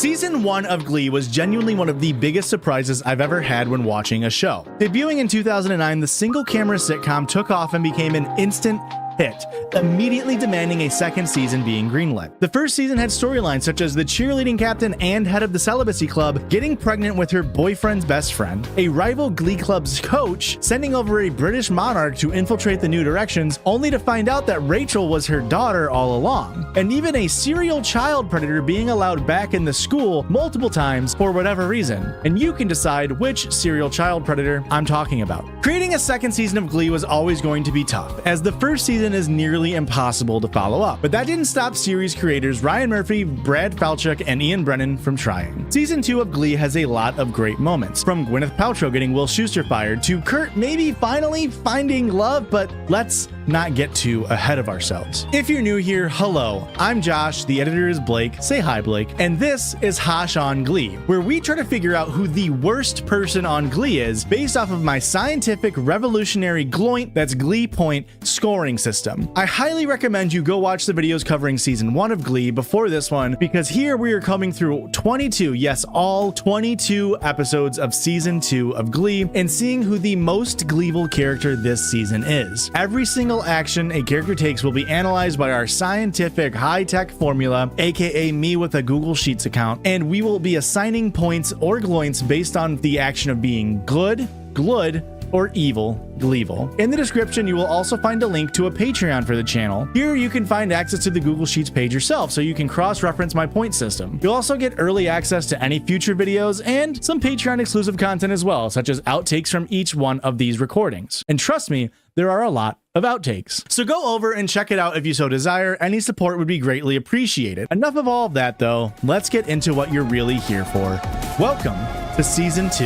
Season 1 of Glee was genuinely one of the biggest surprises I've ever had when watching a show. Debuting in 2009, the single-camera sitcom took off and became an instant hit, immediately demanding a second season being greenlit. The first season had storylines such as the cheerleading captain and head of the celibacy club getting pregnant with her boyfriend's best friend, a rival Glee club's coach sending over a British monarch to infiltrate the New Directions, only to find out that Rachel was her daughter all along, and even a serial child predator being allowed back in the school multiple times for whatever reason. And you can decide which serial child predator I'm talking about. Creating a second season of Glee was always going to be tough, as the first season is nearly impossible to follow up. But that didn't stop series creators Ryan Murphy, Brad Falchuk, and Ian Brennan from trying. Season 2 of Glee has a lot of great moments, from Gwyneth Paltrow getting Will Schuester fired to Kurt maybe finally finding love, but let's not get too ahead of ourselves. If you're new here, hello, I'm Josh, the editor is Blake, say hi Blake, and this is Hash on Glee, where we try to figure out who the worst person on Glee is based off of my scientific revolutionary gloint, that's Glee point, scoring system. I highly recommend you go watch the videos covering season 1 of Glee before this one, because here we are coming through 22, yes, all 22 episodes of season 2 of Glee and seeing who the most Gleevil character this season is. Every single action a character takes will be analyzed by our scientific high-tech formula, aka me with a Google Sheets account, and we will be assigning points or gloints based on the action of being good, glud, or evil, Gleevil. In the description, you will also find a link to a Patreon for the channel. Here you can find access to the Google Sheets page yourself, so you can cross-reference my point system. You'll also get early access to any future videos and some Patreon exclusive content as well, such as outtakes from each one of these recordings. And trust me, there are a lot of outtakes. So go over and check it out if you so desire. Any support would be greatly appreciated. Enough of all of that though, let's get into what you're really here for. Welcome to season 2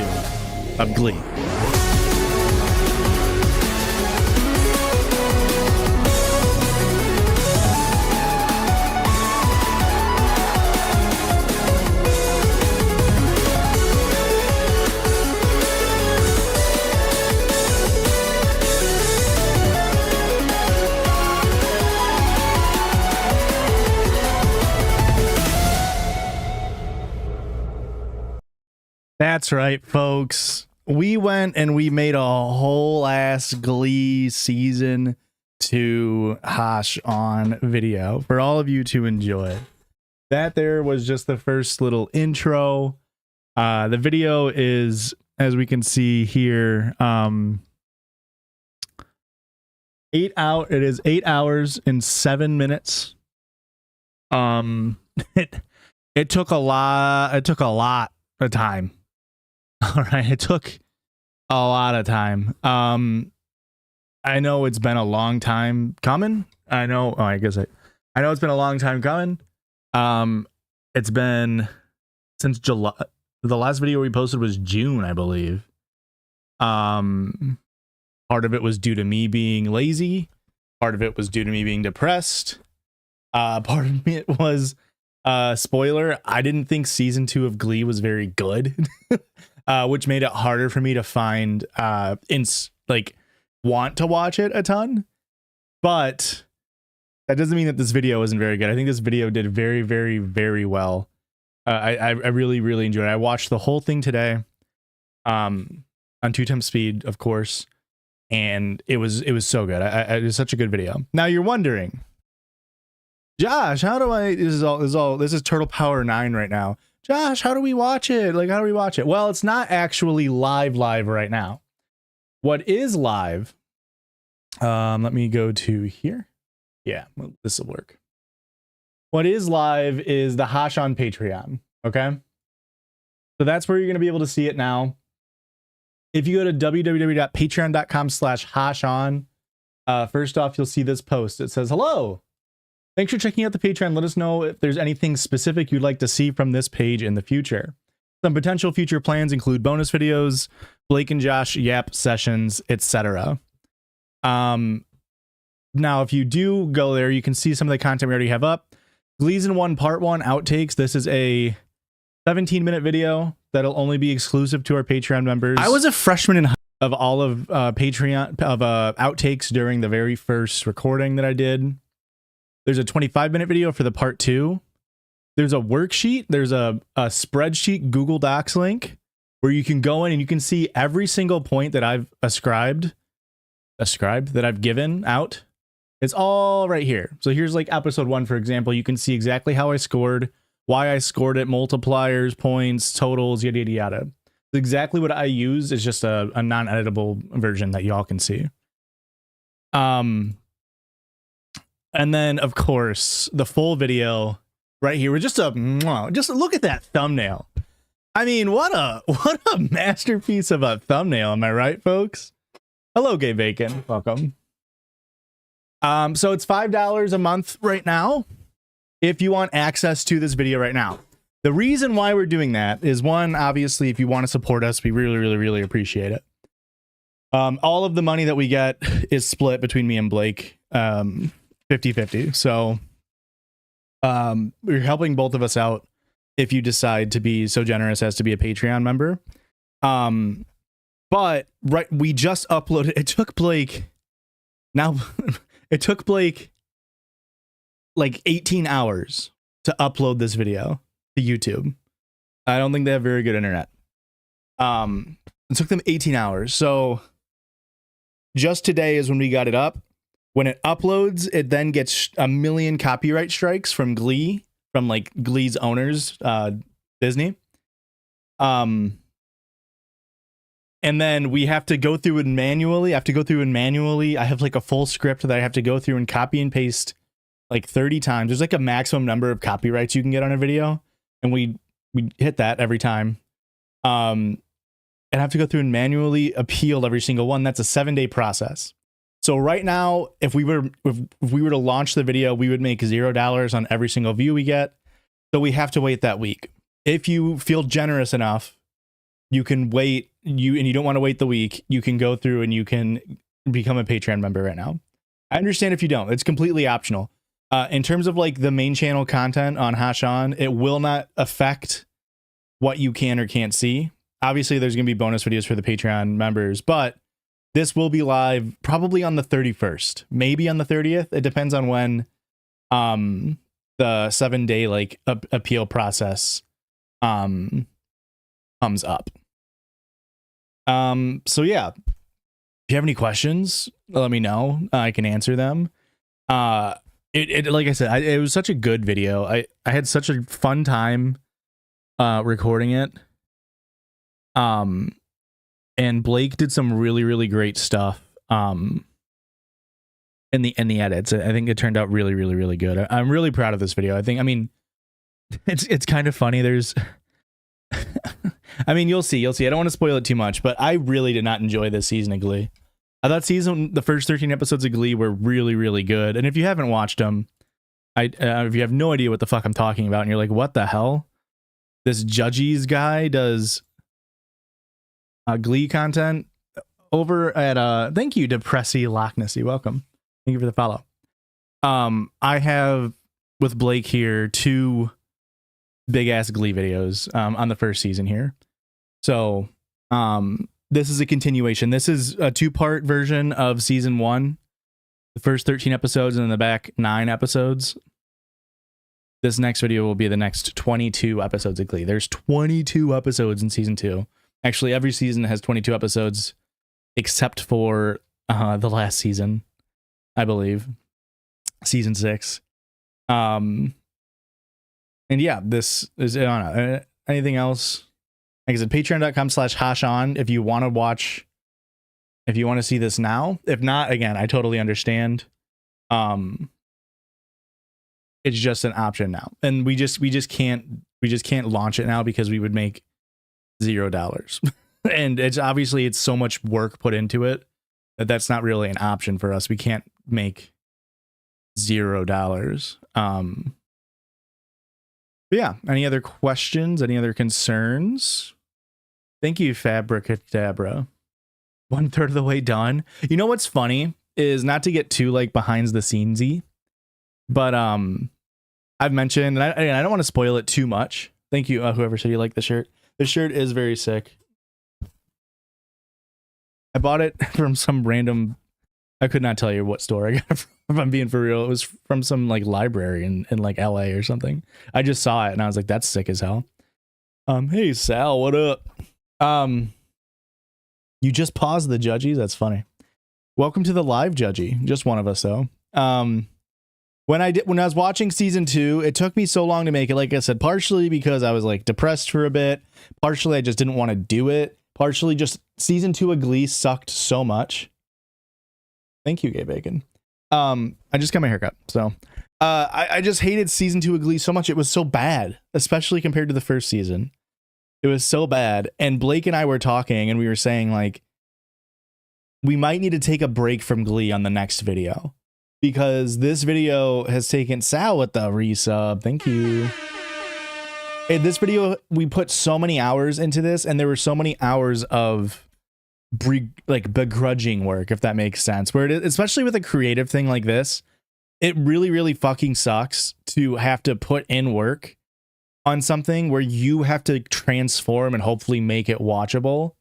of Glee. That's right, folks. We went and we made a whole ass Glee season 2 Hash on video for all of you to enjoy. That there was just the first little intro. The video is, as we can see here, it is 8 hours and 7 minutes. It took a lot of time. All right, it took a lot of time. I know it's been a long time coming. I know it's been a long time coming. It's been since July. The last video we posted was June, I believe. Part of it was due to me being lazy. Part of it was due to me being depressed. Part of it was spoiler, I didn't think season 2 of Glee was very good. Which made it harder for me to find want to watch it a ton. But that doesn't mean that this video isn't very good. I think this video did very, very, very well. I really, really enjoyed it. I watched the whole thing today on 2x speed, of course, and it was so good. It was such a good video. Now you're wondering, Josh, how do I? This is Turtle Power 9 right now. Josh, how do we watch it? How do we watch it? Well, it's not actually live right now. What is live? Let me go to here. Yeah, well, this will work. What is live is the Hash on Patreon. Okay. So that's where you're going to be able to see it now. If you go to www.patreon.com/hashon, first off, you'll see this post. It says, hello. Thanks for checking out the Patreon. Let us know if there's anything specific you'd like to see from this page in the future. Some potential future plans include bonus videos, Blake and Josh Yap sessions, etc. Now, if you do go there, you can see some of the content we already have up. Glee's in 1 Part 1 outtakes. This is a 17-minute video that'll only be exclusive to our Patreon members. I was a freshman in of all of Patreon outtakes during the very first recording that I did. There's a 25-minute video for the part 2. there's a worksheet, there's a spreadsheet Google Docs link where you can go in and you can see every single point that I've ascribed that I've given out. It's all right here. So here's like episode 1, for example. You can see exactly how I scored, why I scored it, multipliers, points, totals, yada, yada, yada. Exactly what I use is just a non-editable version that y'all can see. And then, of course, the full video right here. We're just look at that thumbnail. I mean, what a masterpiece of a thumbnail. Am I right, folks? Hello, Gay Bacon. Welcome. So it's $5 a month right now if you want access to this video right now. The reason why we're doing that is, one, obviously, if you want to support us, we really, really, really appreciate it. All of the money that we get is split between me and Blake, 50-50. So we're helping both of us out if you decide to be so generous as to be a Patreon member. But we just uploaded. It took Blake like 18 hours to upload this video to YouTube. I don't think they have very good internet. It took them 18 hours. So just today is when we got it up. When it uploads, it then gets a million copyright strikes from Glee, from like Glee's owners, Disney. And then we have to go through it manually. I have like a full script that I have to go through and copy and paste like 30 times. There's like a maximum number of copyrights you can get on a video, and we hit that every time. And I have to go through and manually appeal every single one. That's a 7-day process. So right now, if we were to launch the video, we would make $0 on every single view we get. So we have to wait that week. If you feel generous enough, you can wait. You don't want to wait the week. You can go through and you can become a Patreon member right now. I understand if you don't. It's completely optional. In terms of like the main channel content on Hashan, it will not affect what you can or can't see. Obviously, there's going to be bonus videos for the Patreon members, but this will be live probably on the 31st, maybe on the 30th. It depends on when the 7-day like appeal process comes up. So yeah, if you have any questions, let me know. I can answer them. It like I said, it was such a good video. I had such a fun time recording it. And Blake did some really, really great stuff in the edits. I think it turned out really, really, really good. I'm really proud of this video. I mean, it's kind of funny. There's I mean, you'll see. I don't want to spoil it too much, but I really did not enjoy this season of Glee. I thought the first 13 episodes of Glee were really, really good. And if you haven't watched them, if you have no idea what the fuck I'm talking about, and you're like, what the hell? This Judgies guy does Glee content over at thank you, Depressy Loch Nessy. Welcome. Thank you for the follow. I have with Blake here 2 big ass Glee videos on the first season here. So this is a continuation. This is a 2-part version of season 1. The first 13 episodes and then the back 9 episodes. This next video will be the next 22 episodes of Glee. There's 22 episodes in season 2. Actually, every season has 22 episodes except for the last season, I believe. Season 6. And yeah, this is anything else. Like I said, patreon.com/Hashan if you want to watch, if you want to see this now. If not, again, I totally understand. It's just an option now. And we just can't launch it now because we would make $0. And it's obviously it's so much work put into it that's not really an option for us. We can't make $0. But yeah, any other questions? Any other concerns? Thank you, Fabricadabra. 1/3 of the way done. You know what's funny is, not to get too like behind the scenesy, but I've mentioned, and I don't want to spoil it too much. Thank you, whoever said you like the shirt. The shirt is very sick. I bought it from some random I could not tell you what store I got from, if I'm being for real. It was from some like library in like LA or something. I just saw it and I was like, that's sick as hell. Hey Sal, what up? You just paused the Judgies? That's funny. Welcome to the live Judgy. Just one of us though. When I was watching season 2, it took me so long to make it. Like I said, partially because I was like depressed for a bit. Partially I just didn't want to do it. Partially just season 2 of Glee sucked so much. Thank you, Gay Bacon. I just got my haircut, so I just hated season 2 of Glee so much. It was so bad, especially compared to the first season. It was so bad. And Blake and I were talking, and we were saying like, we might need to take a break from Glee on the next video, because this video has taken Sal with the resub. Thank you. In this video, we put so many hours into this, and there were so many hours of begrudging work, if that makes sense, where it is, especially with a creative thing like this, it really, really fucking sucks to have to put in work on something where you have to transform and hopefully make it watchable.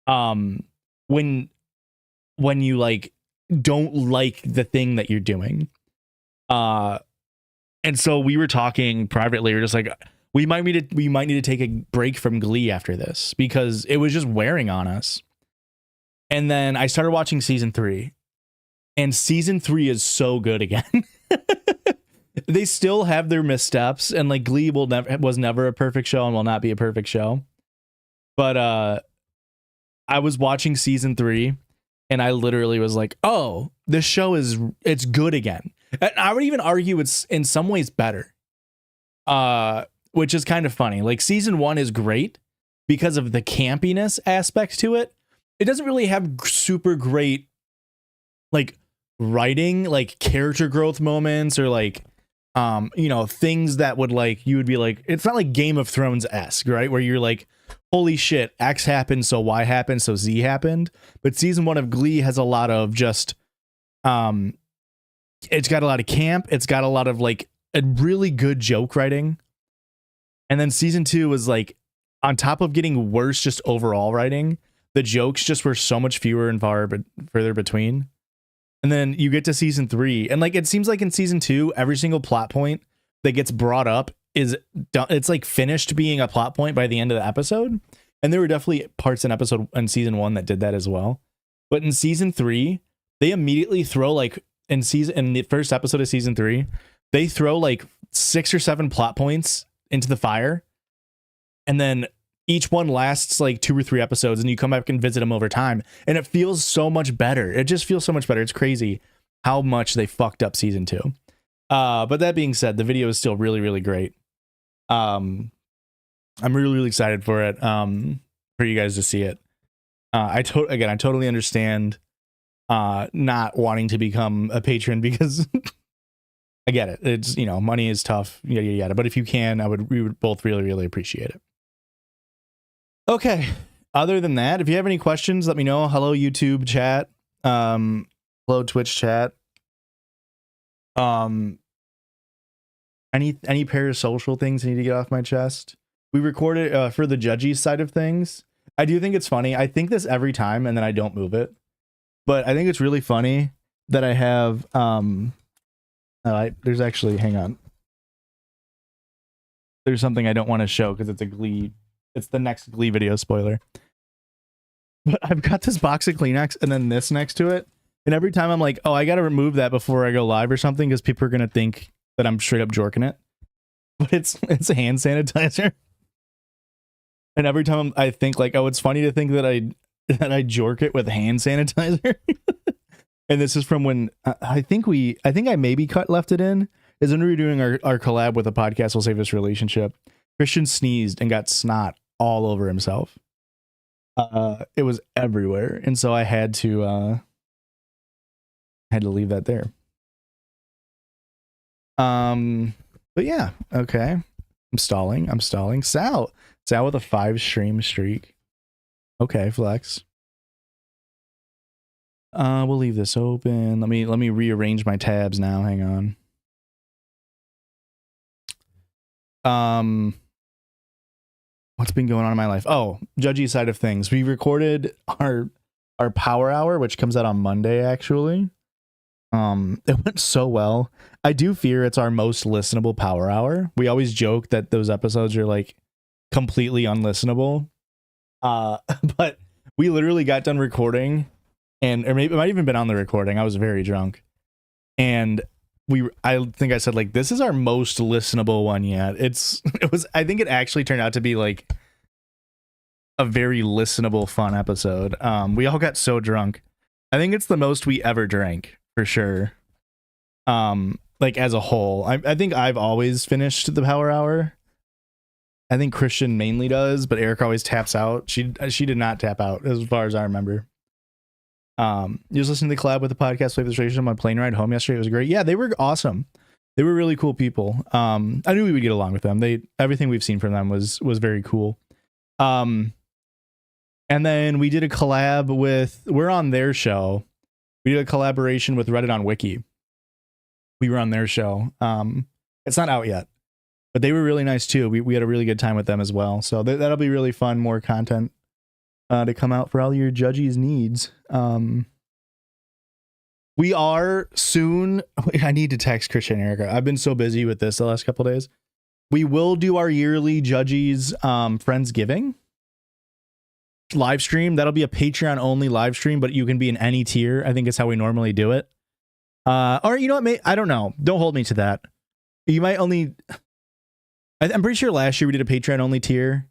When you like don't like the thing that you're doing. And so we were talking privately, we're just like, we might need to take a break from Glee after this, because it was just wearing on us. And then I started watching season 3, and season 3 is so good again. They still have their missteps, and like Glee was never a perfect show and will not be a perfect show. But I was watching season 3, and I literally was like, oh, this show it's good again. And I would even argue it's in some ways better. Which is kind of funny. Like season 1 is great because of the campiness aspect to it. It doesn't really have super great like writing, like character growth moments, or like things that would like, you would be like, it's not like Game of Thrones-esque, right? Where you're like, holy shit, X happened, so Y happened, so Z happened. But season 1 of Glee has a lot of just it's got a lot of camp, it's got a lot of like a really good joke writing. And then season 2 was like, on top of getting worse just overall writing, the jokes just were so much fewer and further between. And then you get to season 3, and like, it seems like in season 2, every single plot point that gets brought up is done. It's like finished being a plot point by the end of the episode. And there were definitely parts in season 1 that did that as well. But in season 3, they immediately throw like in the first episode of season 3, they throw like 6 or 7 plot points into the fire. And then each one lasts like 2 or 3 episodes, and you come back and visit them over time, and it feels so much better. It just feels so much better. It's crazy how much they fucked up season 2. But that being said, the video is still really, really great. I'm really, really excited for it. For you guys to see it. I totally understand not wanting to become a patron, because I get it. It's, money is tough, yada yada yada. But if you can, we would both really, really appreciate it. Okay. Other than that, if you have any questions, let me know. Hello, YouTube chat. Hello, Twitch chat. Any parasocial things I need to get off my chest? We recorded for the Judgies side of things. I do think it's funny. I think this every time, and then I don't move it. But I think it's really funny that I have there's actually, hang on. There's something I don't want to show because it's the next Glee video spoiler. But I've got this box of Kleenex and then this next to it. And every time I'm like, oh, I got to remove that before I go live or something, because people are going to think that I'm straight up jorking it. But it's a hand sanitizer. And every time I think like, oh, it's funny to think that I jork it with hand sanitizer. And this is from when I think I maybe left it in, is when we were doing our collab with a podcast, Will Save This Relationship. Christian sneezed and got snot all over himself. It was everywhere. And so I had to leave that there. But yeah, okay. I'm stalling. Sal with a 5 stream streak. Okay, flex. We'll leave this open. Let me rearrange my tabs now. Hang on. What's been going on in my life? Oh, Judgy side of things. We recorded our our Power Hour, which comes out on Monday, actually. It went so well. I do fear it's our most listenable Power Hour. We always joke that those episodes are like completely unlistenable. But we literally got done recording, or maybe it might even been on the recording. I was very drunk, and I think I said like, this is our most listenable one yet. I think it actually turned out to be like a very listenable, fun episode. We all got so drunk. I think it's the most we ever drank for sure. Like as a whole, I think I've always finished the Power Hour. I think Christian mainly does, but Eric always taps out. She did not tap out as far as I remember. You was listening to the collab with the podcast Wave Illustration on my plane ride home yesterday. It was great. Yeah, they were awesome. They were really cool people. I knew we would get along with them. Everything we've seen from them was very cool. And then we did a collab we're on their show. We did a collaboration with Reddit on Wiki. We were on their show. It's not out yet, but they were really nice too. We had a really good time with them as well. So that'll be really fun. More content to come out for all your Judgies needs. We are soon. I need to text Christian and Erica. I've been so busy with this the last couple of days. We will do our yearly Judgies Friendsgiving live stream. That'll be a Patreon only live stream, but you can be in any tier. I think it's how we normally do it. Or you know what? I don't know. Don't hold me to that. You might only. I'm pretty sure last year we did a Patreon only tier,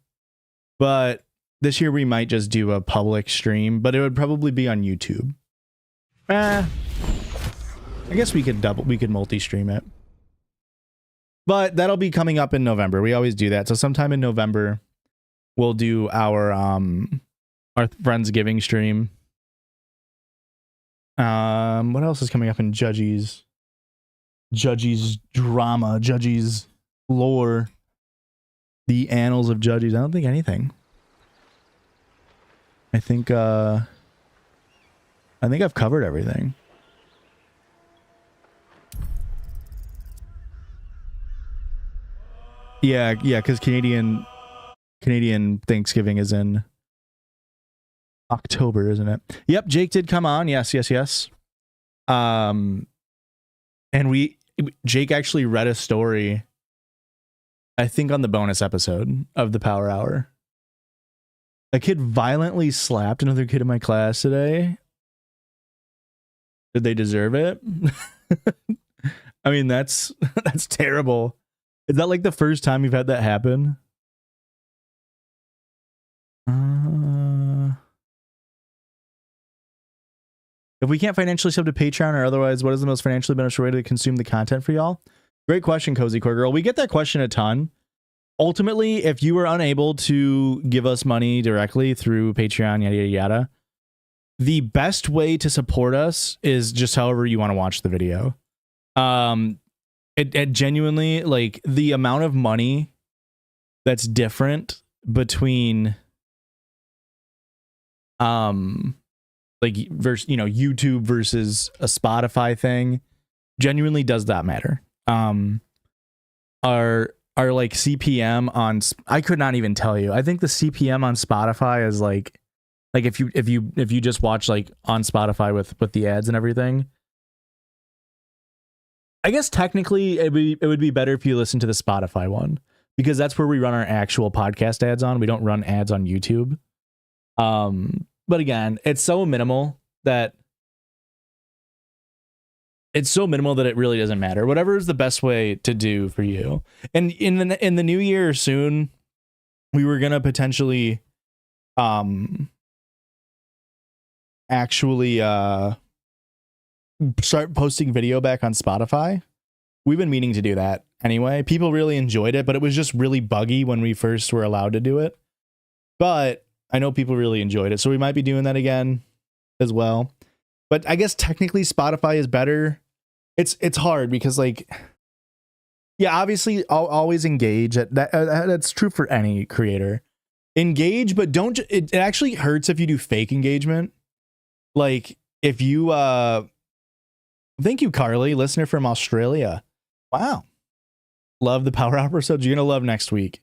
but this year we might just do a public stream, but it would probably be on YouTube. I guess we could multi-stream it. But that'll be coming up in November. We always do that. So sometime in November, we'll do our Friendsgiving stream. What else is coming up in Judgies? Judgies drama, Judgies lore, the annals of Judgies. I don't think anything. I think I've covered everything. Yeah, because Canadian Thanksgiving is in October, isn't it? Yep, Jake did come on. Yes. And Jake actually read a story, I think on the bonus episode of the Power Hour. A kid violently slapped another kid in my class today. Did they deserve it? I mean, that's terrible. Is that like the first time you've had that happen? If we can't financially sub to Patreon or otherwise, what is the most financially beneficial way to consume the content for y'all? Great question, Cozy Core Girl. We get that question a ton. Ultimately, if you are unable to give us money directly through Patreon, yada, yada, yada, the best way to support us is just however you want to watch the video. It genuinely, like, the amount of money that's different between like versus, you know, YouTube versus a Spotify thing genuinely does that matter. Our like CPM on, I could not even tell you. I think the CPM on Spotify is like if you just watch like on Spotify with the ads and everything. I guess technically it would be better if you listen to the Spotify one, because that's where we run our actual podcast ads on. We don't run ads on YouTube. But again, it's so minimal that it really doesn't matter. Whatever is the best way to do for you. And in the new year soon, we were gonna potentially actually start posting video back on Spotify. We've been meaning to do that anyway. People really enjoyed it, but it was just really buggy when we first were allowed to do it. But I know people really enjoyed it, so we might be doing that again as well. But I guess technically Spotify is better. It's hard because, like, yeah, obviously I'll always engage. That's true for any creator. Engage, but don't. It actually hurts if you do fake engagement. Like if you thank you, Carly, listener from Australia. Wow, love the Power Hour episodes. You're gonna love next week.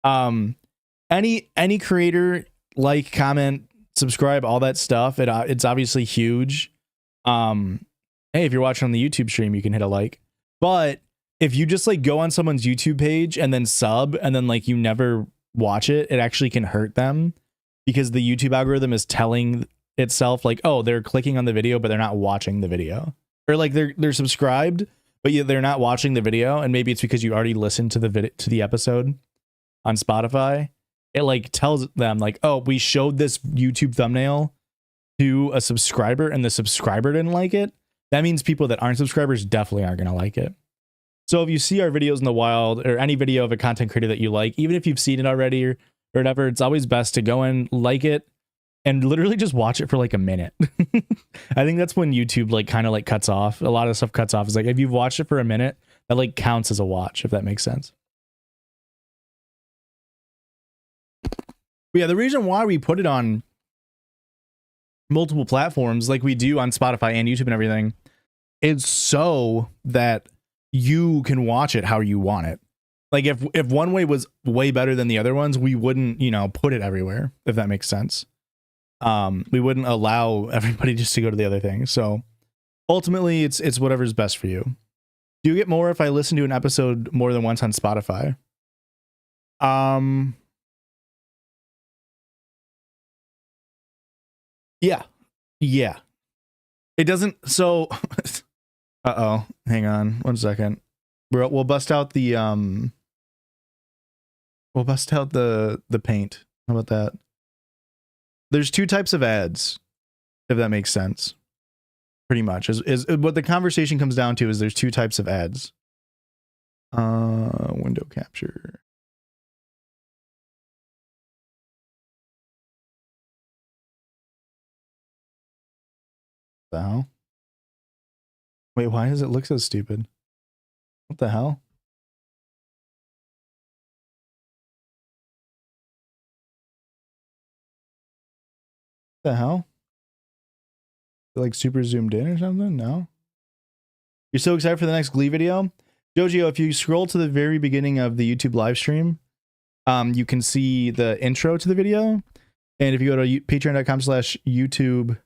Any creator, like, comment, subscribe, all that stuff. It's obviously huge. Hey, if you're watching on the YouTube stream, you can hit a like. But if you just like go on someone's YouTube page and then sub and then like you never watch it, it actually can hurt them because the YouTube algorithm is telling itself like, oh, they're clicking on the video, but they're not watching the video. Or like they're subscribed, but they're not watching the video. And maybe it's because you already listened to the episode on Spotify. It like tells them like, oh, we showed this YouTube thumbnail to a subscriber and the subscriber didn't like it. That means people that aren't subscribers definitely aren't going to like it. So if you see our videos in the wild or any video of a content creator that you like, even if you've seen it already or whatever, it's always best to go in, like it, and literally just watch it for like a minute. I think that's when YouTube like kind of like cuts off. A lot of stuff cuts off. It's like if you've watched it for a minute, that like counts as a watch, if that makes sense. But yeah, the reason why we put it on multiple platforms like we do on Spotify and YouTube and everything is so that you can watch it how you want it. Like if one way was way better than the other ones, we wouldn't, you know, put it everywhere, if that makes sense. We wouldn't allow everybody just to go to the other thing. So ultimately it's whatever's best for you. Do you get more if I listen to an episode more than once on Spotify? Yeah. Yeah. It doesn't, so uh-oh, hang on 1 second. We'll bust out the paint. How about that? There's 2 types of ads, if that makes sense. Pretty much is what the conversation comes down to is there's 2 types of ads. Window capture. The hell? Wait, why does it look so stupid? What the hell? The hell? Like super zoomed in or something? No? You're so excited for the next Glee video? Jojo, if you scroll to the very beginning of the YouTube live stream, you can see the intro to the video. And if you go to patreon.com/YouTube,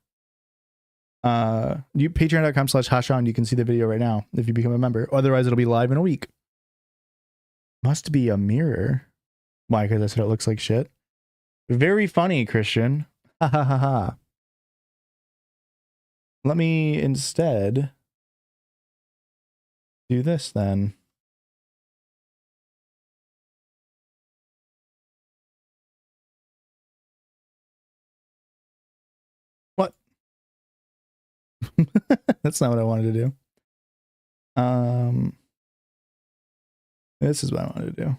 patreon.com/Hashan, you can see the video right now if you become a member. Otherwise, it'll be live in a week. Must be a mirror. Why? Because I said it looks like shit. Very funny, Christian. Ha ha ha ha. Let me instead do this then. What? That's not what I wanted to do. This is what I wanted to do.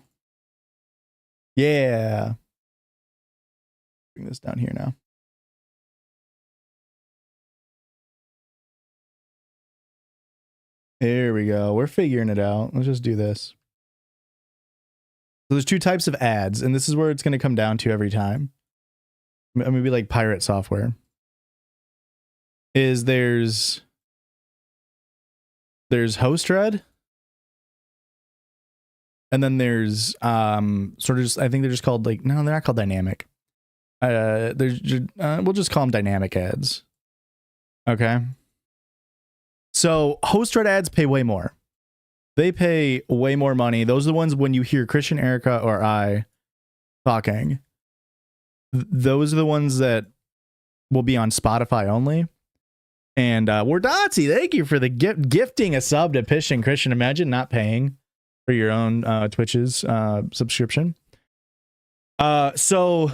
Yeah. Bring this down here now. There we go. We're figuring it out. Let's just do this. So there's 2 types of ads, and this is where it's going to come down to every time. I'm going to be like pirate software. There's host read, and then there's sort of just, I think they're just called like, no, they're not called dynamic. We'll just call them dynamic ads. Okay. So host read ads pay way more. They pay way more money. Those are the ones when you hear Christian, Erica, or I talking. Those are the ones that will be on Spotify only. And Wardazzi, thank you for the gifting a sub to Pish and Christian. Imagine not paying for your own Twitch's subscription. So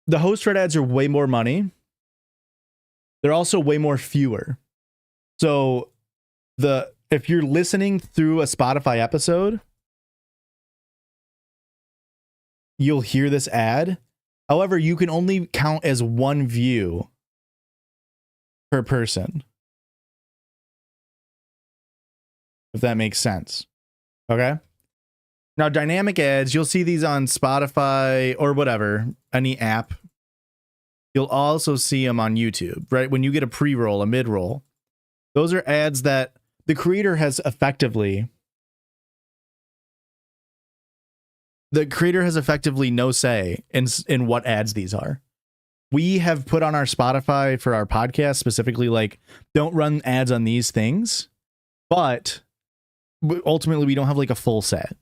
the host read ads are way more money. They're also way more fewer. So if you're listening through a Spotify episode, you'll hear this ad. However, you can only count as 1 view per person. If that makes sense. Okay. Now, dynamic ads, you'll see these on Spotify or whatever, any app. You'll also see them on YouTube, right? When you get a pre-roll, a mid-roll. Those are ads that the creator has effectively no say in what ads these are. we have put on our Spotify for our podcast specifically, like, don't run ads on these things, but ultimately we don't have like a full set.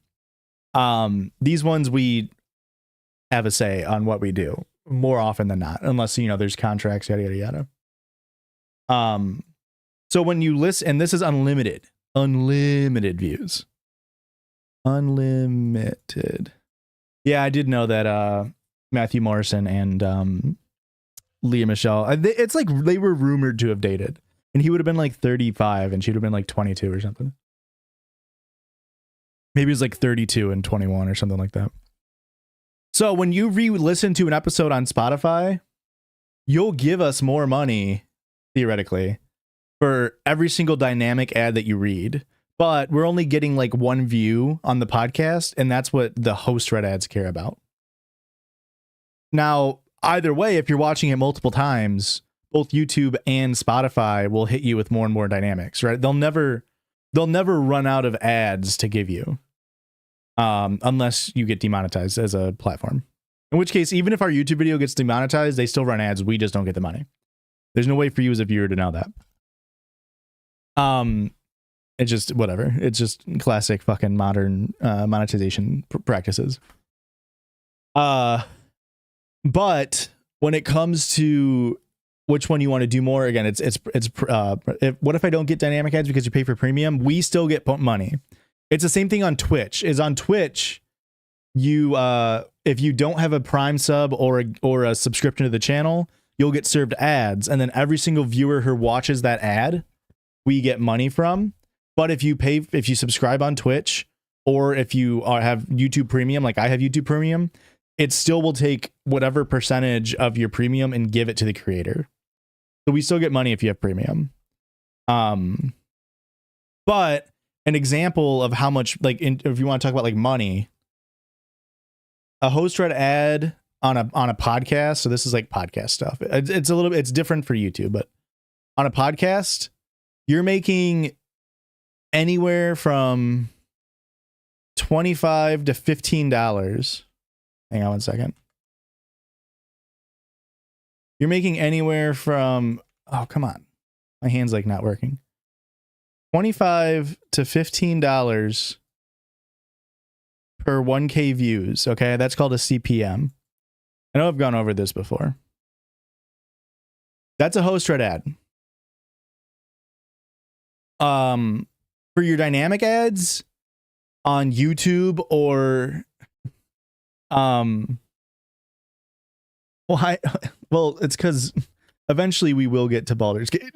These ones we have a say on what we do more often than not, unless, you know, there's contracts, yada, yada, yada. So when you listen, and this is unlimited views. Unlimited. Yeah, I did know that Matthew Morrison and Leah Michelle, it's like they were rumored to have dated, and he would have been like 35 and she'd have been like 22 or something. Maybe it was like 32 and 21 or something like that. So when you re-listen to an episode on Spotify, you'll give us more money, theoretically, for every single dynamic ad that you read. But we're only getting like one view on the podcast, and that's what the host read ads care about. Now, either way, if you're watching it multiple times, both YouTube and Spotify will hit you with more and more dynamics, right? They'll never run out of ads to give you, unless you get demonetized as a platform. In which case, even if our YouTube video gets demonetized, they still run ads. We just don't get the money. There's no way for you as a viewer to know that. It's just whatever. It's just classic fucking modern monetization practices. But when it comes to which one you want to do more, again, what if I don't get dynamic ads because you pay for premium? We still get money. It's the same thing on Twitch. Is on Twitch, you if you don't have a Prime sub or a subscription to the channel, you'll get served ads, and then every single viewer who watches that ad, we get money from. But if you subscribe on Twitch, or if you have YouTube Premium, like I have YouTube Premium, it still will take whatever percentage of your premium and give it to the creator. So we still get money if you have premium. But an example of how much, like, if you want to talk about like money, a host read ad on a podcast. So this is like podcast stuff. It's different for YouTube, but on a podcast, you're making anywhere from $25 to $15. Hang on one second. You're making anywhere from, oh, come on. My hand's like not working. $25 to $15 per 1K views. Okay, that's called a CPM. I know I've gone over this before. That's a host read ad. For your dynamic ads on YouTube or well, it's because eventually we will get to Baldur's Gate.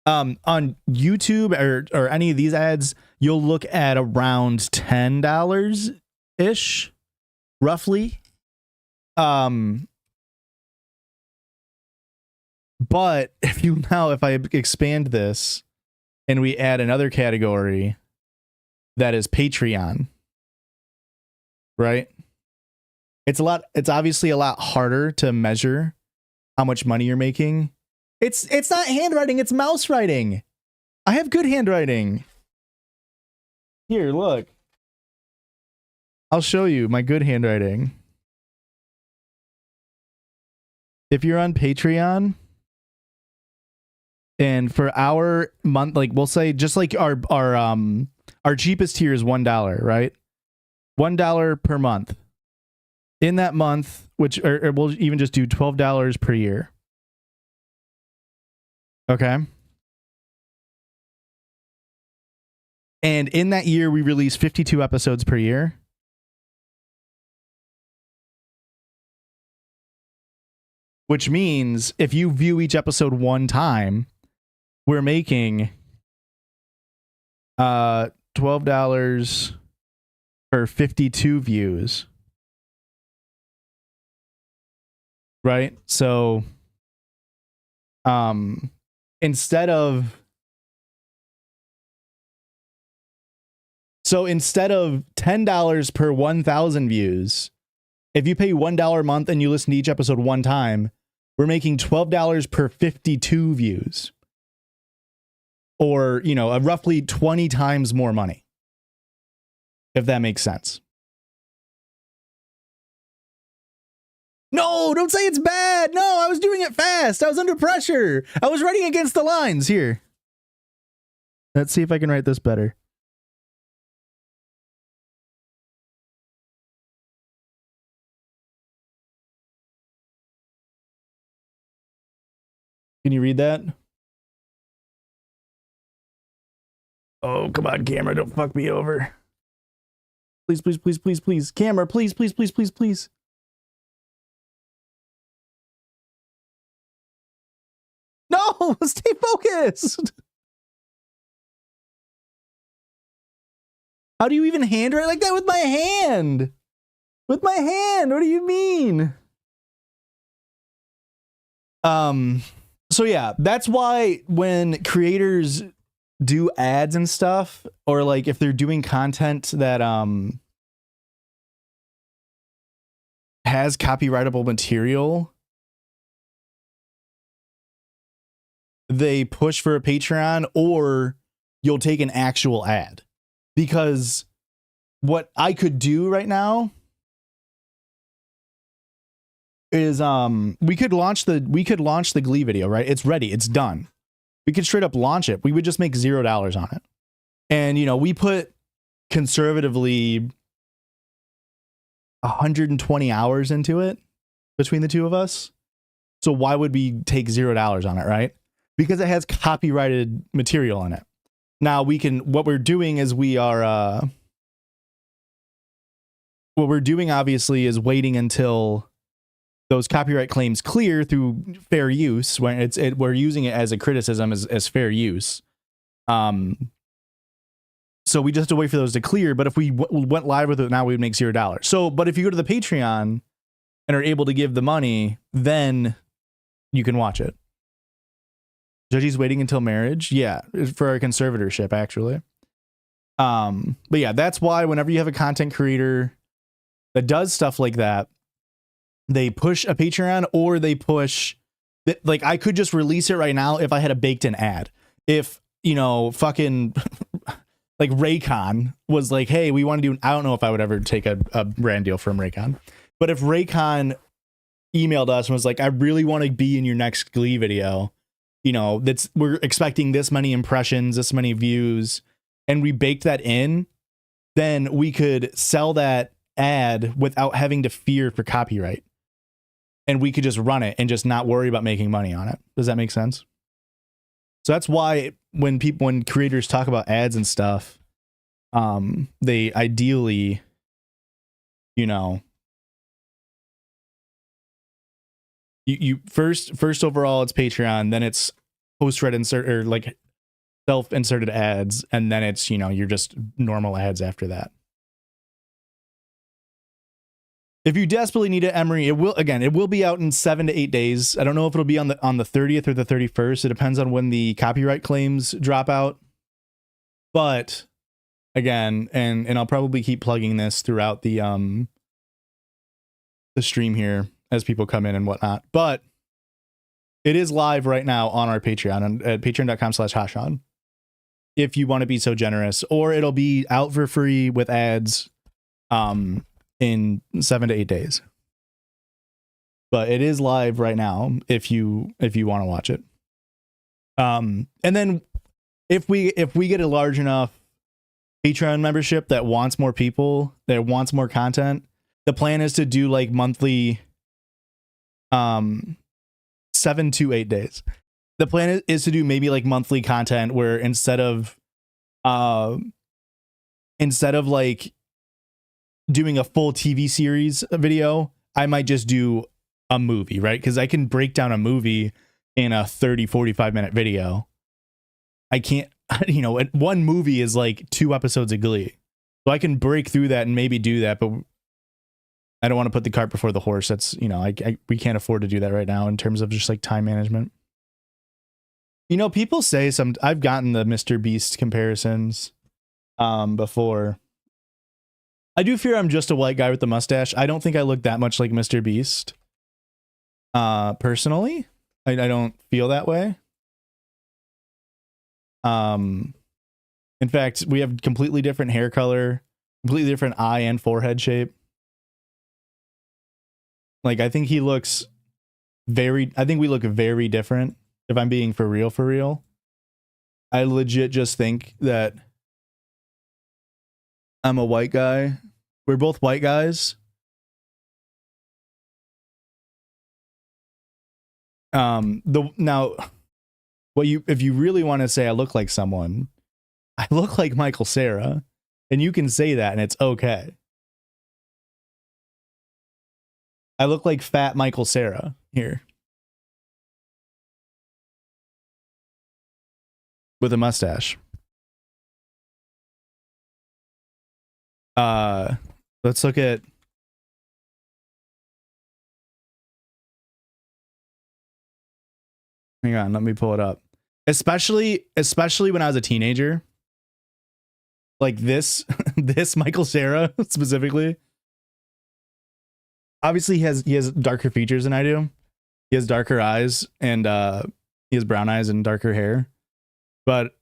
On YouTube or any of these ads, you'll look at around $10 ish, roughly. But if I expand this and we add another category that is Patreon, right? It's obviously a lot harder to measure how much money you're making. It's not handwriting, it's mouse writing. I have good handwriting. Here, look. I'll show you my good handwriting. If you're on Patreon, and for our month, like we'll say, just like our cheapest tier is $1, right? $1 per month. In that month, or we'll even just do $12 per year. Okay. And in that year, we release 52 episodes per year. Which means if you view each episode one time, we're making $12 per 52 views. Right? So instead of $10 per 1,000 views, if you pay $1 a month and you listen to each episode one time, we're making $12 per 52 views. Or, roughly 20 times more money. If that makes sense. No. don't say it's bad. No, I was doing it fast. I was under pressure. I was writing against the lines. Here. Let's see if I can write this better. Can you read that? Oh, come on, camera. Don't fuck me over. Please, please, please, please, please. Camera, please, please, please, please, please. No, stay focused. How do you even handwrite like that with my hand? With my hand, what do you mean? So yeah, that's why when creators do ads and stuff, or like if they're doing content that has copyrightable material, they push for a Patreon, or you'll take an actual ad. Because what I could do right now is we could launch the Glee video, right? It's ready, it's done. We could straight up launch it. We would just make $0 on it. And you know, we put conservatively 120 hours into it between the two of us. So why would we take $0 on it, right? Because it has copyrighted material in it. Now we can, what we're doing is we are, what we're doing obviously is waiting until those copyright claims clear through fair use, when we're using it as a criticism, as fair use. So we just have to wait for those to clear. But if we went live with it now, we would make $0. So, but if you go to the Patreon and are able to give the money, then you can watch it. Judgies waiting until marriage? Yeah, for our conservatorship, actually. But yeah, that's why whenever you have a content creator that does stuff like that, they push a Patreon, or they push, like, I could just release it right now if I had a baked-in ad. If, you know, fucking, like, Raycon was like, hey, we want to do, I don't know if I would ever take a brand deal from Raycon, but if Raycon emailed us and was like, I really want to be in your next Glee video, you know, we're expecting this many impressions, this many views, and we baked that in, then we could sell that ad without having to fear for copyright. And we could just run it and just not worry about making money on it. Does that make sense? So that's why when creators talk about ads and stuff, they ideally, you know, you first overall it's Patreon, then it's post-read insert, or like self-inserted ads, and then it's, you know, you're just normal ads after that. If you desperately need it, Emery, it will be out in 7 to 8 days. I don't know if it'll be on the 30th or the 31st. It depends on when the copyright claims drop out. But again, and I'll probably keep plugging this throughout the stream here as people come in and whatnot. But it is live right now on our Patreon at patreon.com/Hashan, if you want to be so generous, or it'll be out for free with ads in 7 to 8 days. But it is live right now if you want to watch it. And then if we get a large enough Patreon membership that wants more people, that wants more content, the plan is to do like monthly 7 to 8 days. The plan is to do maybe like monthly content where instead of like doing a full TV series video, I might just do a movie, right? Because I can break down a movie in a 30-45 minute video. I can't, you know, one movie is like 2 episodes of Glee. So I can break through that and maybe do that, but I don't want to put the cart before the horse. That's, you know, we can't afford to do that right now in terms of just like time management. You know, people say I've gotten the Mr. Beast comparisons before. I do fear I'm just a white guy with the mustache. I don't think I look that much like Mr. Beast. Personally, I don't feel that way. In fact, we have completely different hair color, completely different eye and forehead shape. Like, I think he looks I think we look very different. If I'm being for real. I legit just think that I'm a white guy. We're both white guys. If you really want to say I look like someone, I look like Michael Cera, and you can say that and it's okay. I look like fat Michael Cera here. With a mustache. Let's look at hang on, let me pull it up. Especially when I was a teenager. Like this Michael Cera specifically. Obviously he has darker features than I do. He has darker eyes and he has brown eyes and darker hair. But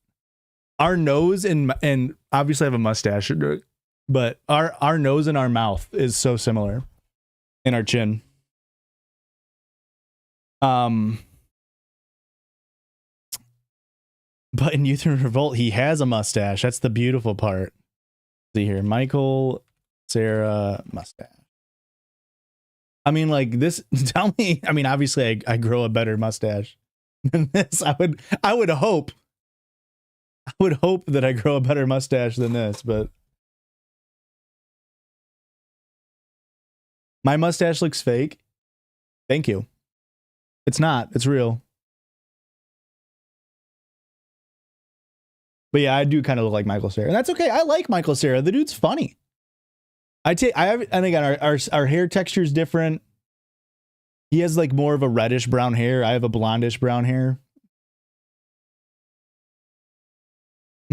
our nose and obviously I have a mustache, but our nose and our mouth is so similar. And our chin. But in Youth in Revolt, he has a mustache. That's the beautiful part. See here, Michael Cera mustache. I mean, like this. Tell me. I mean, obviously, I grow a better mustache than this. I would hope. I would hope that I grow a better mustache than this, but my mustache looks fake. Thank you. It's not. It's real. But yeah, I do kind of look like Michael Cera. And that's okay. I like Michael Cera. The dude's funny. And again, our hair texture is different. He has like more of a reddish brown hair. I have a blondish brown hair.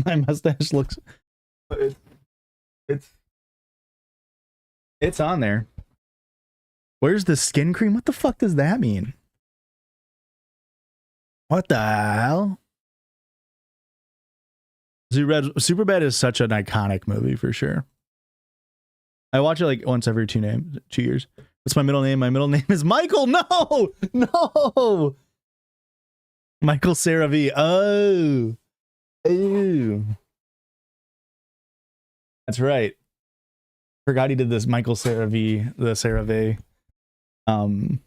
My mustache looks... It's on there. Where's the skin cream? What the fuck does that mean? What the hell? Superbad is such an iconic movie for sure. I watch it like once every 2 years. What's my middle name? My middle name is Michael. No. Michael Cera V. Oh. That's right. Forgot he did this Michael Cera V. The Cera V. We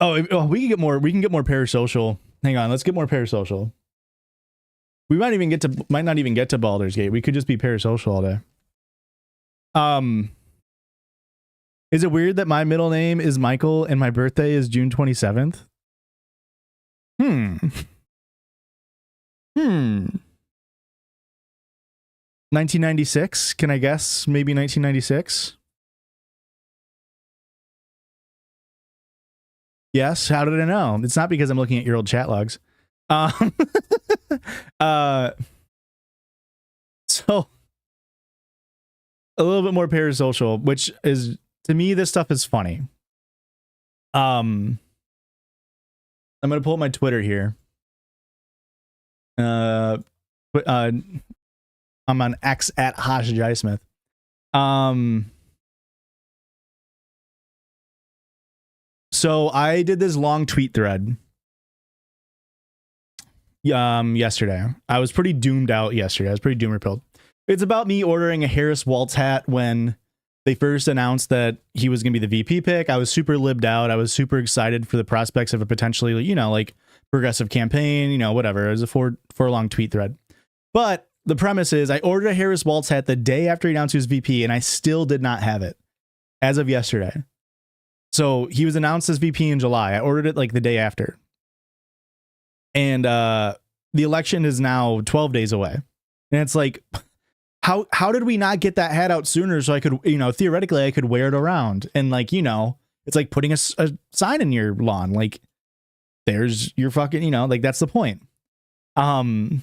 can get more. We can get more Parasocial. Hang on, let's get more Parasocial. We might not even get to Baldur's Gate. We could just be Parasocial all day. Is it weird that my middle name is Michael and my birthday is June 27th? 1996? Can I guess? Maybe 1996? Yes. How did I know? It's not because I'm looking at your old chat logs. So a little bit more Parasocial, which is, to me, this stuff is funny. I'm gonna pull up my Twitter here. I'm on X at @HashJSmith. So I did this long tweet thread yesterday. I was pretty doomed out yesterday. I was pretty doom-repelled. It's about me ordering a Harris Waltz hat when they first announced that he was going to be the VP pick. I was super libbed out. I was super excited for the prospects of a potentially, like progressive campaign, whatever. It was a four-long tweet thread. But the premise is I ordered a Harris Waltz hat the day after he announced he was VP, and I still did not have it as of yesterday. So he was announced as VP in July. I ordered it like the day after. And the election is now 12 days away. And it's like, how did we not get that hat out sooner so I could, theoretically I could wear it around? And like, it's like putting a sign in your lawn. Like, there's your fucking, like that's the point. And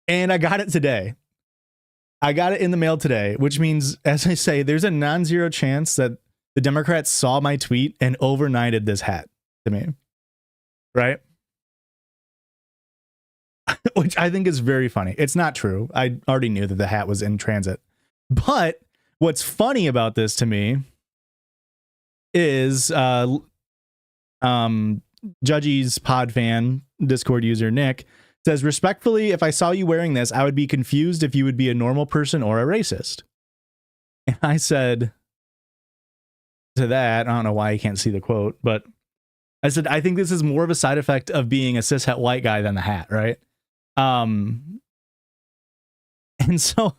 I got it today. I got it in the mail today, which means, as I say, there's a non-zero chance that the Democrats saw my tweet and overnighted this hat to me. Right? Which I think is very funny. It's not true. I already knew that the hat was in transit. But what's funny about this to me is Judgies pod fan Discord user Nick says, respectfully, if I saw you wearing this, I would be confused if you would be a normal person or a racist. And I said to that, I don't know why you can't see the quote, but I said, I think this is more of a side effect of being a cishet white guy than the hat, right? And so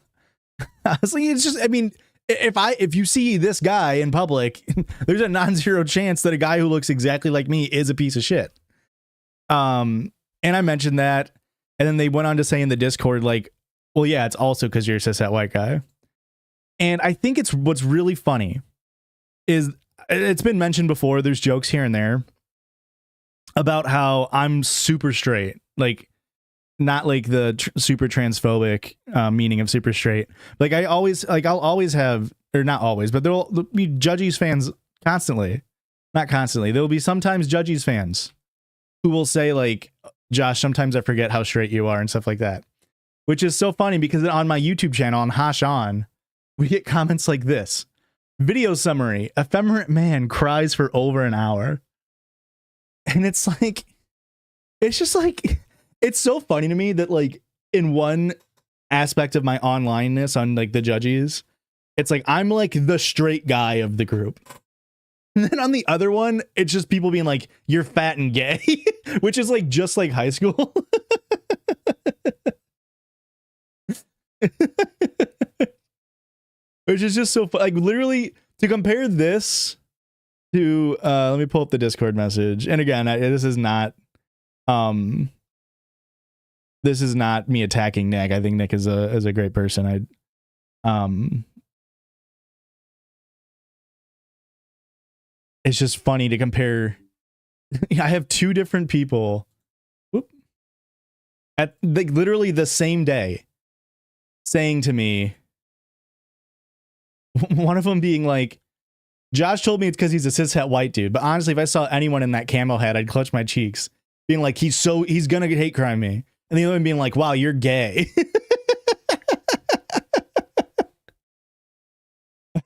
I was like, it's just, I mean, if you see this guy in public, there's a non-zero chance that a guy who looks exactly like me is a piece of shit. And I mentioned that, and then they went on to say in the Discord, like, well, yeah, it's also because you're a cishet white guy. And I think it's what's really funny is it's been mentioned before. There's jokes here and there about how I'm super straight, like not like the super transphobic meaning of super straight. Like I'll always have, or not always, but there'll be Judgies fans constantly, not constantly. There'll be sometimes Judgies fans who will say like, Josh, sometimes I forget how straight you are and stuff like that, which is so funny because on my YouTube channel on Hash On, we get comments like this. Video summary, effeminate man cries for over an hour. And it's like, it's just like, it's so funny to me that like in one aspect of my onlineness on like the Judgies, it's like, I'm like the straight guy of the group. And then on the other one, it's just people being like, you're fat and gay, which is like, just like high school. Which is just so fun. Like literally to compare this to, let me pull up the Discord message. And again, this is not me attacking Nick. I think Nick is a great person. It's just funny to compare. I have two different people at like literally the same day saying to me, one of them being like, Josh told me it's because he's a cishet white dude, but honestly, if I saw anyone in that camo hat, I'd clutch my cheeks, being like, he's gonna get hate crime me. And the other one being like, wow, you're gay.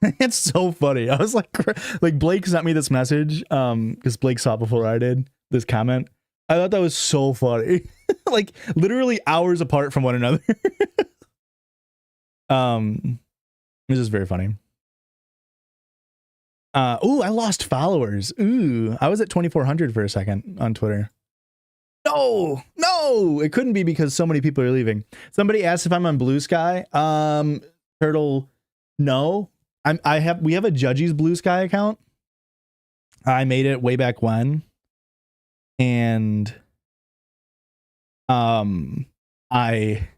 It's so funny. I was like Blake sent me this message because Blake saw it before I did, this comment. I thought that was so funny. Like literally hours apart from one another. This is very funny. Ooh, I lost followers. Ooh, I was at 2,400 for a second on Twitter. No, it couldn't be because so many people are leaving. Somebody asked if I'm on Blue Sky. Turtle, no. We have a Judgies Blue Sky account. I made it way back when. And I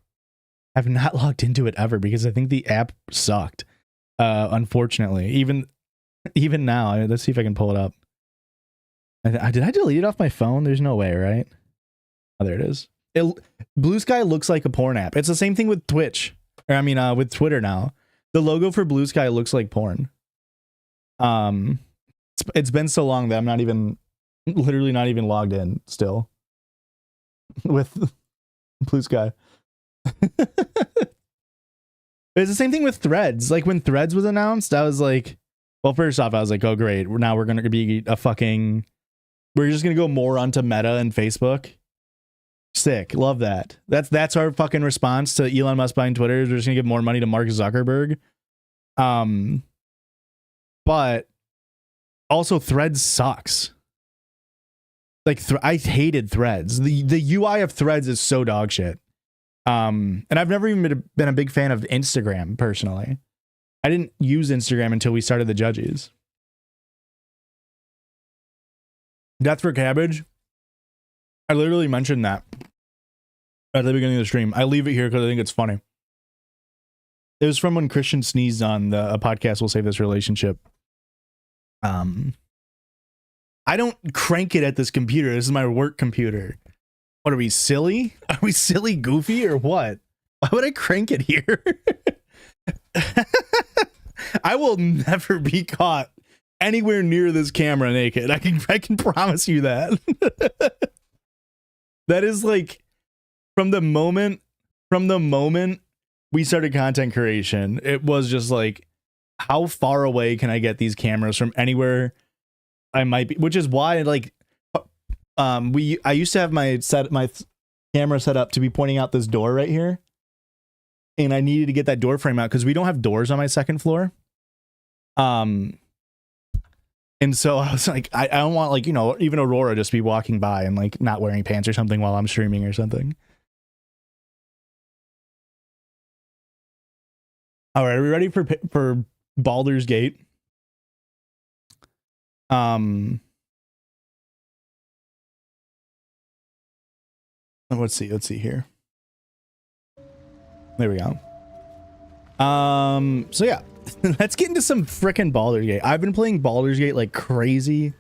have not logged into it ever because I think the app sucked. Unfortunately, even now, let's see if I can pull it up. Did I delete it off my phone? There's no way, right? Oh, there it is. Blue Sky looks like a porn app. It's the same thing with Twitch, or I mean, with Twitter now. The logo for Blue Sky looks like porn. It's been so long that I'm literally not even logged in still with Blue Sky. It's the same thing with Threads. Like when Threads was announced, I was like, well, first off, I was like, oh great, now we're gonna be we're just gonna go more onto Meta and Facebook. Sick, love that. That's our fucking response to Elon Musk buying Twitter. We're just gonna give more money to Mark Zuckerberg. But also Threads sucks. Like I hated Threads. The UI of Threads is so dog shit. And I've never even been a big fan of Instagram personally. I didn't use Instagram until we started the Judgies. Death for Cabbage. I literally mentioned that at the beginning of the stream. I leave it here because I think it's funny. It was from when Christian sneezed on a podcast, We'll Save This Relationship. I don't crank it at this computer. This is my work computer. What are we, silly? Are we silly goofy or what? Why would I crank it here? I will never be caught anywhere near this camera naked. I can promise you that. That is like from the moment we started content creation, it was just like, how far away can I get these cameras from anywhere I might be, which is why like I used to have my camera set up to be pointing out this door right here, and I needed to get that door frame out because we don't have doors on my second floor. And so I was like, I don't want, like, you know, even Aurora just be walking by and like not wearing pants or something while I'm streaming or something. All right, are we ready for Baldur's Gate? Let's see here. There we go. So yeah, let's get into some frickin' Baldur's Gate. I've been playing Baldur's Gate like crazy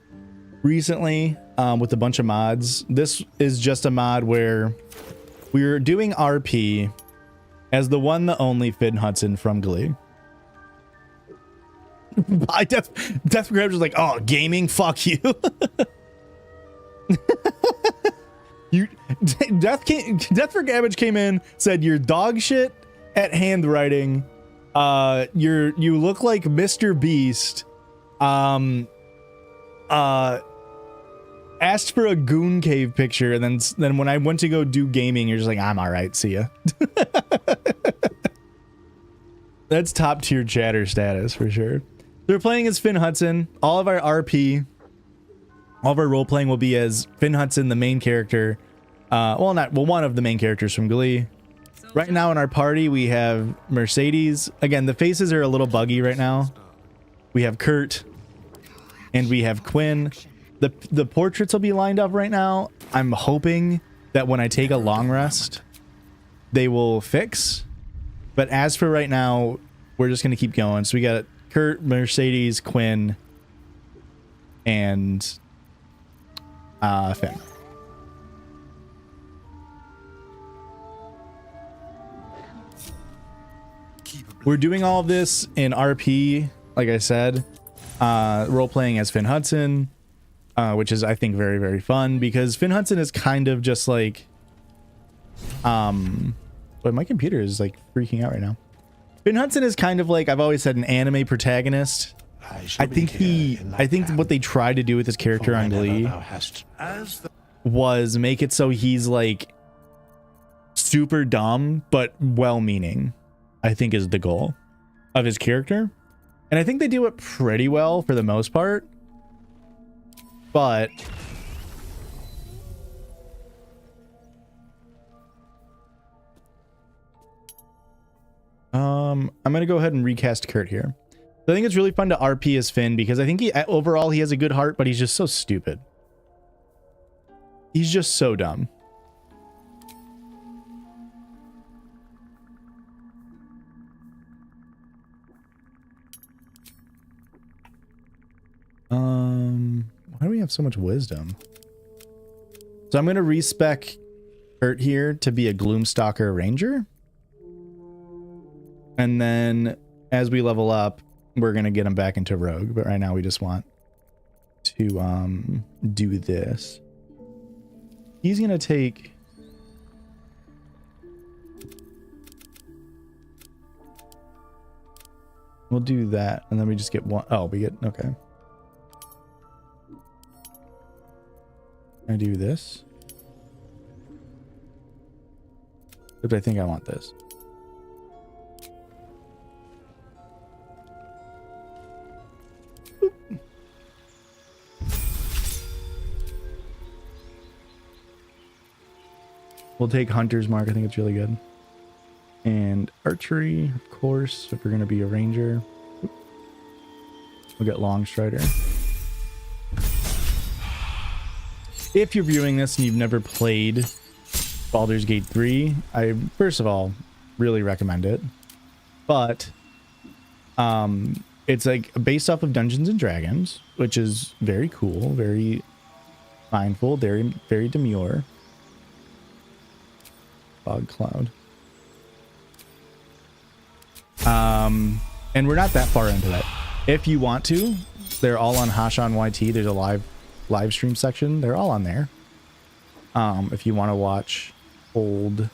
recently, with a bunch of mods. This is just a mod where we're doing RP as the one, the only Finn Hudson from Glee. Death Grabs was like, oh, gaming, fuck you. Death for Gabbage came in, said you're dog shit at handwriting. You look like Mr. Beast. Asked for a Goon Cave picture, and then when I went to go do gaming, you're just like, I'm all right, see ya. That's top tier chatter status for sure. They're playing as Finn Hudson. All of our RP, all of our role playing will be as Finn Hudson, the main character. One of the main characters from Glee. Right now in our party, we have Mercedes. Again, the faces are a little buggy right now. We have Kurt, and we have Quinn. The portraits will be lined up right now. I'm hoping that when I take a long rest, they will fix. But as for right now, we're just going to keep going. So we got Kurt, Mercedes, Quinn, and Finn. We're doing all of this in RP, like I said, role-playing as Finn Hudson, which is, I think, very, very fun, because Finn Hudson is kind of just like... but my computer is, like, freaking out right now. Finn Hudson is kind of like, I've always said, an anime protagonist. I think what they tried to do with his character on Glee was make it so he's, like, super dumb, but well-meaning. I think is the goal of his character. And I think they do it pretty well for the most part. But I'm going to go ahead and recast Kurt here. I think it's really fun to RP as Finn because I think overall he has a good heart, but he's just so stupid. He's just so dumb. Why do we have so much wisdom? So I'm going to respec Kurt here to be a Gloomstalker Ranger. And then as we level up, we're going to get him back into Rogue. But right now we just want to do this. He's going to take... We'll do that. And then we just get one. Oh, we get... Okay. I do this. But I think I want this. Boop. We'll take Hunter's Mark. I think it's really good. And archery, of course, if we're going to be a ranger. We'll get Long Strider. If you're viewing this and you've never played Baldur's Gate 3, I first of all really recommend it. But it's like based off of Dungeons and Dragons, which is very cool, very mindful, very demure. Fog cloud. And we're not that far into it. If you want to, they're all on Hashan YT. There's a live stream section. They're all on there. If you want to watch old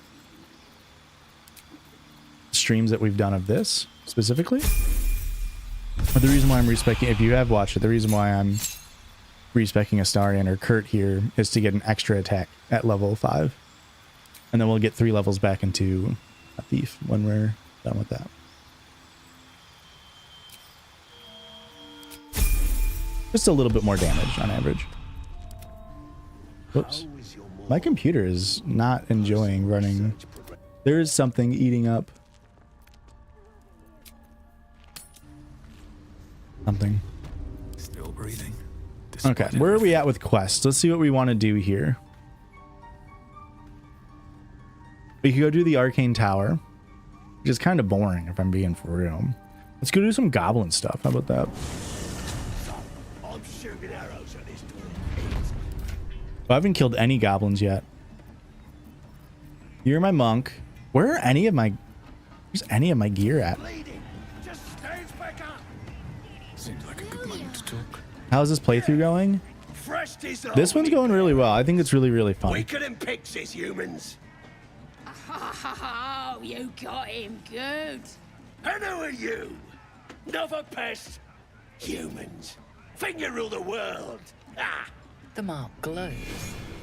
streams that we've done of this specifically. But the reason why I'm respecting, if you have watched it, the reason why I'm respecking Astarion or Kurt here is to get an extra attack at level 5. And then we'll get 3 levels back into a thief when we're done with that. Just a little bit more damage on average. Whoops. My computer is not enjoying running. There is something eating up something. Still breathing. Okay, where are we at with quests? Let's see what we want to do here. We could go do the Arcane Tower, which is kind of boring if I'm being for real. Let's go do some goblin stuff. How about that? I'm shooting arrows at this door. I haven't killed any goblins yet. You're my monk. Where are any of my... Where's any of my gear at? Just stands back up. Seems like a good moment to talk. How's this playthrough going? Fresh design. This one's going really well. I think it's really, really fun. Weaker than pixies, humans. Oh, you got him good. And who are you? Another pest? Humans. Think you rule the world. Ah. The mark glows,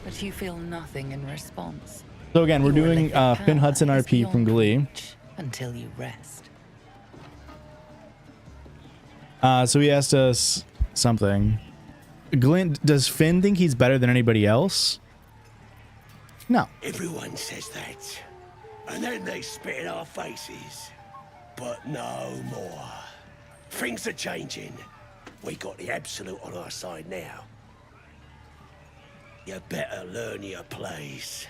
but you feel nothing in response. So again, we're Your doing electric Finn power Hudson is RP from beyond Glee. reach until you rest. So he asked us something. Glenn, does Finn think he's better than anybody else? No. Everyone says that. And then they spit in our faces. But no more. Things are changing. We got the absolute on our side now. You better learn your place.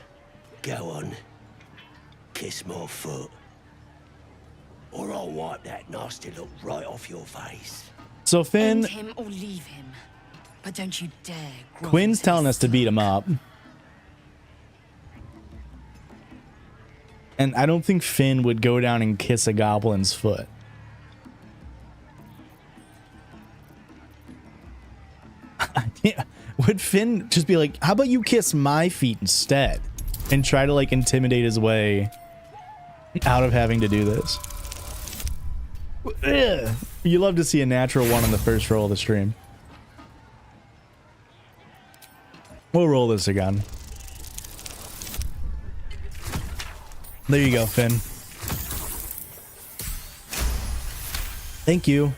Go on. Kiss my foot. Or I'll wipe that nasty look right off your face. So Finn, End him or leave him. But don't you dare grovel Quinn's to telling his us to beat him up. And I don't think Finn would go down and kiss a goblin's foot. Yeah. Would Finn just be like, how about you kiss my feet instead? And try to like intimidate his way out of having to do this. Ugh. You love to see a natural one on the first roll of the stream. We'll roll this again. There you go, Finn. Thank you.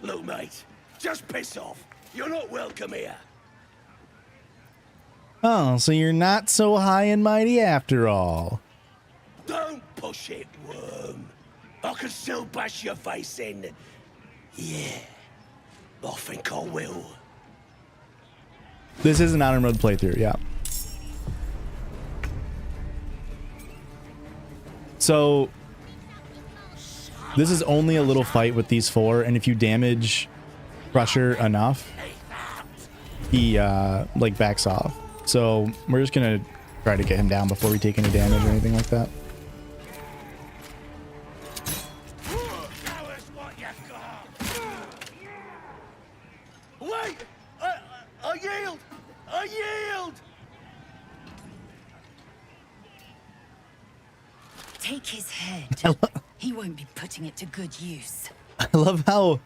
Look, mate. Just piss off. You're not welcome here. Oh, so you're not so high and mighty after all. Don't push it, worm. I can still bash your face in. Yeah. I think I will. This is an honor mode playthrough, yeah. So this is only a little fight with these 4, and if you damage Crusher enough, he like backs off. So we're just gonna try to get him down before we take any damage or anything like that. Tell us what you've got. Wait! I yield! I yield! Take his head. He won't be putting it to good use. I love how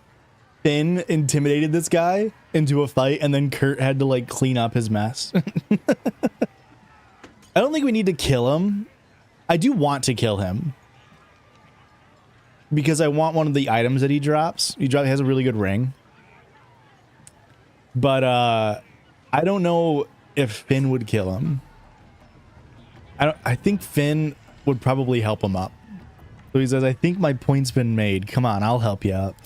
Finn intimidated this guy into a fight, and then Kurt had to like clean up his mess. I don't think we need to kill him. I do want to kill him because I want one of the items that he drops. He has a really good ring, but I don't know if Finn would kill him. I think Finn would probably help him up. So he says, I think my point's been made. Come on, I'll help you up.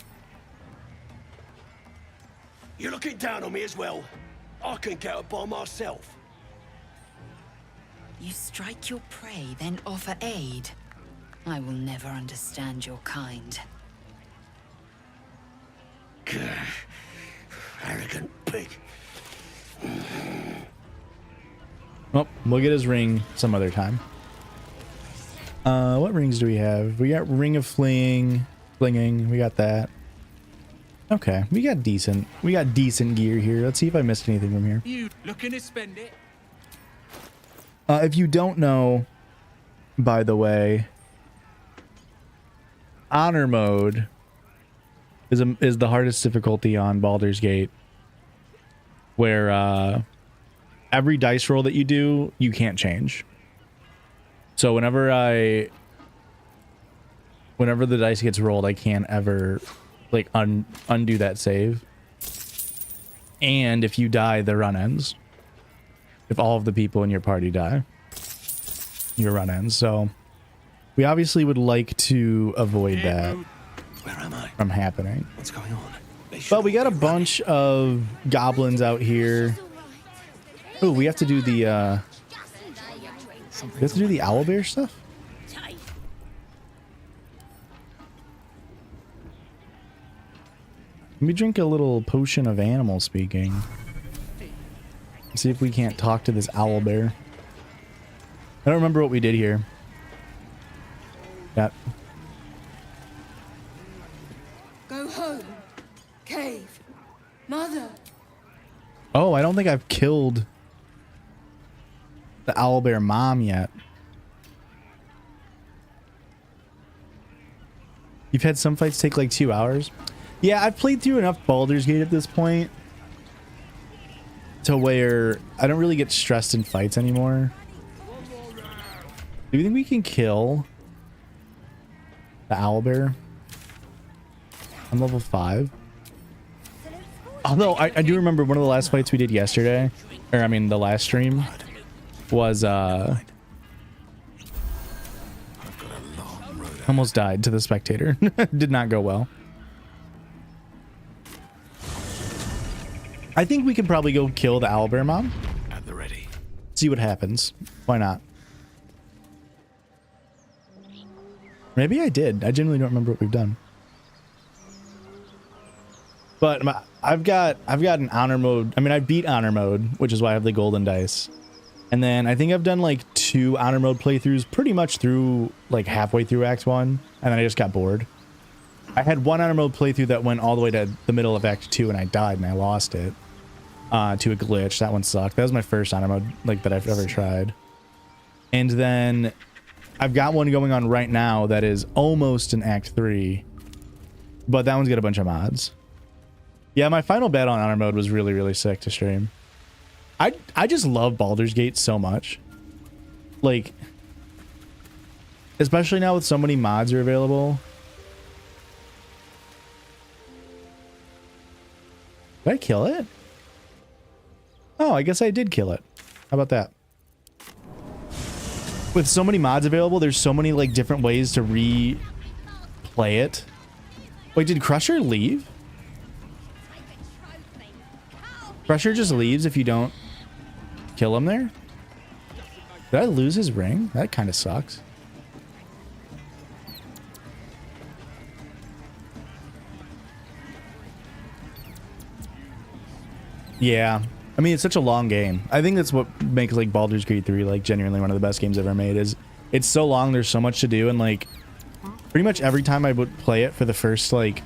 You're looking down on me as well. I can get up by myself. You strike your prey, then offer aid. I will never understand your kind. Arrogant pig. Oh, we'll get his ring some other time. What rings do we have? We got Ring of Flinging. We got that. Okay, we got decent gear here. Let's see if I missed anything from here. You looking to spend it? If you don't know, by the way, honor mode, is the hardest difficulty on Baldur's Gate, where every dice roll that you do, you can't change. So whenever the dice gets rolled, I can't ever like undo that save. And if you die, the run ends. If all of the people in your party die, your run ends. So we obviously would like to avoid that from happening. What's going on? But we got a bunch of goblins out here. Oh, we have to do the owlbear stuff. Let me drink a little potion of animal speaking. See if we can't talk to this owlbear. I don't remember what we did here. Yeah. Go home. Cave. Mother. Oh, I don't think I've killed the owlbear mom yet. You've had some fights take like 2 hours. Yeah, I've played through enough Baldur's Gate at this point to where I don't really get stressed in fights anymore. Do you think we can kill the owlbear? I'm level 5. Although I do remember one of the last fights we did yesterday, or I mean the last stream, was almost died to the spectator. Did not go well. I think we can probably go kill the owlbear mom. At the ready. See what happens. Why not? Maybe I did. I genuinely don't remember what we've done. But I've got an honor mode. I mean, I beat honor mode, which is why I have the golden dice. And then I think I've done like 2 honor mode playthroughs pretty much through like halfway through Act 1. And then I just got bored. I had one honor mode playthrough that went all the way to the middle of Act 2 and I died and I lost it to a glitch. That one sucked. That was my first honor mode like that I've ever tried. And then I've got one going on right now that is almost in Act 3. But that one's got a bunch of mods. Yeah, my final battle on honor mode was really, really sick to stream. I just love Baldur's Gate so much. Like, especially now with so many mods are available. Did I kill it? Oh, I guess I did kill it. How about that? With so many mods available, there's so many like different ways to replay it. Wait, did Crusher leave? Crusher just leaves if you don't kill him there? Did I lose his ring? That kind of sucks. Yeah. I mean, it's such a long game. I think that's what makes like Baldur's Gate 3 like genuinely one of the best games ever made. Is it's so long, there's so much to do, and like pretty much every time I would play it for the first like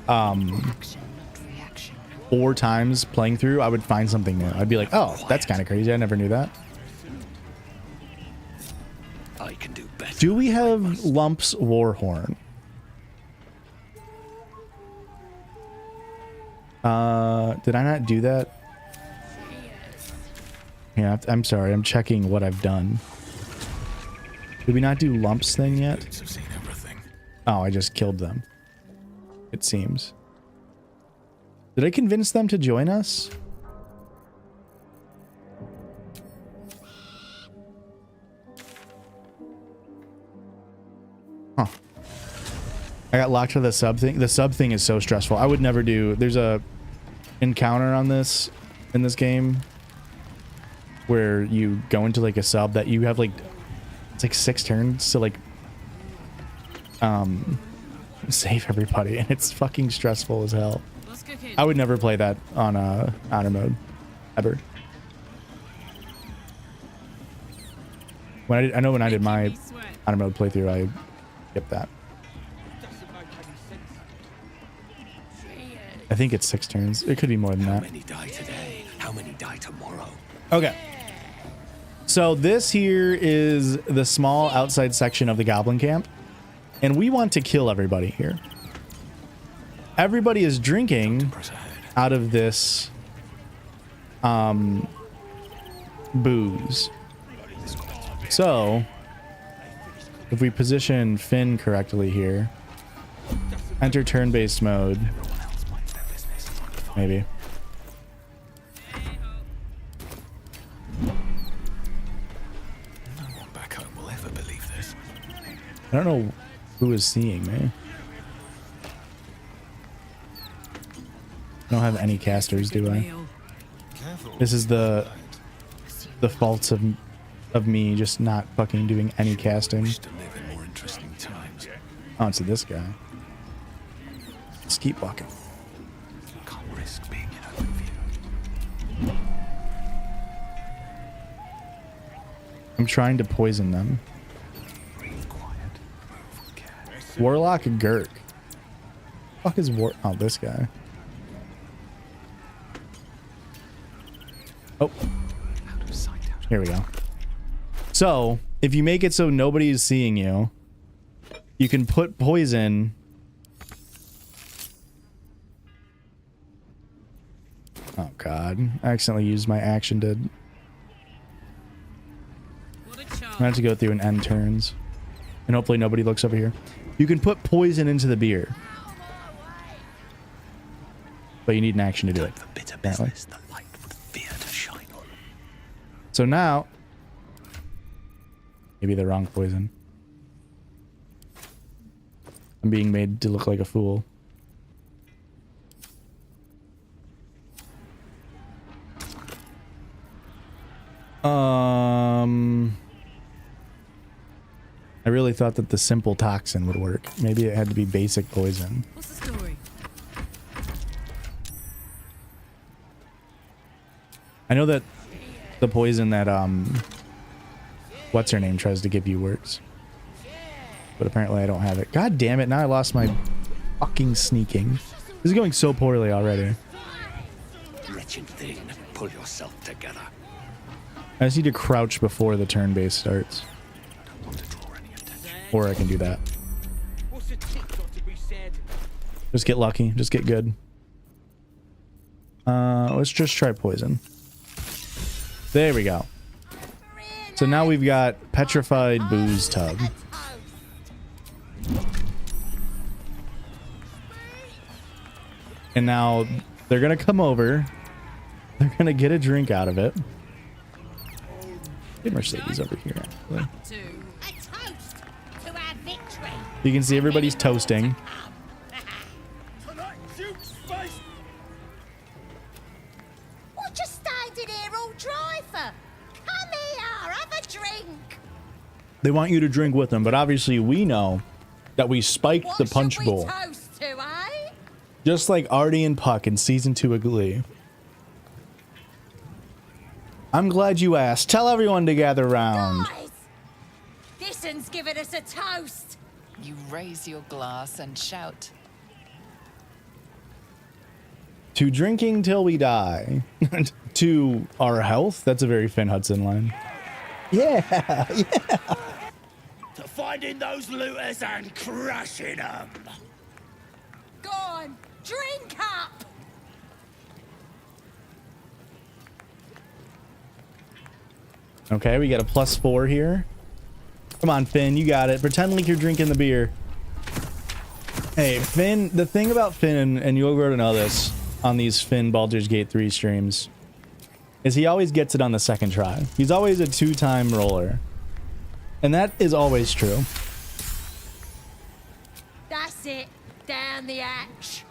4 times playing through, I would find something new. I'd be like, oh, that's kind of crazy. I never knew that. I can do better. Do we have Lump's Warhorn? Did I not do that? Yeah, I'm sorry. I'm checking what I've done. Did we not do Lump's thing yet? I've seen everything. Oh, I just killed them. It seems. Did I convince them to join us? Huh. I got locked to the sub thing. The sub thing is so stressful. I would never do. There's a encounter on this in this game where you go into like a sub that you have like it's like 6 turns to like save everybody, and it's fucking stressful as hell. I would never play that on honor mode ever. When I know when I did my honor mode playthrough, I skipped that. I think it's 6 turns. It could be more than that. How many die today? How many die tomorrow? Okay. So this here is the small outside section of the goblin camp, and we want to kill everybody here. everybody is drinking Press ahead. out of this booze. So if we position Finn correctly here, enter turn-based mode, Everyone else minds their business. maybe. No one back home will ever believe this. I don't know who is seeing me. I don't have any casters, do I? Careful. This is the faults of me just not fucking doing any casting. Wish to live in more interesting times. Oh, it's this guy. Let's keep walking. Can't risk being in open view. I'm trying to poison them. Breathe quiet. Move with care. Warlock Gurk. Fuck is oh, this guy. Oh, Out of sight, out of here we go. So if you make it so nobody is seeing you, you can put poison. Oh God, I accidentally used my action to. I have to go through and end turns, and hopefully nobody looks over here. You can put poison into the beer, but you need an action to do it. For bitter apparently. business, the light would fear to shine on. So now, maybe the wrong poison. I'm being made to look like a fool. I really thought that the simple toxin would work. Maybe it had to be basic poison. What's the story? I know that the poison that what's her name tries to give you works, but apparently I don't have it. God damn it, now I lost my fucking sneaking. This is going so poorly already. Wretched thing, pull yourself together. I just need to crouch before the turn base starts, Don't want to draw any attention. or I can do that. What's a tick got to be said? Just get lucky, just get good. Let's just try poison. There we go. So now we've got petrified booze tub. And now they're gonna come over. They're gonna get a drink out of it. Get Mercedes over here, actually. A toast to our victory. You can see everybody's toasting. What you standing here all dry for? Come here, have a drink. They want you to drink with them, but obviously we know that we spiked What the punch should we bowl. toast to, eh? Just like Artie and Puck in season 2 of Glee. I'm glad you asked. Tell everyone to gather round. Guys, this one's giving us a toast. You raise your glass and shout. To drinking till we die. To our health. That's a very Finn Hudson line. Yeah. To finding those looters and crushing them. Go on, drink up. Okay, we got a +4 here. Come on, Finn, you got it. Pretend like you're drinking the beer. Hey, Finn, the thing about Finn, and you'll grow to know this on these Finn Baldur's Gate 3 streams, is he always gets it on the second try. He's always a 2-time roller. And that is always true. That's it. Down the hatch.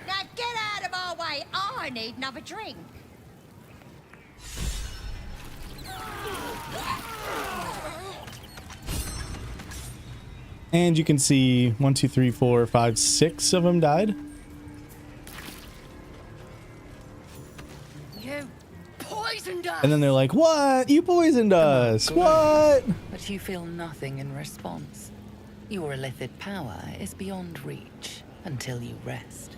Now get out of our way. I need another drink. And you can see 1, 2, 3, 4, 5, 6 of them died. You poisoned us. And then they're like, what? You poisoned us. What? But you feel nothing in response. Your illithid power is beyond reach until you rest.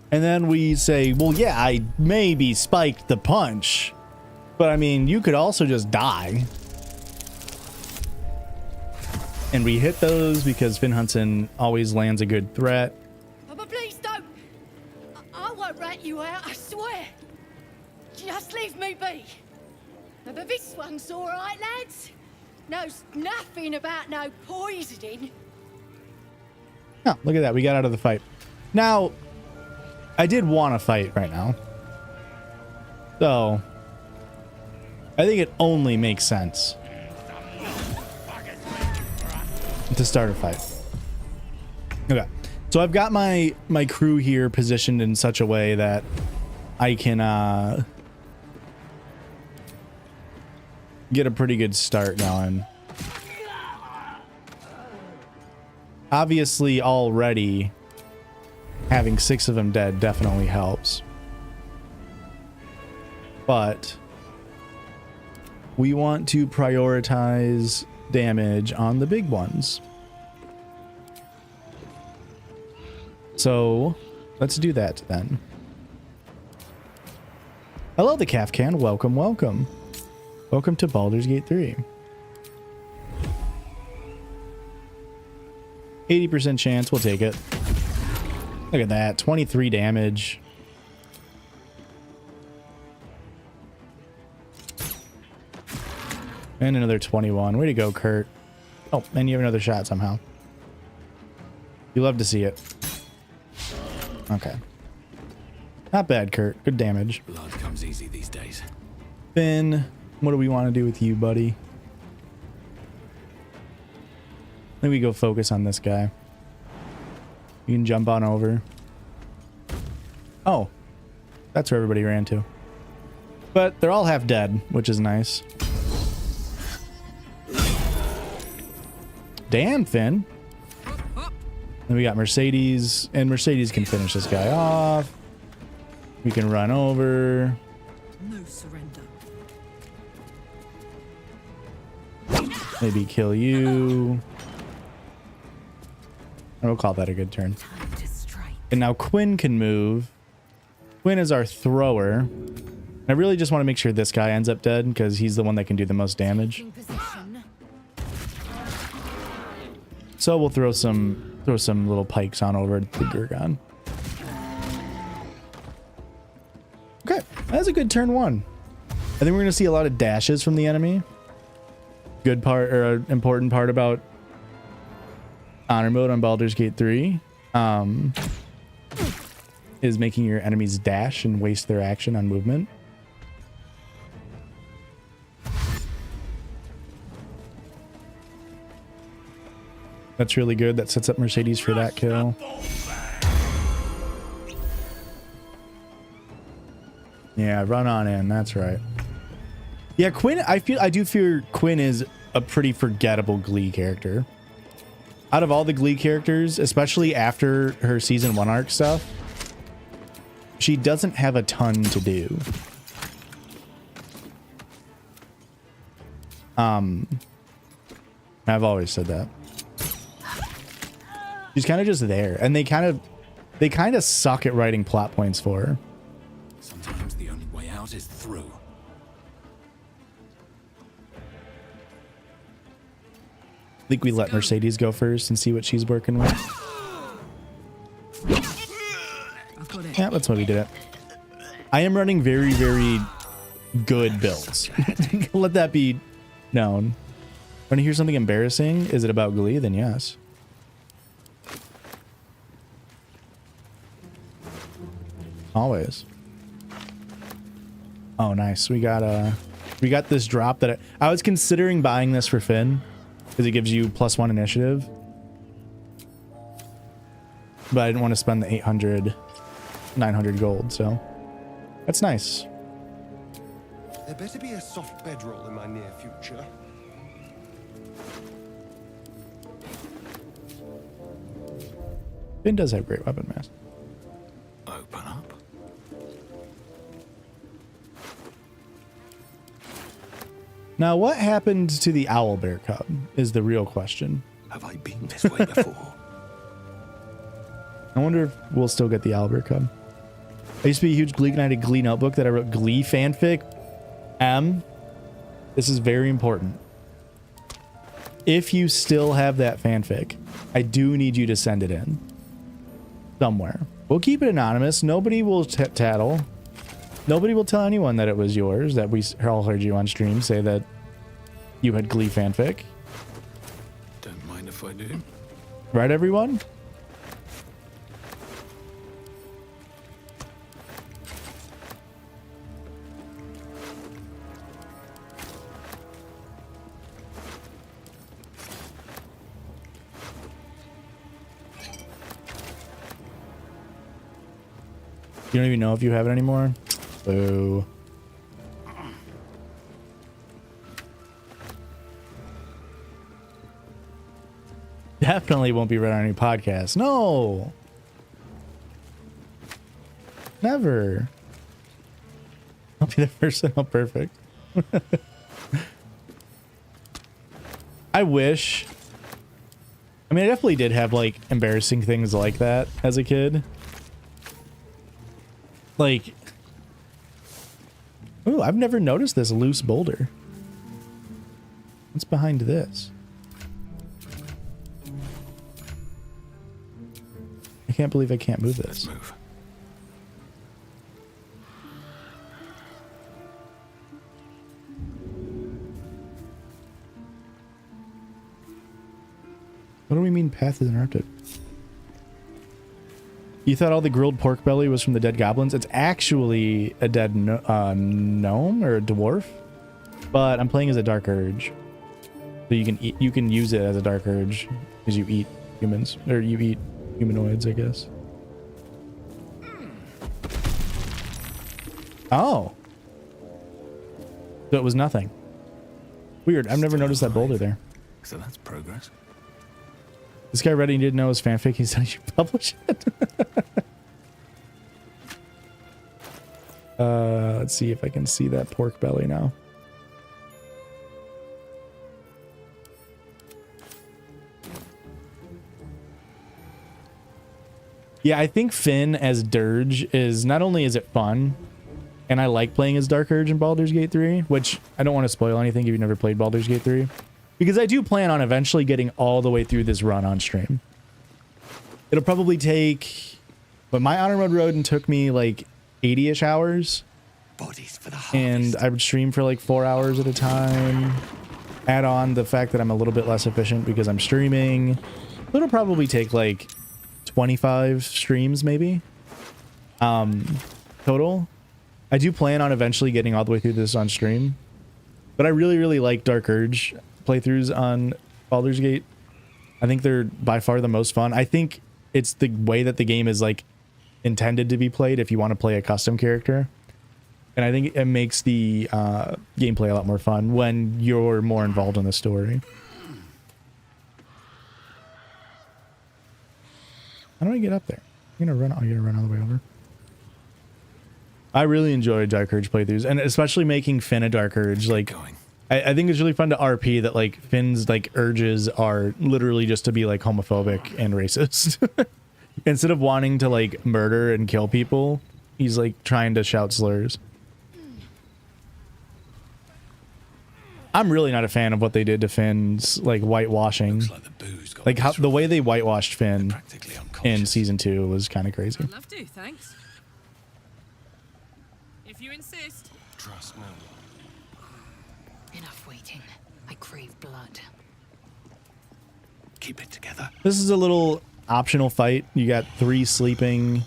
And then we say, well, yeah, I maybe spiked the punch, But I mean, you could also just die. And we hit those because Finn Hudson always lands a good threat. Oh, but please don't. I won't rat you out, I swear. Just leave me be. But this one's all right, lads. Knows nothing about no poisoning. Oh, look at that. We got out of the fight. Now, I did want to fight right now. So, I think it only makes sense to start a fight. Okay. So I've got my crew here positioned in such a way that I can get a pretty good start going. Obviously, already having 6 of them dead definitely helps. But we want to prioritize damage on the big ones. So let's do that then. Hello, the Kafkan. Welcome, welcome. Welcome to Baldur's Gate 3. 80% chance, we'll take it. Look at that, 23 damage. And another 21. Way to go, Kurt. Oh, and you have another shot somehow. You love to see it. Okay. Not bad, Kurt. Good damage. Blood comes easy these days. Finn, what do we want to do with you, buddy? Let me go focus on this guy. You can jump on over. Oh, that's where everybody ran to. But they're all half dead, which is nice. Damn, Finn. Then we got Mercedes, and Mercedes can finish this guy off. We can run over. No surrender. Maybe kill you. And we'll call that a good turn. Time to strike. And now Quinn can move. Quinn is our thrower. I really just want to make sure this guy ends up dead because he's the one that can do the most damage. In position. So we'll throw some little pikes on over to the Gurgon. Okay, that's a good turn 1. I think we're gonna see a lot of dashes from the enemy. Good part, or important part about honor mode on Baldur's Gate 3 is making your enemies dash and waste their action on movement. That's really good. That sets up Mercedes for that kill. Yeah, run on in. That's right. Yeah, Quinn, I do fear Quinn is a pretty forgettable Glee character. Out of all the Glee characters, especially after her season 1 arc stuff, she doesn't have a ton to do. I've always said that. She's kind of just there, and they kind of suck at writing plot points for her. Sometimes the only way out is through. I think we let Mercedes go first and see what she's working with. I've got it. Yeah, that's why we did it. I am running very, very good builds. Let that be known. Want to hear something embarrassing? Is it about Glee? Then yes. Always. Oh, nice. We got this drop that I was considering buying this for Finn because it gives you +1 initiative. But I didn't want to spend the 800, 900 gold, so that's nice. There better be a soft bedroll in my near future. Finn does have great weapon mass. Open up. Now, what happened to the owlbear cub is the real question. Have I been this way before? I wonder if we'll still get the owlbear cub. I used to be a huge Glee, and I had a Glee notebook that I wrote Glee fanfic This is very important. If you still have that fanfic, I do need you to send it in somewhere. We'll keep it anonymous. Nobody will tattle. Nobody will tell anyone that it was yours, that we all heard you on stream say that you had Glee fanfic. Don't mind if I do. Right, everyone? You don't even know if you have it anymore? Boo. Definitely won't be read on any podcast. No. Never. I'll be the person. Oh, perfect. I wish. I mean, I definitely did have like embarrassing things like that as a kid. Like, oh, I've never noticed this loose boulder. What's behind this? I can't believe I can't move this. Let's move. What do we mean path is interrupted? You thought all the grilled pork belly was from the dead goblins? It's actually a dead gnome or a dwarf, but I'm playing as a dark urge, so you can use it as a dark urge because you eat humans, or you eat humanoids, I guess. Oh, so it was nothing. Weird. I've never noticed that boulder there. So that's progress. This guy read he didn't know it was fanfic. He said he should publish it. Let's see if I can see that pork belly now. Yeah, I think Finn as Dirge is, not only is it fun, and I like playing as Dark Urge in Baldur's Gate 3, which I don't want to spoil anything if you've never played Baldur's Gate 3. Because I do plan on eventually getting all the way through this run on stream. It'll probably take... But my Honor Mode Rodent took me like 80-ish hours. Bodies for the And I would stream for like 4 hours at a time. Add on the fact that I'm a little bit less efficient because I'm streaming. It'll probably take like 25 streams maybe. Total. I do plan on eventually getting all the way through this on stream. But I really, really like Dark Urge playthroughs on Baldur's Gate. I think they're by far the most fun. I think it's the way that the game is like intended to be played if you want to play a custom character. And I think it makes the gameplay a lot more fun when you're more involved in the story. How do I get up there? I'm gonna run. Oh, you're gonna run all the way over. I really enjoy Dark Urge playthroughs, and especially making Finn a Dark Urge. Like, I think it's really fun to RP that like Finn's like urges are literally just to be like homophobic and racist. Instead of wanting to like murder and kill people, he's like trying to shout slurs. I'm really not a fan of what they did to Finn's like whitewashing. Like how the way they whitewashed Finn in season 2 was kind of crazy. I'd love to, thanks. If you insist. Trust me. Enough waiting. I crave blood. Keep it together. This is a little optional fight. You got 3 sleeping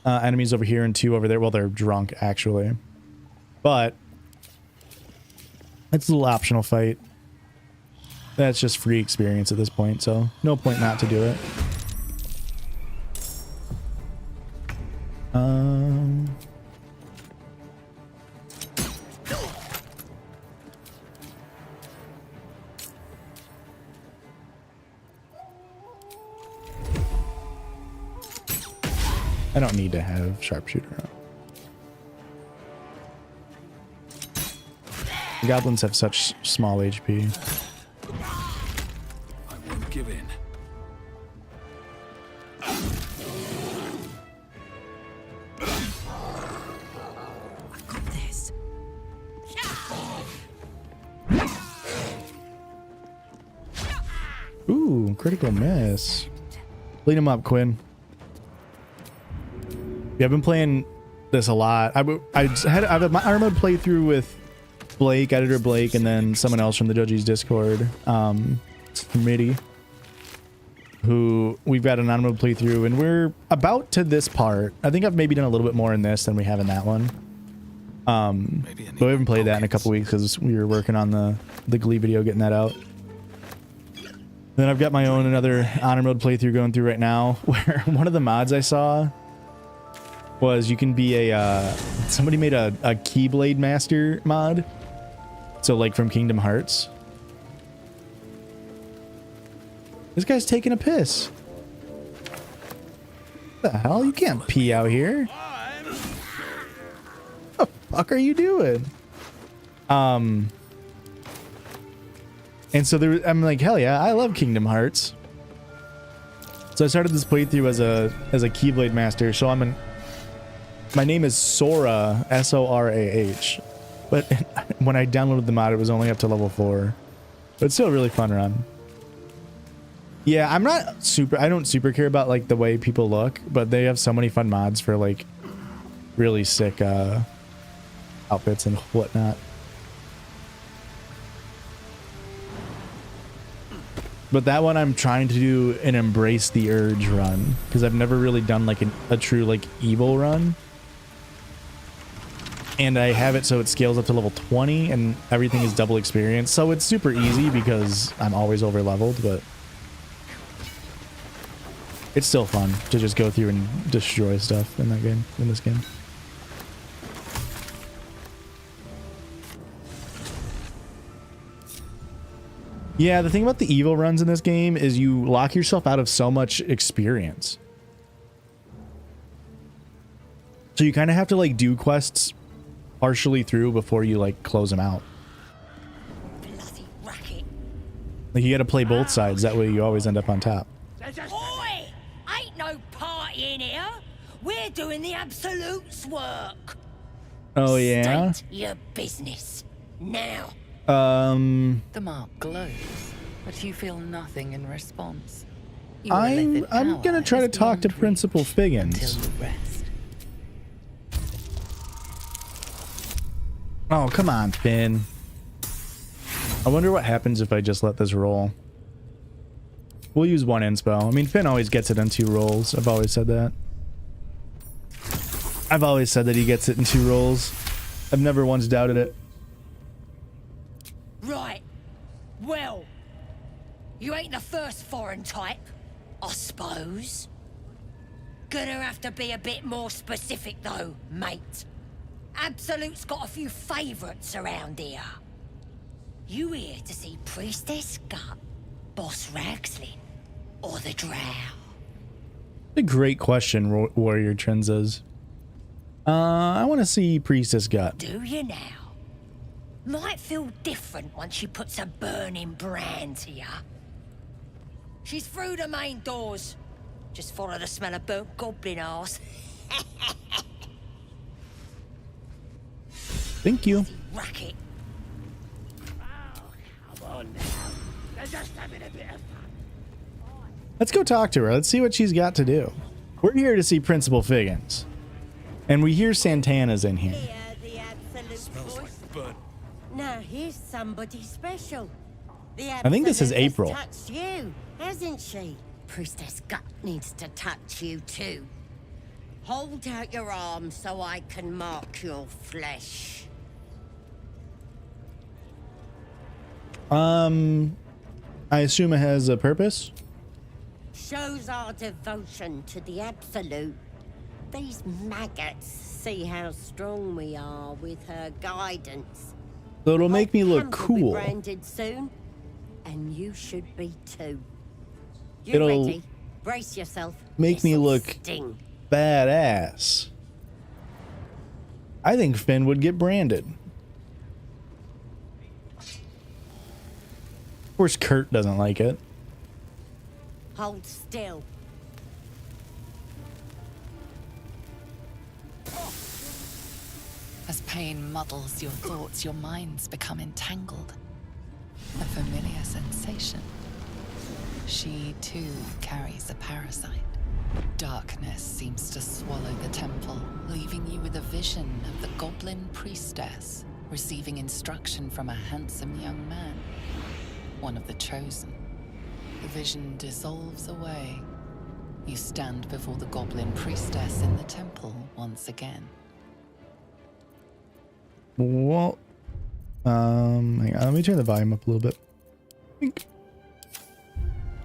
enemies over here and 2 over there. Well, they're drunk actually, but it's a little optional fight. That's just free experience at this point, so no point not to do it. I don't need to have sharpshooter on. The goblins have such small HP. I won't give in. I've got this. Ooh, critical miss. Clean him up, Quinn. Yeah, I've been playing this a lot. I have my armor mode playthrough with Blake, editor Blake, and then someone else from the Judgies Discord, committee, who we've got an on-mode playthrough, and we're about to this part. I think I've maybe done a little bit more in this than we have in that one. But we haven't played that in a couple weeks because we were working on the Glee video, getting that out. Then I've got my own another honor mode playthrough going through right now, where one of the mods I saw was you can be a somebody made a Keyblade Master mod, so like from Kingdom Hearts. This guy's taking a piss. What the hell? You can't pee out here. What the fuck are you doing? And so I'm like, hell yeah, I love Kingdom Hearts. So I started this playthrough as a Keyblade Master. So my name is Sora, S-O-R-A-H. But when I downloaded the mod, it was only up to level 4. But it's still a really fun run. Yeah, I don't super care about like the way people look, but they have so many fun mods for like really sick outfits and whatnot. But that one I'm trying to do an Embrace the Urge run, because I've never really done like a true like evil run. And I have it so it scales up to level 20 and everything is double experience. So it's super easy because I'm always over leveled, but it's still fun to just go through and destroy stuff in this game. Yeah, the thing about the evil runs in this game is you lock yourself out of so much experience. So you kind of have to like do quests partially through before you like close them out. Bloody racket. Like you got to play both sides, that way you always end up on top. Oi! Ain't no party in here. We're doing the Absolute's work. Oh yeah? State your business. Now. The mark glows, but you feel nothing in response. I'm gonna try to talk to Principal Figgins. Until you rest. Oh, come on, Finn. I wonder what happens if I just let this roll. We'll use one inspo. I mean, Finn always gets it on 2 rolls. I've always said that. I've always said that he gets it in 2 rolls. I've never once doubted it. Right. Well, you ain't the first foreign type, I suppose. Gonna have to be a bit more specific though, mate. Absolute's got a few favourites around here. You here to see Priestess Gut, Boss Ragslin, or the Drow? A great question, Warrior Trenzas. I want to see Priestess Gut. Do you now? Might feel different once she puts a burning brand to ya. She's through the main doors. Just follow the smell of burnt goblin arse. Thank you. Racket. Oh, come on now. They're just having a bit of fun. Let's go talk to her. Let's see what she's got to do. We're here to see Principal Figgins. And we hear Santana's in here. Here, the absolute voice. Now here's somebody special. The I think this is Absolute has April. touched you, hasn't she? Priestess Gut needs to touch you too. Hold out your arm so I can mark your flesh. I assume it has a purpose. Shows our devotion to the Absolute. These maggots see how strong we are with her guidance. So it'll make me look Camp will be cool. branded soon, and you should be too. You It'll ready? Brace yourself. Make me This'll look sting. badass. I think Finn would get branded. Of course, Kurt doesn't like it. Hold still. As pain muddles your thoughts, your minds become entangled. A familiar sensation. she too carries a parasite. Darkness seems to swallow the temple, leaving you with a vision of the goblin priestess receiving instruction from a handsome young man, one of the chosen. The vision dissolves away. You stand before the goblin priestess in the temple once again. Well, hang on, let me turn the volume up a little bit.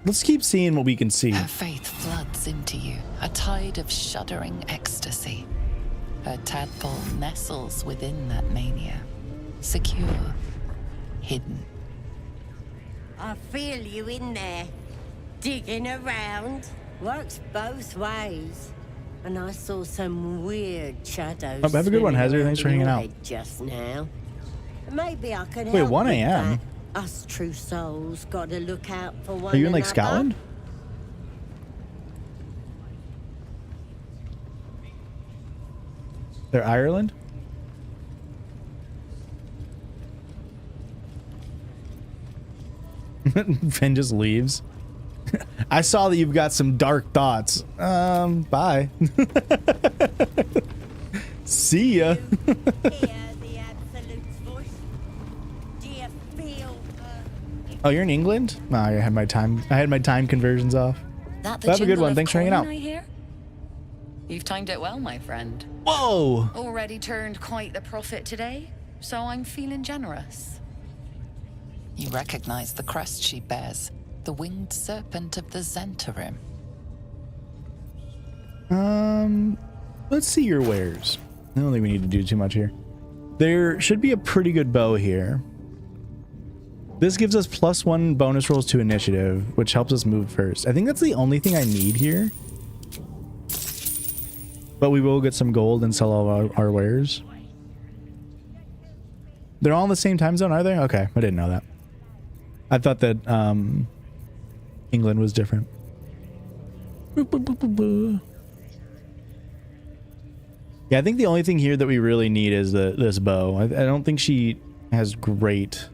Let's keep seeing what we can see. Her faith floods into you, a tide of shuddering ecstasy. Her tadpole nestles within that mania, secure, hidden. I feel you in there, digging around. Works both ways. And I saw some weird shadows. Oh, have a good one, Hazard. Thanks for hanging out. Just now. Maybe I can Wait, help 1 with a.m. that. Us true souls gotta look out for one Are you in like another. Scotland? They're Ireland? Finn just leaves. I saw that you've got some dark thoughts. Bye. See ya. Oh, you're in England? No, I had my time conversions off. That Have a good one. Thanks for hanging out. You've timed it well, my friend. Whoa! Already turned quite the profit today, so I'm feeling generous. You recognize the crest she bears, the winged serpent of the Zentarim. Let's see your wares. I don't think we need to do too much here. There should be a pretty good bow here. This gives us +1 bonus rolls to initiative, which helps us move first. I think that's the only thing I need here. But we will get some gold and sell all our wares. They're all in the same time zone, are they? Okay, I didn't know that. I thought that England was different. Yeah, I think the only thing here that we really need is this bow. I don't think she has great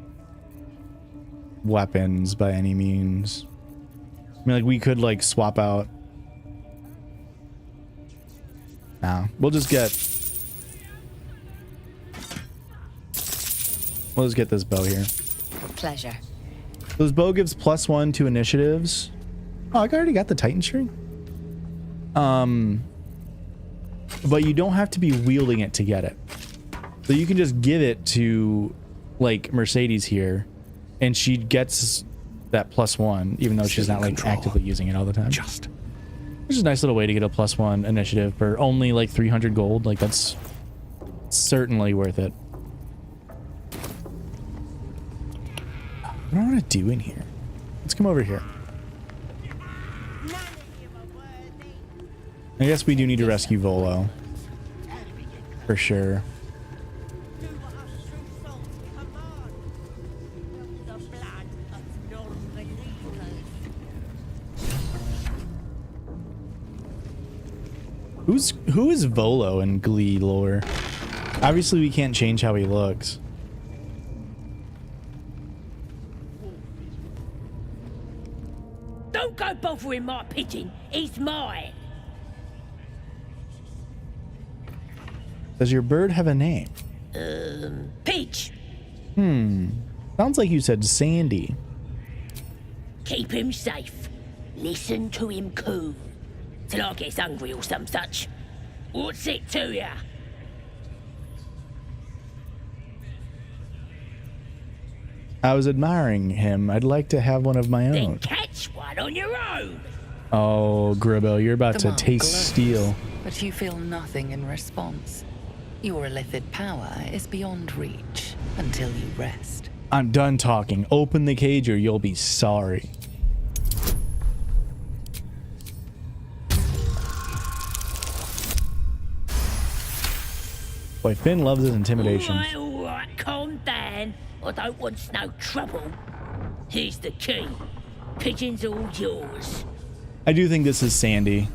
weapons by any means. I mean, like, we could like swap out. No, we'll just get this bow here. Pleasure. So this bow gives +1 to initiatives. Oh, I already got the Titan string. But you don't have to be wielding it to get it. So you can just give it to like Mercedes here, and she gets that +1, even though she's not like actively using it all the time. Which is a nice little way to get a +1 initiative for only like 300 gold. Like, that's certainly worth it. I don't know what to do in here. Let's come over here. I guess we do need to rescue Volo. For sure. Who is Volo in Glee lore? Obviously we can't change how he looks. Don't go bothering my pigeon. He's mine. Does your bird have a name? Pidge. Sounds like you said Sandy. Keep him safe. Listen to him coo. Till I gets hungry or some such. What's it to ya? I was admiring him. I'd like to have one of my Then own. catch one on your own. Oh, Gribbo, you're about The to mark taste glows, steel. But you feel nothing in response. Your illithid power is beyond reach until you rest. I'm done talking. Open the cage or you'll be sorry. Boy, Finn loves his intimidation. All right, calm down. I don't want no trouble. Here's the key. Pigeon's all yours. I do think this is Sandy.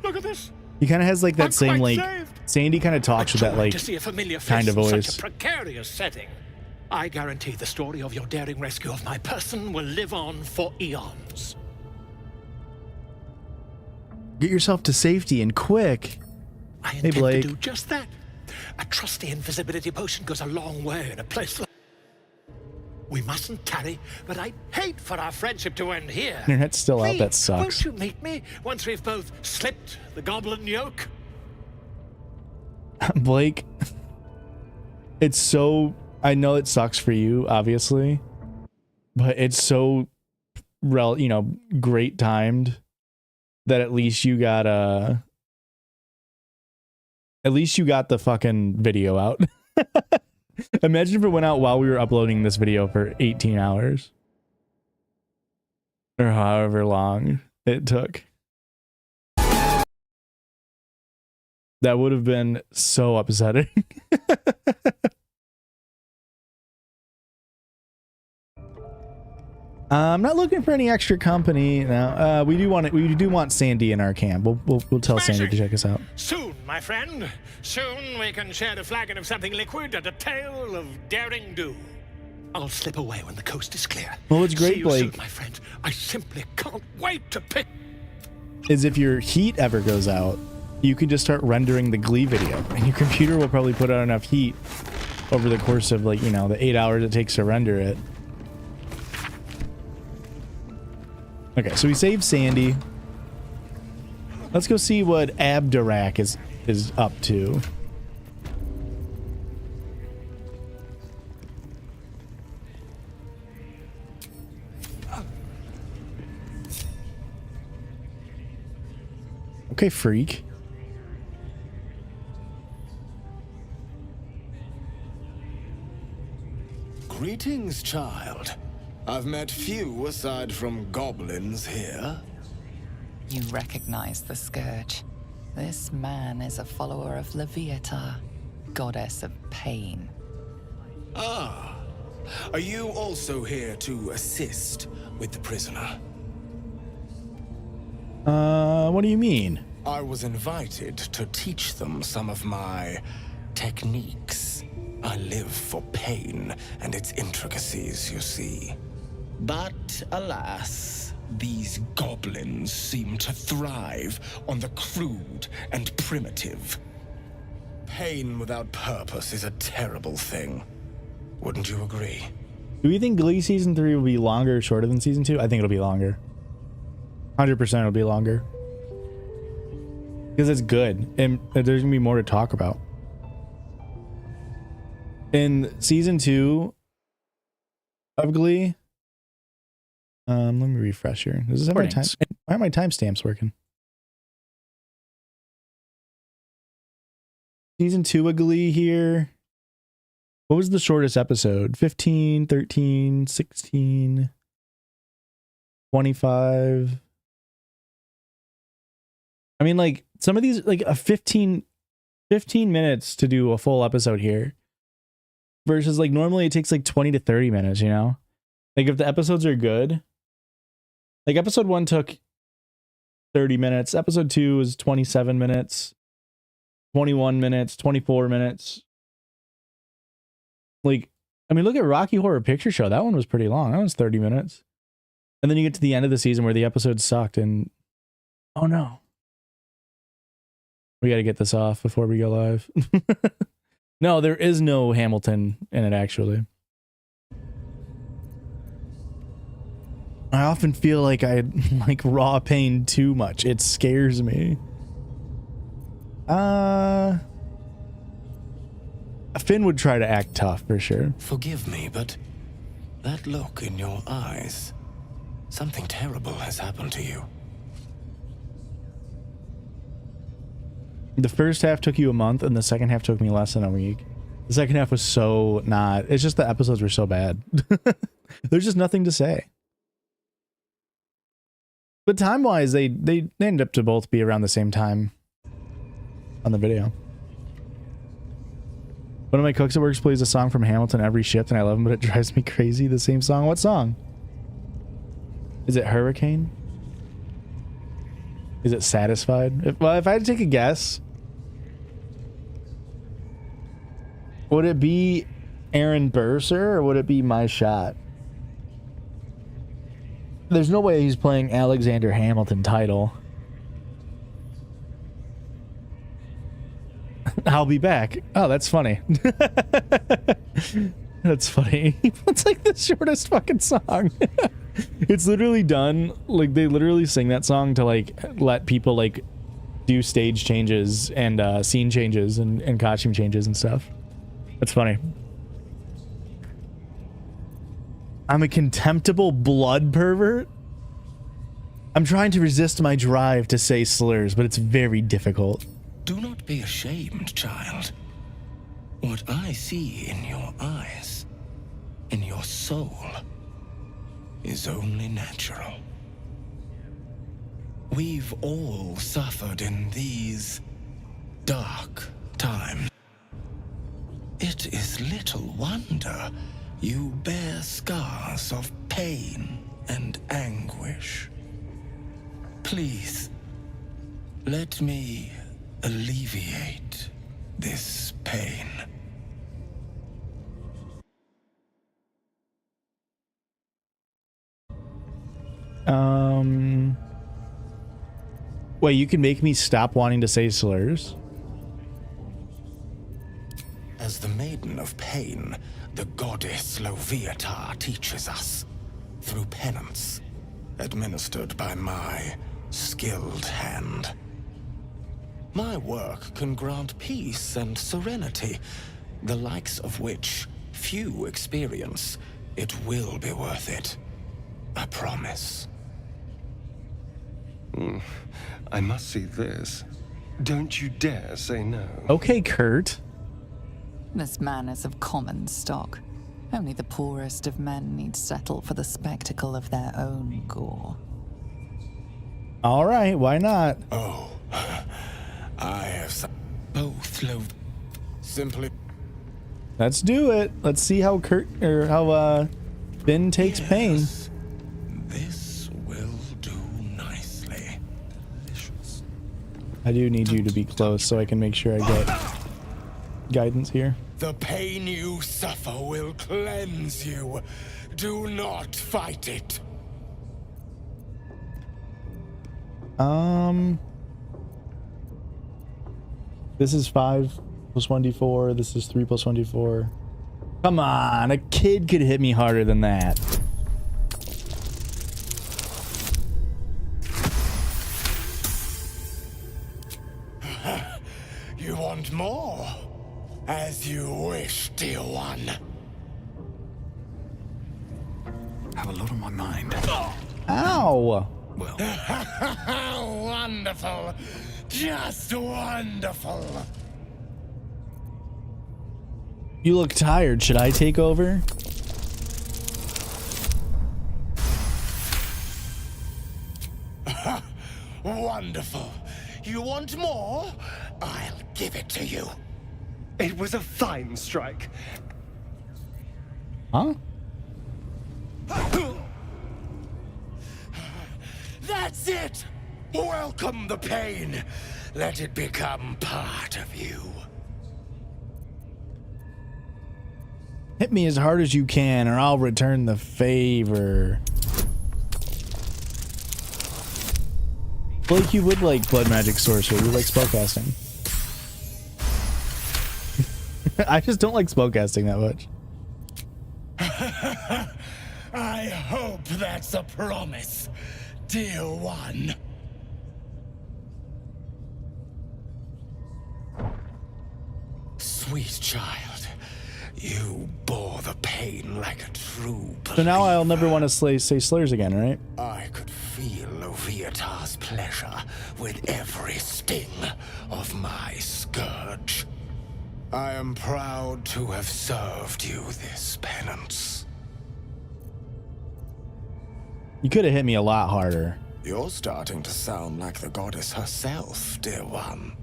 Look at this. He kind of has like that I'm same quite like saved. Sandy kind of talks with that like To see a familiar face kind of in voice. such a precarious setting. I guarantee the story of your daring rescue of my person will live on for eons. Get yourself to safety and quick. I Hey, intend Blake. to do just that. A trusty invisibility potion goes a long way in a place like... We mustn't tarry, but I'd hate for our friendship to end here. Internet's still out. Please, That sucks. Won't you meet me once we've both slipped the goblin yoke? Blake, it's so... I know it sucks for you, obviously, but it's so, great timed that at least you got the fucking video out. Imagine if it went out while we were uploading this video for 18 hours. Or however long it took. That would have been so upsetting. I'm not looking for any extra company now. We do want Sandy in our camp. We'll tell Sandy to check us out. Soon, my friend. Soon we can share a flagon of something liquid and a tale of daring do. I'll slip away when the coast is clear. Well, it's great, See you Blake. soon, my friend. I simply can't wait to pick. Is if your heat ever goes out, you can just start rendering the Glee video, and your computer will probably put out enough heat over the course of the 8 hours it takes to render it. Okay, so we saved Sandy. Let's go see what Abdurak is up to. Okay, freak. Greetings, child. I've met few aside from goblins here. You recognize the scourge. This man is a follower of Leviata, goddess of pain. Ah, are you also here to assist with the prisoner? What do you mean? I was invited to teach them some of my techniques. I live for pain and its intricacies, you see. But alas, these goblins seem to thrive on the crude and primitive. Pain without purpose is a terrible thing. Wouldn't you agree? Do we think Glee Season 3 will be longer or shorter than Season 2? I think it'll be longer. 100% it'll be longer. Because it's good, and there's going to be more to talk about. In Season 2 of Glee... let me refresh here. Does this have my time? Why aren't my timestamps working? Season 2 of Glee here. What was the shortest episode? 15, 13, 16, 25. I mean, like, some of these, like, a 15 minutes to do a full episode here. Versus, like, normally it takes, like, 20 to 30 minutes, you know? Like, if the episodes are good. Like, episode 1 took 30 minutes. Episode 2 was 27 minutes. 21 minutes. 24 minutes. Like, I mean, look at Rocky Horror Picture Show. That one was pretty long. That was 30 minutes. And then you get to the end of the season where the episode sucked and... Oh, no. We got to get this off before we go live. No, there is no Hamilton in it, actually. I often feel like I like raw pain too much. It scares me. Finn would try to act tough for sure. Forgive me, but that look in your eyes, something terrible has happened to you. The first half took you a month, and the second half took me less than a week. The second half was so not... It's just the episodes were so bad. There's just nothing to say. But time-wise, they end up to both be around the same time on the video. One of my cooks at work plays a song from Hamilton every shift, and I love him, but it drives me crazy. The same song. What song? Is it Hurricane? Is it Satisfied? If I had to take a guess, would it be Aaron Burser, or would it be My Shot? There's no way he's playing Alexander Hamilton title. I'll be back. Oh, that's funny. That's funny. It's like the shortest fucking song. It's literally done. Like, they literally sing that song to, like, let people, like, do stage changes and scene changes and costume changes and stuff. That's funny. I'm a contemptible blood pervert. I'm trying to resist my drive to say slurs, but it's very difficult. Do not be ashamed, child. What I see in your eyes, in your soul, is only natural. We've all suffered in these dark times. It is little wonder you bear scars of pain and anguish. Please, let me alleviate this pain. Wait, you can make me stop wanting to say slurs? As the Maiden of Pain, the goddess Loviatar teaches us through penance, administered by my skilled hand. My work can grant peace and serenity, the likes of which few experience. It will be worth it. I promise. I must see this. Don't you dare say no. Okay, Kurt. This man is of common stock. Only the poorest of men need settle for the spectacle of their own gore. All right, why not? Oh, I have both loved. Simply. Let's do it. Let's see how Kurt or how Ben takes pain. This will do nicely. Delicious. I do need you to be close so I can make sure I get guidance here. The pain you suffer will cleanse you. Do not fight it. This is 5 plus 1d4. This is 3 plus 1d4. Come on, a kid could hit me harder than that. You want more? As you wish, dear one. Have a lot on my mind. Ow! Well. Wonderful. Just wonderful. You look tired. Should I take over? Wonderful. You want more? I'll give it to you. It was a fine strike. Huh? That's it! Welcome the pain. Let it become part of you. Hit me as hard as you can or I'll return the favor. Blake, you would like blood magic sorcery. You like spellcasting. I just don't like spellcasting that much. I hope that's a promise, dear one. Sweet child, you bore the pain like a true believer. So now I'll never want to say slurs again, right? I could feel Loviatar's pleasure with every sting of my scourge. I am proud to have served you this penance. You could have hit me a lot harder. You're starting to sound like the goddess herself, dear one.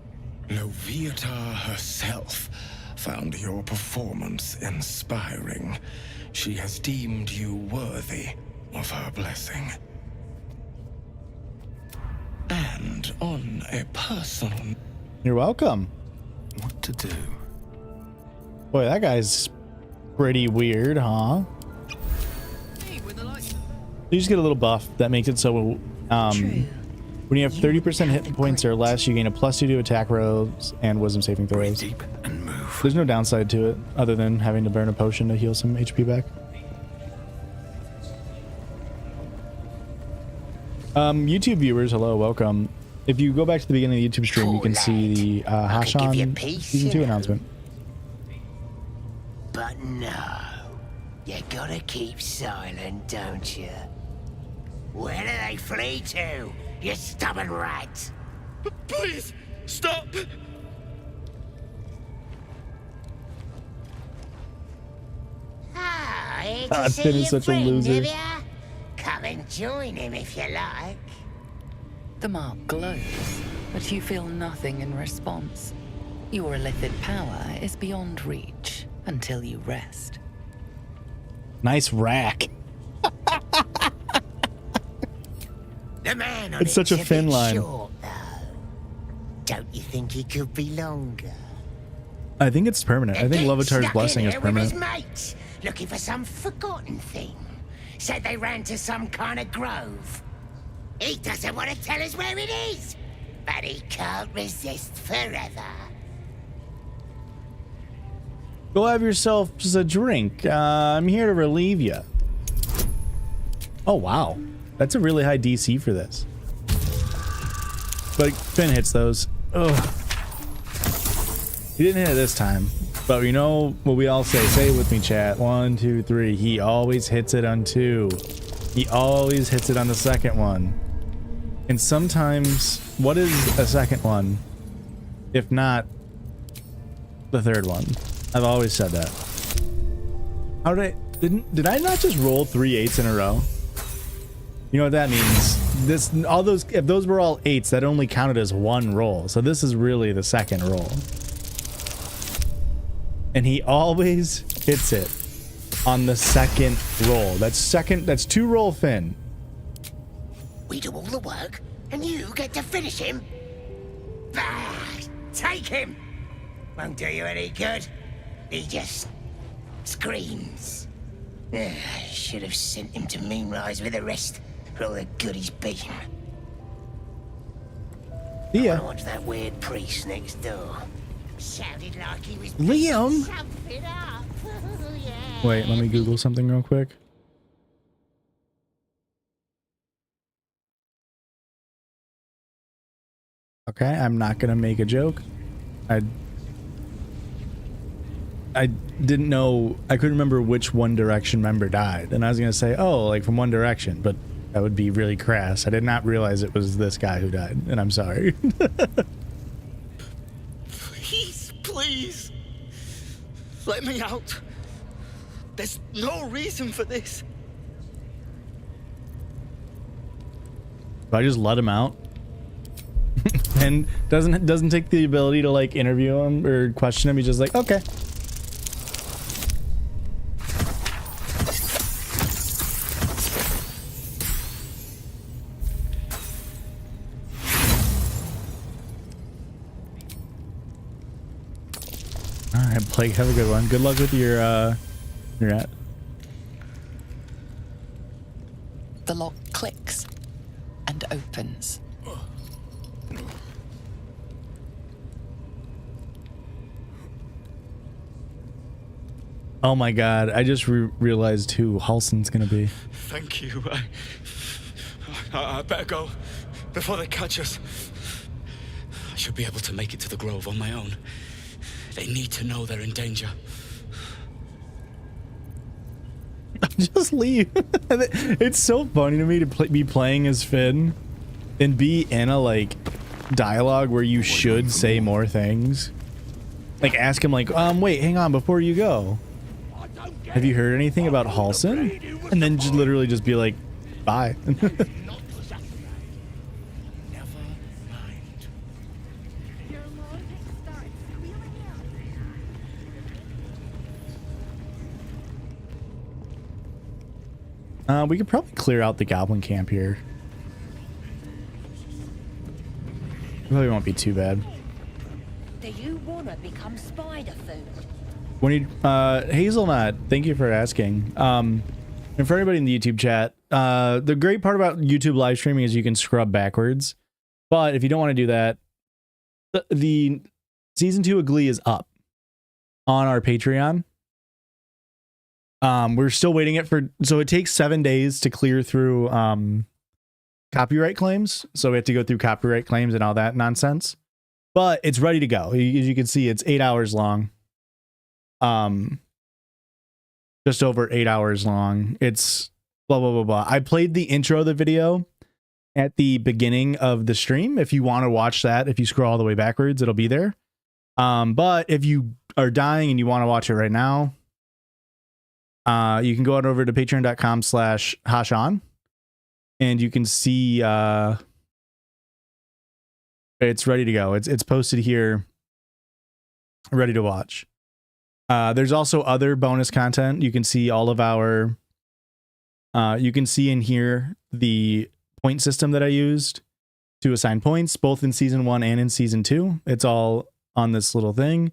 Loviatar herself found your performance inspiring. She has deemed you worthy of her blessing. And on a personal... You're welcome. What to do? Boy, that guy's Pretty weird, huh? You just get a little buff that makes it so when you have 30% hit points or less, you gain a +2 to attack rolls and wisdom saving throws. There's no downside to it other than having to burn a potion to heal some HP back. YouTube viewers, hello, welcome. If you go back to the beginning of the YouTube stream, you can see the Hashan Season 2 announcement. But no, you gotta keep silent, don't you? Where do they flee to, you stubborn rat? Please, stop! Finn is such a loser. Come and join him if you like. The mark glows, but you feel nothing in response. Your illithid power is beyond reach until you rest. Nice rack. The man on It's such a bit Finn line. short, though. Don't you think he could be longer? I think it's permanent. I think Lovitar's blessing is permanent. With his mates, looking for some forgotten thing. Said they ran to some kind of grove. He doesn't want to tell us where it is, but he can't resist forever. Go have yourself just a drink. I'm here to relieve you. Oh, wow. That's a really high DC for this. But Finn hits those. Ugh. He didn't hit it this time. But you know what we all say. Say it with me, chat. 1, 2, 3. He always hits it on 2. He always hits it on the second one. And sometimes, what is a second one? If not the third one. I've always said that. How did I not just roll 3 8s in a row? You know what that means? If those were all 8s, that only counted as 1 roll. So this is really the second roll. And he always hits it on the second roll. That's 2 roll Finn. We do all the work, and you get to finish him? Bah! Take him! Won't do you any good. He just screams. I should have sent him to Moonrise with the rest for all the good he's been. Yeah. I watch that weird priest next door. Sounded like he was Liam. something up. Yeah. Wait, let me Google something real quick. Okay, I'm not gonna make a joke. I didn't know, I couldn't remember which One Direction member died, and I was gonna say, oh, like from One Direction, but that would be really crass. I did not realize it was this guy who died, and I'm sorry. Please, let me out. There's no reason for this. So I just let him out, and doesn't take the ability to like interview him or question him. He's just like, okay. All right, Blake, have a good one. Good luck with your rat. The lock clicks and opens. Oh my god, I just realized who Halson's gonna be. Thank you. I better go before they catch us. I should be able to make it to the grove on my own. They need to know they're in danger. Just leave. It's so funny to me to be playing as Finn and be in a like dialogue where you should say more things. Like ask him like, wait, hang on before you go. Have you heard anything about Halson? And then just literally just be like, bye. We could probably clear out the goblin camp here. Probably won't be too bad. Do you want to become spider food? When you, Hazelnut, thank you for asking. And for everybody in the YouTube chat, the great part about YouTube live streaming is you can scrub backwards. But if you don't want to do that, the season 2 of Glee is up on our Patreon. We're still waiting it for, so it takes 7 days to clear through copyright claims. So we have to go through copyright claims and all that nonsense. But it's ready to go. As you can see, it's 8 hours long. Just over 8 hours long. It's blah, blah, blah, blah. I played the intro of the video at the beginning of the stream. If you want to watch that, if you scroll all the way backwards, it'll be there. But if you are dying and you want to watch it right now, you can go on over to patreon.com/Hashan and you can see it's ready to go. It's posted here, ready to watch. There's also other bonus content. You can see all of our you can see in here the point system that I used to assign points, both in season 1 and in season 2. It's all on this little thing.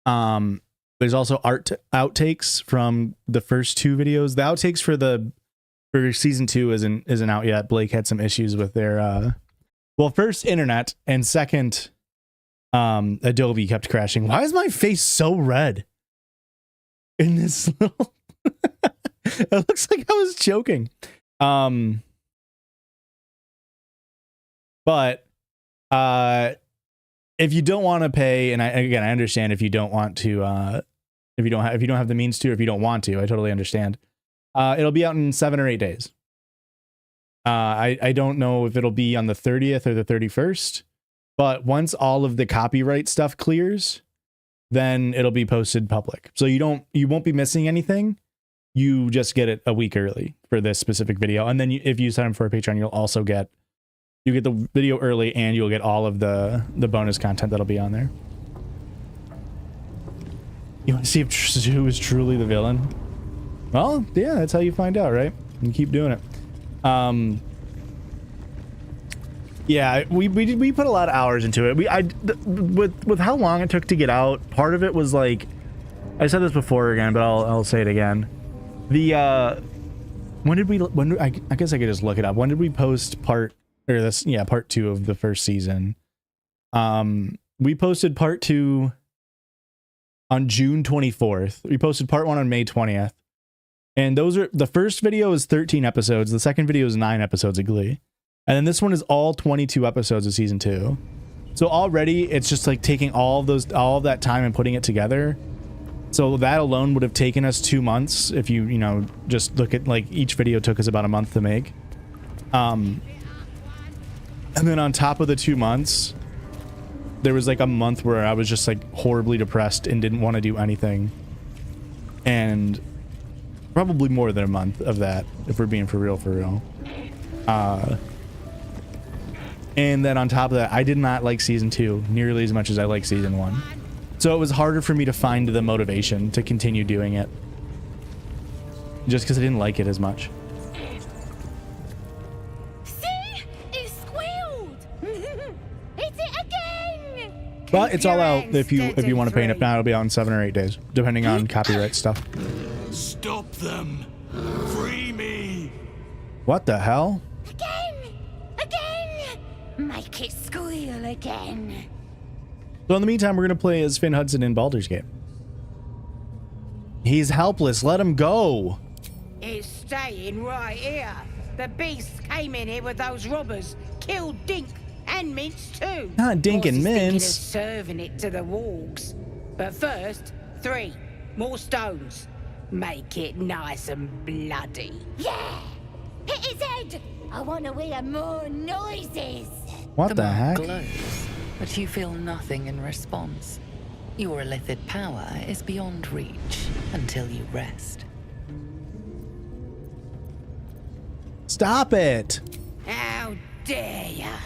There's also outtakes from the first 2 videos. The outtakes for season 2 isn't out yet. Blake had some issues with their well, first internet, and second Adobe kept crashing. Why is my face so red in this little it looks like I was joking. But if you don't want to pay, and I understand if you don't want to, if you don't have the means to, or if you don't want to, I totally understand. It'll be out in 7 or 8 days. I don't know if it'll be on the 30th or the 31st, but once all of the copyright stuff clears, then it'll be posted public. So you won't be missing anything. You just get it a week early for this specific video, and then if you sign up for a Patreon, you'll also get the video early, and you'll get all of the bonus content that'll be on there. You want to see if who is truly the villain? Well, yeah, that's how you find out, right? You keep doing it. Yeah, we put a lot of hours into it. With how long it took to get out, part of it was like, I said this before again, but I'll say it again. I guess I could just look it up. When did we post part 2 of the first season? We posted part 2 on June 24th. We posted part 1 on May 20th. And the first video is 13 episodes. The second video is 9 episodes of Glee. And then this one is all 22 episodes of season 2. So already it's just like taking all of that time and putting it together. So that alone would have taken us 2 months if you just look at, like, each video took us about a month to make. And then on top of the 2 months, there was like a month where I was just like horribly depressed and didn't want to do anything. And probably more than a month of that, if we're being for real. And then on top of that, I did not like season 2 nearly as much as I like season 1. So it was harder for me to find the motivation to continue doing it. Just because I didn't like it as much. See? It squealed! Hit it again! But it's all out if you want to pay it. If not, it'll be out in 7 or 8 days, depending on copyright stuff. Stop them! Free me! What the hell? Again! Make it squeal again. So in the meantime, we're going to play as Finn Hudson in Baldur's Gate. He's helpless. Let him go. He's staying right here. The beasts came in here with those robbers, killed Dink and Mince too. Not Dink and Mince. Serving it to the wargs. But first, 3 more stones. Make it nice and bloody. Yeah! Hit his head! I want to hear more noises. What the heck? Glows, but you feel nothing in response. Your illithid power is beyond reach until you rest. Stop it! How dare ya?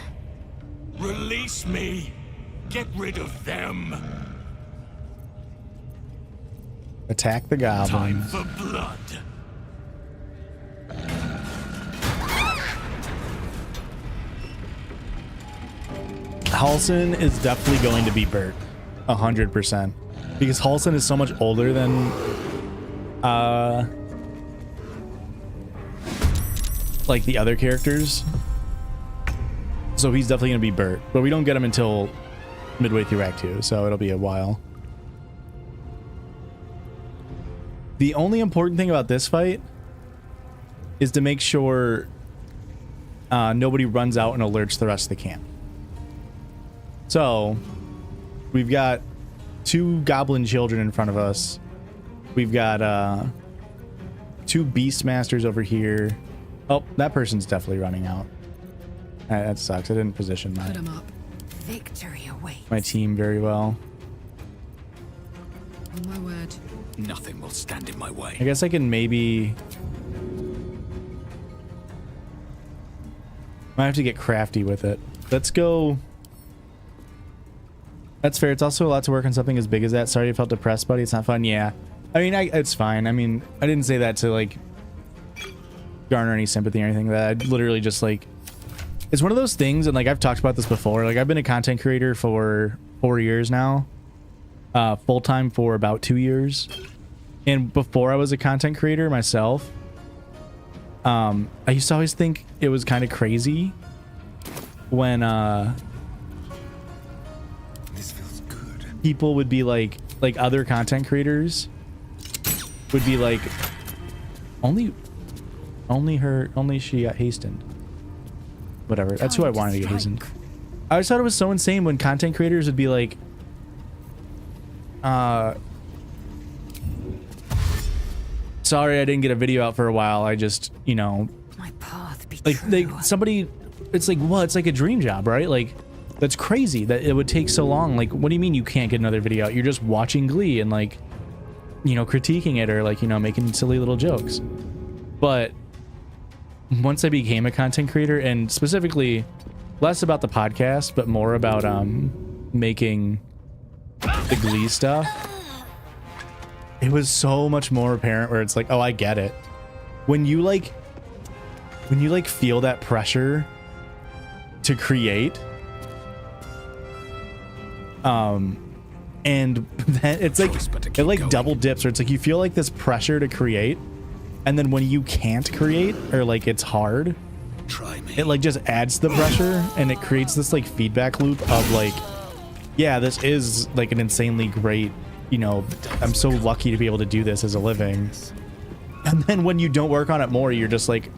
Release me! Get rid of them! Attack the goblin. Time for blood! Halson is definitely going to be Bert. 100%. because Halson is so much older than like the other characters, so he's definitely gonna be Bert, but we don't get him until midway through Act 2, so it'll be a while. The only important thing about this fight is to make sure nobody runs out and alerts the rest of the camp. So we've got 2 goblin children in front of us. We've got 2 beastmasters over here. Oh, that person's definitely running out. That sucks. I didn't position Victory awaits. my team very well. On my word. Nothing will stand in my way. I guess I can maybe... might have to get crafty with it. Let's go... That's fair. It's also a lot to work on something as big as that. Sorry you felt depressed, buddy. It's not fun. Yeah. I mean, it's fine. I mean, I didn't say that to, like, garner any sympathy or anything. That I literally just, like... It's one of those things, and, like, I've talked about this before. Like, I've been a content creator for 4 years now. Full-time for about 2 years. And before I was a content creator myself, I used to always think it was kind of crazy when This feels good. people would be like other content creators would be like, only she got hastened. Whatever. That's who I wanted to get hastened. I always thought it was so insane when content creators would be like, sorry I didn't get a video out for a while. I just, you know, My path be like somebody, it's like, what? It's like a dream job, right? Like, that's crazy that it would take so long. Like, what do you mean you can't get another video out? You're just watching Glee and, like, you know, critiquing it or, like, you know, making silly little jokes. But once I became a content creator, and specifically less about the podcast, but more about making the Glee stuff, it was so much more apparent where it's like, oh, I get it. When you feel that pressure to create, and then it's like, it like double dips, or it's like you feel like this pressure to create, and then when you can't create, or like it's hard, it like just adds to the pressure, and it creates this like feedback loop of like, yeah, this is like an insanely great, you know, I'm so lucky to be able to do this as a living. And then when you don't work on it more, you're just like,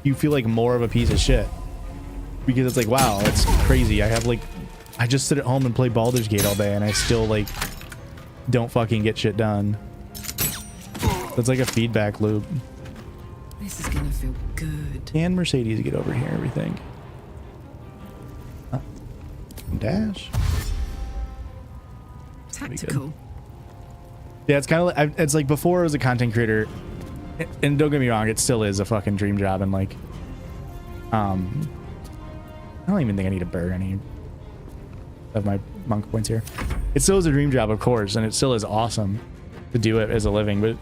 you feel like more of a piece of shit, because it's like, wow, that's crazy. I just sit at home and play Baldur's Gate all day, and I still like don't fucking get shit done. It's like a feedback loop. This is gonna feel good. Can Mercedes get over here, we think? Dash. Tactical. Yeah, it's kind of like, it's like before I was a content creator, and don't get me wrong, it still is a fucking dream job, and like, I don't even think I need to burn any of my monk points here. It still is a dream job, of course, and it still is awesome to do it as a living, but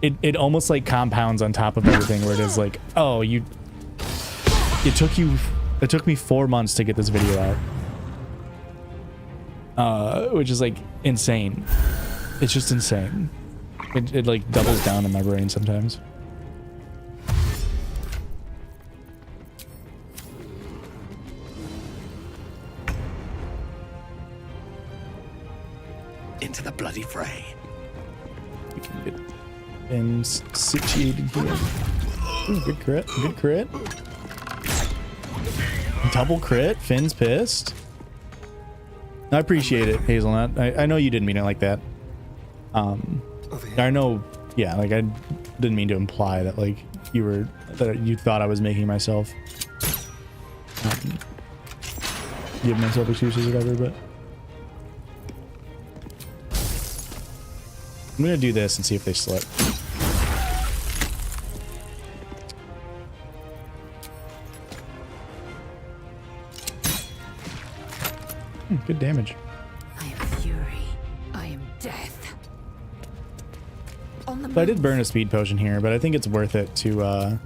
it almost like compounds on top of everything, where it is like, oh, it took me 4 months to get this video out, which is like insane. It's just insane. It like doubles down in my brain sometimes. Into the bloody fray. We can get in situated here. Ooh, good crit. Good crit. Double crit. Finn's pissed. I appreciate it, Hazelnut. I know you didn't mean it like that. I know, yeah, like I didn't mean to imply that like that you thought I was making myself give myself excuses or whatever, but I'm gonna do this and see if they slip. Good damage. I am fury. I am death. On the So I did burn a speed potion here, but I think it's worth it to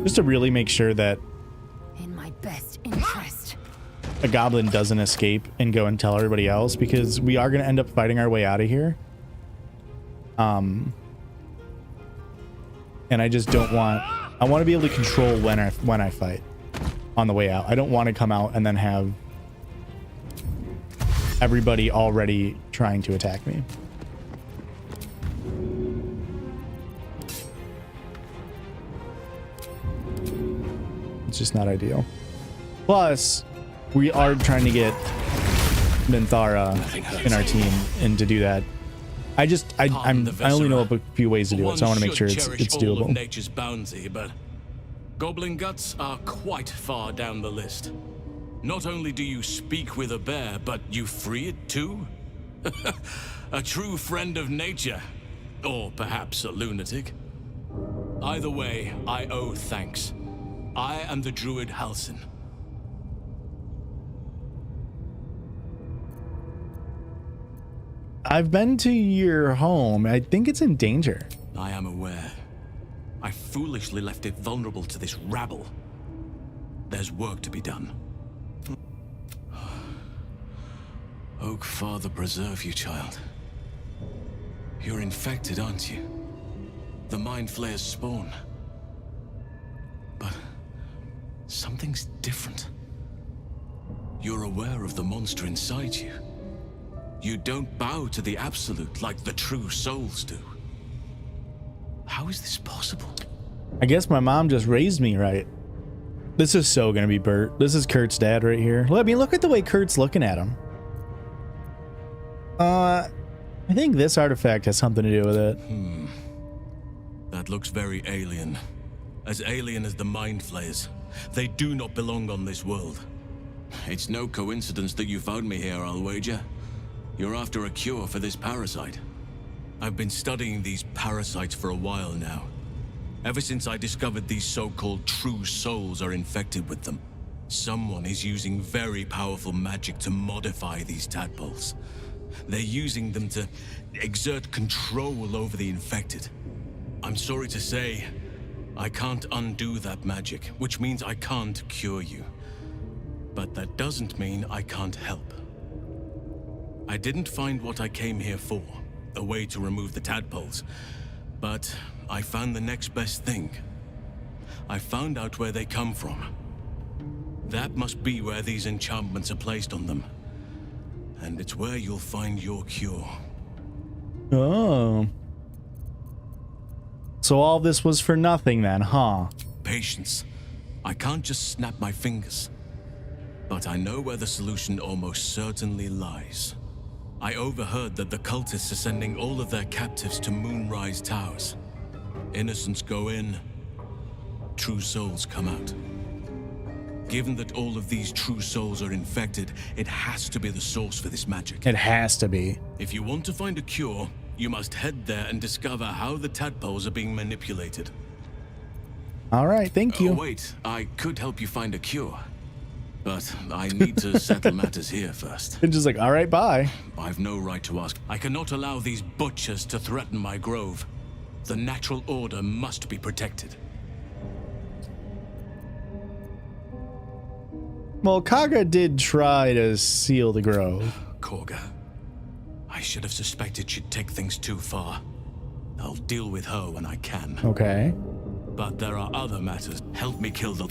just to really make sure that in my best interest. a goblin doesn't escape and go and tell everybody else, because we are going to end up fighting our way out of here. And I just don't want, I want to be able to control when I fight on the way out. I don't want to come out and then have everybody already trying to attack me. It's just not ideal. Plus, we are trying to get Minthara in our team, and to do that, I only know a few ways to do it, so I want to make sure it's doable. All of nature's bounty, but goblin guts are quite far down the list. Not only do you speak with a bear, but you free it too? A true friend of nature, or perhaps a lunatic. Either way, I owe thanks. I am the druid Halsin. I've been to your home. I think it's in danger. I am aware. I foolishly left it vulnerable to this rabble. There's work to be done. Oak Father preserve you, child. You're infected, aren't you? The Mind Flayer's spawn. But something's different. You're aware of the monster inside you. You don't bow to the Absolute like the true souls do. How is this possible? I guess my mom just raised me right. This is so gonna be Bert. This is Kurt's dad right here. I mean, look at the way Kurt's looking at him. I think this artifact has something to do with it. That looks very alien. As alien as the Mind Flayers. They do not belong on this world. It's no coincidence that you found me here, I'll wager. You're after a cure for this parasite. I've been studying these parasites for a while now. Ever since I discovered these so-called true souls are infected with them. Someone is using very powerful magic to modify these tadpoles. They're using them to exert control over the infected. I'm sorry to say, I can't undo that magic, which means I can't cure you. But that doesn't mean I can't help. I didn't find what I came here for, a way to remove the tadpoles, but I found the next best thing. I found out where they come from. That must be where these enchantments are placed on them. And it's where you'll find your cure. Oh. So all this was for nothing then, huh? Patience. I can't just snap my fingers. But I know where the solution almost certainly lies. I overheard that the cultists are sending all of their captives to Moonrise Towers. Innocents go in, true souls come out. Given that all of these true souls are infected, it has to be the source for this magic. It has to be. If you want to find a cure, you must head there and discover how the tadpoles are being manipulated. All right, thank you. Oh, wait, I could help you find a cure. But I need to settle matters here first. And just like, all right, bye. I've no right to ask. I cannot allow these butchers to threaten my grove. The natural order must be protected. Well, Kaga did try to seal the grove. Korga. I should have suspected she'd take things too far. I'll deal with her when I can. Okay. But there are other matters. Help me kill them.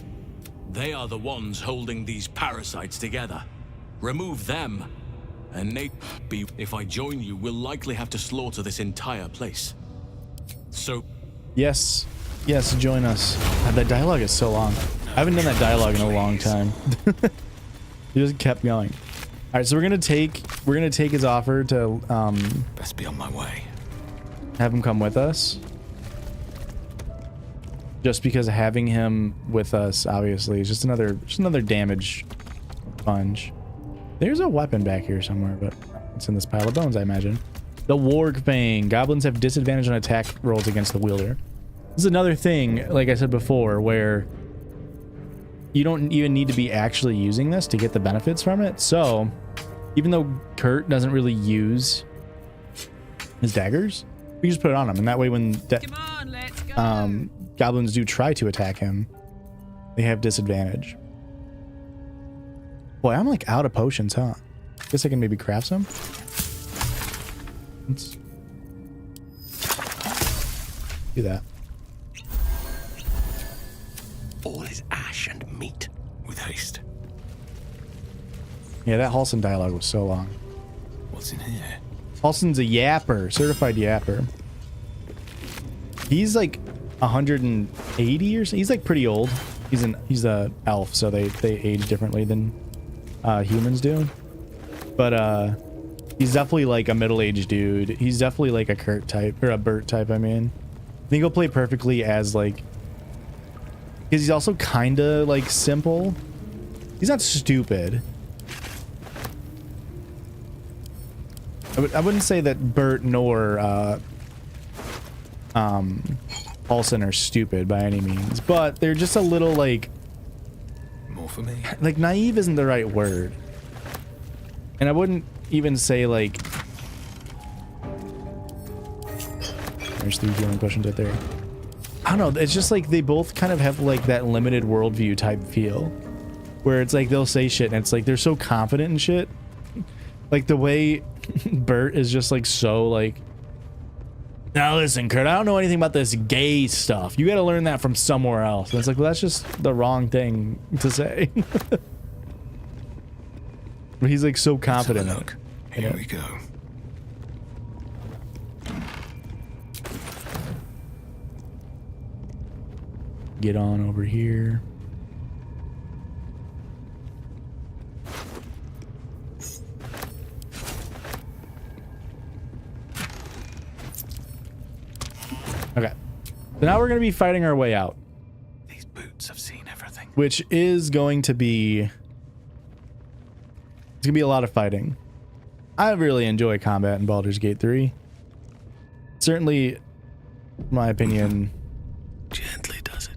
They are the ones holding these parasites together. Remove them, and if I join you, we'll likely have to slaughter this entire place. So... Yes. Yes, join us. God, that dialogue is so long. I haven't done that dialogue in a long time. It just kept going. All right, so we're gonna take his offer to best be on my way. Have him come with us. Just because having him with us, obviously, is just another damage sponge. There's a weapon back here somewhere, but it's in this pile of bones, I imagine. The Warg Fang. Goblins have disadvantage on attack rolls against the wielder. This is another thing, like I said before, where you don't even need to be actually using this to get the benefits from it. So, even though Kurt doesn't really use his daggers, we just put it on him, and that way when goblins do try to attack him, they have disadvantage. Boy, I'm like out of potions, huh? Guess I can maybe craft some. Do that. All is ash and meat with haste. Yeah, that Halson dialogue was so long. What's in here? Halson's a yapper, certified yapper. He's like 180 or so. He's like pretty old. He's a elf, so they age differently than humans do. But he's definitely like a middle-aged dude. He's definitely like a Kurt type, or a Bert type, I mean. I think he'll play perfectly as like, because he's also kind of like simple. He's not stupid. I wouldn't say that Bert nor Halson are stupid by any means, but they're just a little like, more for me. Like naive isn't the right word. And I wouldn't even say like, there's 3 healing potions right there. I don't know, it's just like they both kind of have like that limited worldview type feel, where it's like they'll say shit and it's like they're so confident in shit. Like the way Bert is just like so like, now listen, Kurt, I don't know anything about this gay stuff. You got to learn that from somewhere else. And it's like, well, that's just the wrong thing to say. But he's like so confident. Look, here we go. Get on over here. Okay. So now we're going to be fighting our way out. These boots have seen everything. Which is going to be... It's going to be a lot of fighting. I really enjoy combat in Baldur's Gate 3. Certainly, in my opinion... Gently does it.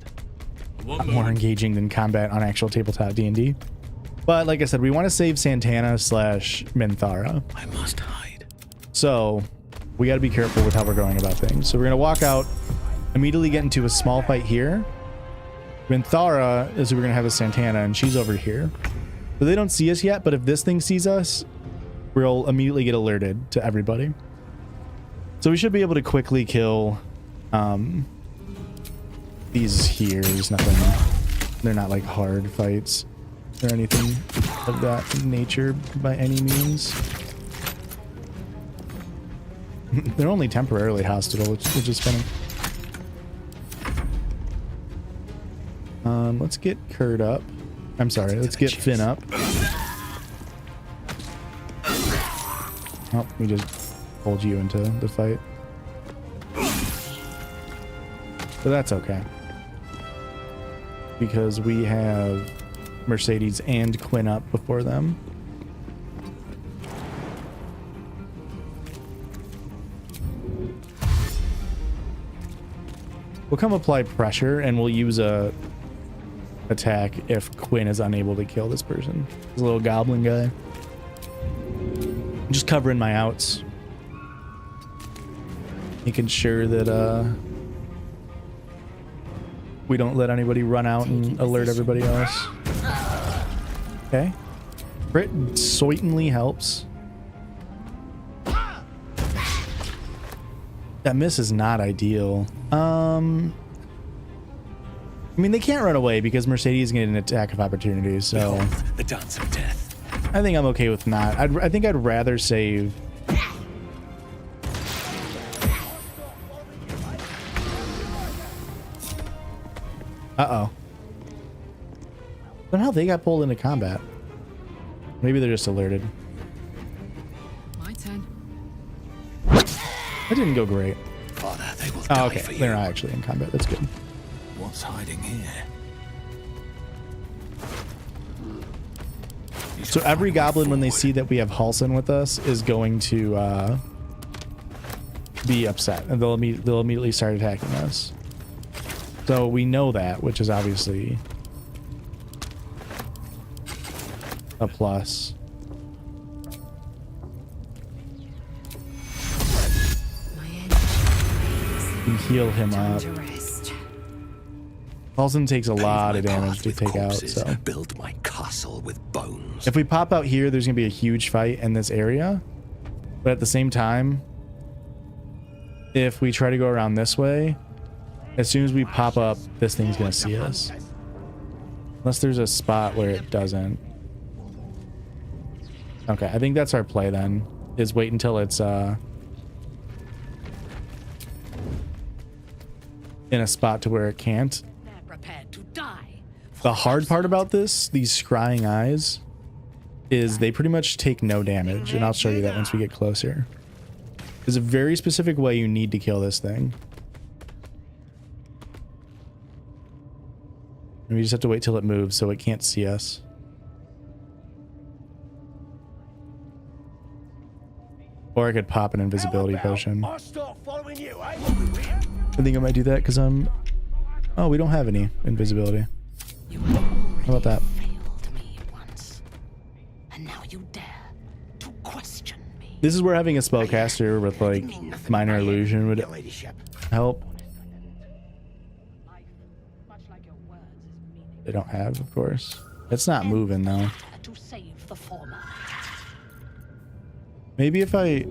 More engaging than combat on actual tabletop D&D. But like I said, we want to save Santana / Minthara. I must hide. So... we got to be careful with how we're going about things. So we're going to walk out, immediately get into a small fight here. Minthara is who we're going to have as Santana, and she's over here. So they don't see us yet, but if this thing sees us, we'll immediately get alerted to everybody. So we should be able to quickly kill these here. There's nothing, they're not like hard fights or anything of that nature by any means. They're only temporarily hostile, which is funny. Let's get Kurt up. I'm sorry, let's get Finn up. Oh, we just pulled you into the fight. But that's okay. Because we have Mercedes and Quinn up before them. We'll come apply pressure, and we'll use a attack if Quinn is unable to kill this person. This little goblin guy. I'm just covering my outs. Making sure that we don't let anybody run out and alert everybody else. Okay. Crit certainly helps. That miss is not ideal. I mean, they can't run away because Mercedes is getting an attack of opportunity, so... The dance of death. I think I'm okay with not. I think I'd rather save... Uh-oh. Somehow they got pulled into combat. Maybe they're just alerted. My turn. That didn't go great. Father, they will Oh, die okay. for you. They're not actually in combat. That's good. What's hiding here? So every goblin, when they see that we have Halson with us, is going to be upset, and they'll immediately start attacking us. So we know that, which is obviously a plus. And heal him up. Halson takes a lot of damage to take out, so build my castle with bones. if we pop out here, there's gonna be a huge fight in this area. But at the same time, if we try to go around this way, As soon as we pop up, this thing's gonna see us. Unless there's a spot where it doesn't. Okay, I think that's our play then, is wait until it's in a spot to where it can't. The hard part about this, these scrying eyes, is they pretty much take no damage, and I'll show you that once we get closer. There's a very specific way you need to kill this thing. And we just have to wait till it moves so it can't see us. Or I could pop an invisibility potion. I think I might do that because I'm... Oh, we don't have any invisibility. How about that? This is where having a spellcaster with like minor illusion would help. They don't have, of course. It's not moving though. Maybe if I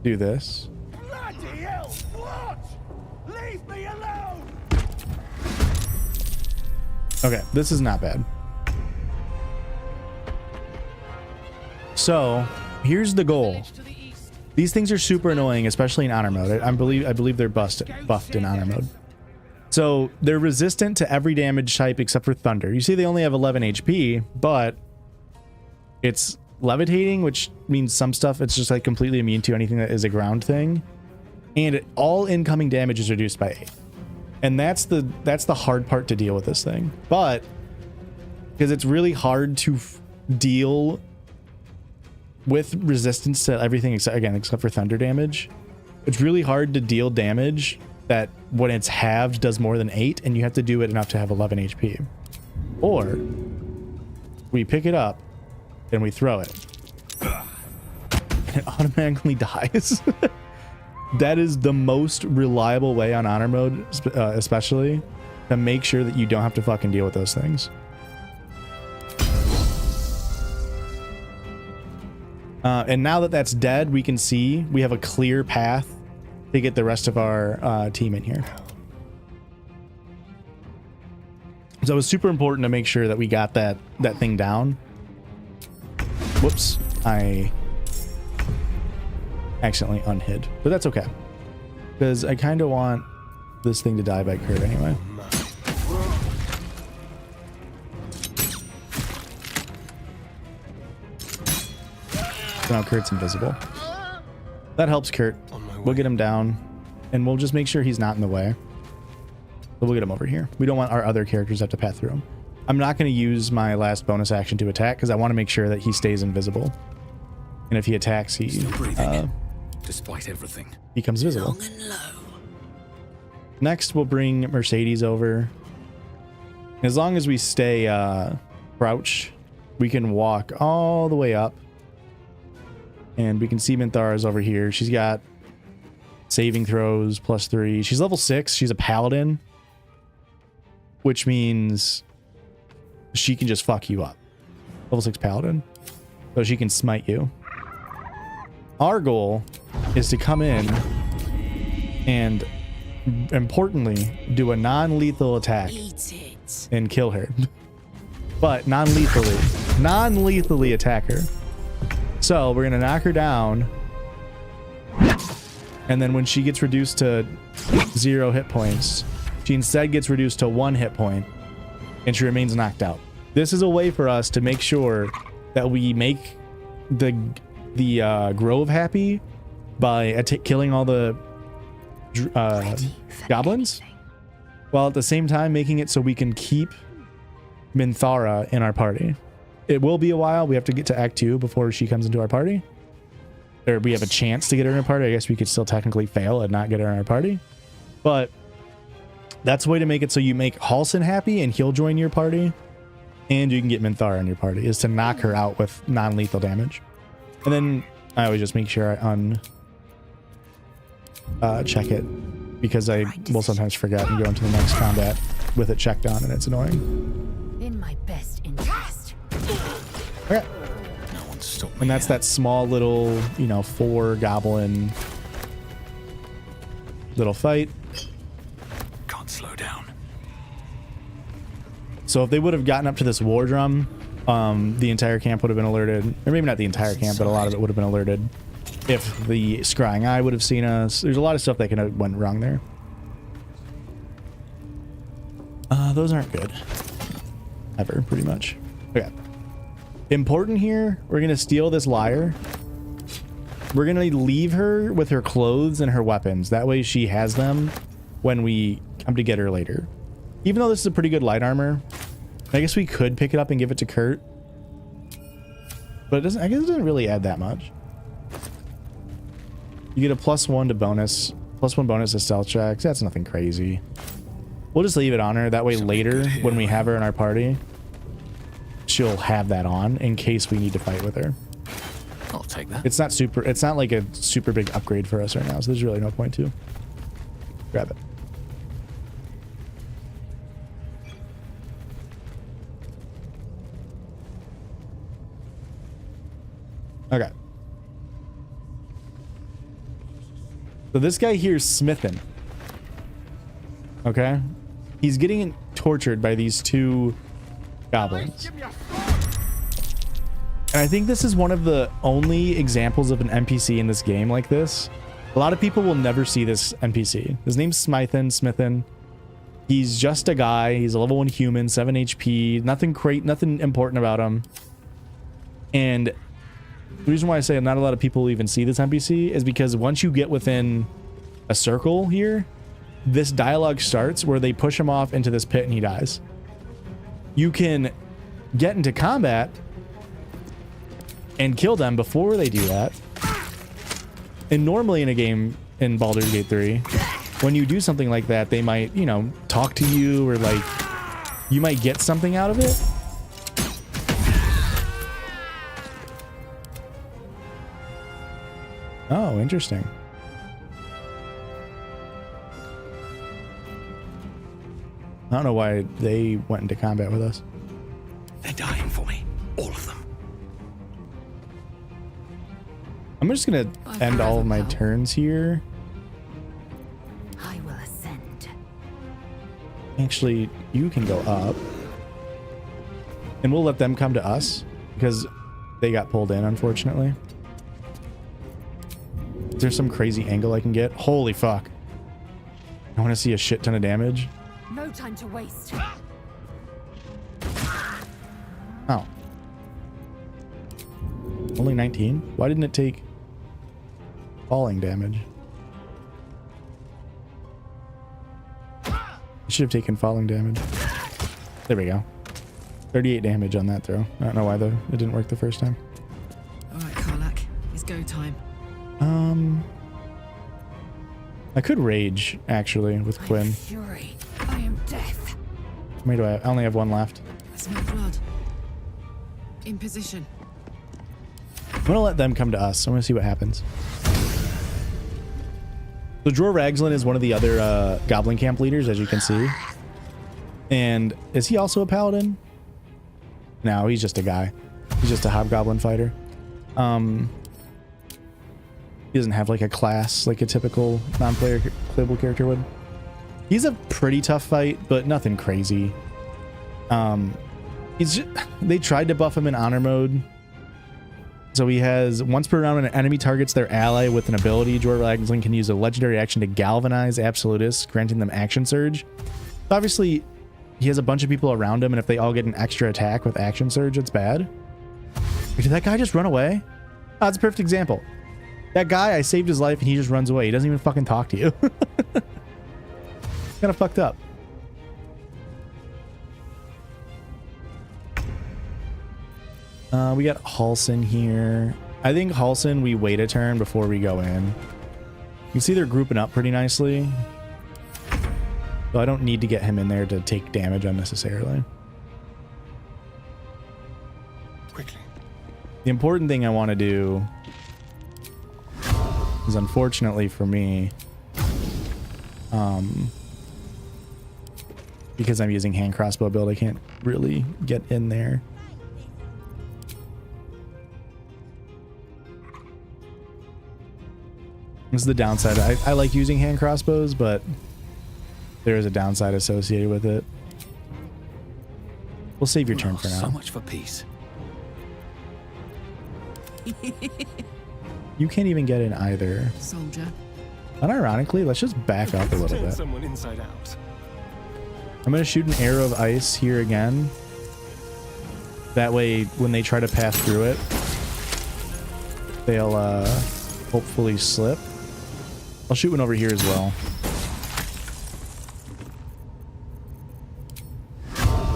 do this. Bloody hell! What? Leave me alone! Okay, this is not bad. So, here's the goal. These things are super annoying, especially in honor mode. I believe they're buffed in honor mode. So, they're resistant to every damage type except for thunder. You see they only have 11 HP, but it's levitating, which means some stuff it's just like completely immune to anything that is a ground thing. And all incoming damage is reduced by 8. And that's the hard part to deal with this thing. But because it's really hard to deal with resistance to everything except for thunder damage, it's really hard to deal damage that when it's halved does more than 8, and you have to do it enough to have 11 HP. Or we pick it up and we throw it and it automatically dies. That is the most reliable way on honor mode, especially to make sure that you don't have to fucking deal with those things. And now that that's dead, we can see we have a clear path to get the rest of our team in here. So it was super important to make sure that we got that thing down. Whoops, I accidentally unhid, but that's okay because I kind of want this thing to die by Kurt anyway. So now Kurt's invisible. That helps Kurt. We'll get him down and we'll just make sure he's not in the way. So we'll get him over here. We don't want our other characters to have to pass through him. I'm not going to use my last bonus action to attack because I want to make sure that he stays invisible. And if he attacks, he despite everything becomes visible. Next, we'll bring Mercedes over. As long as we stay crouched, we can walk all the way up. And we can see Minthara's over here. She's got saving throws +3. She's level 6. She's a paladin, which means she can just fuck you up. Level 6 paladin. So she can smite you. Our goal is to come in and, importantly, do a non-lethal attack and kill her. But non-lethally attack her. So we're gonna knock her down, and then when she gets reduced to 0 hit points, she instead gets reduced to 1 hit point, and she remains knocked out. This is a way for us to make sure that we make the grove happy by killing all the goblins, while at the same time making it so we can keep Minthara in our party. It will be a while. We have to get to Act 2 before she comes into our party. Or we have a chance to get her in our party. I guess we could still technically fail and not get her in our party. But that's a way to make it so you make Halsin happy and he'll join your party. And you can get Minthara in your party, is to knock her out with non-lethal damage. And then I always just make sure I check it, because I will sometimes forget and go into the next combat with it checked on, and it's annoying. In my best interest. Okay. And that's that small little, 4 goblin little fight. Can't slow down. So if they would have gotten up to this war drum, the entire camp would have been alerted. Or maybe not the entire camp, but a lot of it would have been alerted. If the scrying eye would have seen us. There's a lot of stuff that could have went wrong there. Those aren't good. Ever, pretty much. Okay. Important here, we're going to steal this lyre. We're going to leave her with her clothes and her weapons. That way she has them when we come to get her later. Even though this is a pretty good light armor, I guess we could pick it up and give it to Kurt. But it doesn't, I guess it doesn't really add that much. You get a +1 to bonus. +1 bonus to stealth checks. That's nothing crazy. We'll just leave it on her. That way later, when we have her in our party, she'll have that on in case we need to fight with her. I'll take that. It's not like a super big upgrade for us right now, so there's really no point to. Grab it. Okay. So this guy here's smithing. Okay? He's getting tortured by these two goblins. And I think this is one of the only examples of an NPC in this game like this. A lot of people will never see this NPC. His name's Smithin. He's just a guy. He's a level 1 human, 7 HP. Nothing great, nothing important about him. And the reason why I say not a lot of people even see this NPC is because once you get within a circle here, this dialogue starts where they push him off into this pit and he dies. You can get into combat and kill them before they do that. And normally in a game in Baldur's Gate 3, when you do something like that, they might, you know, talk to you or like you might get something out of it. Oh, interesting. I don't know why they went into combat with us. They're dying for me. All of them. I'm just gonna end all of my turns here. I will ascend. Actually, you can go up. And we'll let them come to us because they got pulled in, unfortunately. Is there some crazy angle I can get? Holy fuck. I want to see a shit ton of damage. No time to waste. Oh. Only 19? Why didn't it take falling damage? It should have taken falling damage. There we go. 38 damage on that throw. I don't know why though. It didn't work the first time. Alright, Karlak. It's go time. I could rage actually with Quinn. Fury. I am death. How many do I have? I only have one left. I smell blood. In position. I'm gonna let them come to us. I'm gonna see what happens. So Dror Ragzlin is one of the other goblin camp leaders, as you can see. And is he also a paladin? No, he's just a guy. He's just a hobgoblin fighter. He doesn't have like a class like a typical non-player playable character would. He's a pretty tough fight, but nothing crazy. He's just, they tried to buff him in honor mode. So he has once per round when an enemy targets their ally with an ability, Dror Ragzlin can use a legendary action to galvanize absolutists, granting them action surge. Obviously, he has a bunch of people around him, and if they all get an extra attack with action surge, it's bad. Did that guy just run away? Oh, that's a perfect example. That guy, I saved his life and he just runs away. He doesn't even fucking talk to you. Kind of fucked up. We got Halsin here. I think Halsin, we wait a turn before we go in. You can see they're grouping up pretty nicely. So I don't need to get him in there to take damage unnecessarily. Quickly. The important thing I want to do is, unfortunately for me, because I'm using hand crossbow build, I can't really get in there. This is the downside. I like using hand crossbows, but there is a downside associated with it. We'll save your turn for now. So much for peace. You can't even get in either. Soldier. Unironically, let's just back up a little Turn bit. someone inside out. I'm going to shoot an arrow of ice here again. That way, when they try to pass through it, they'll hopefully slip. I'll shoot one over here as well.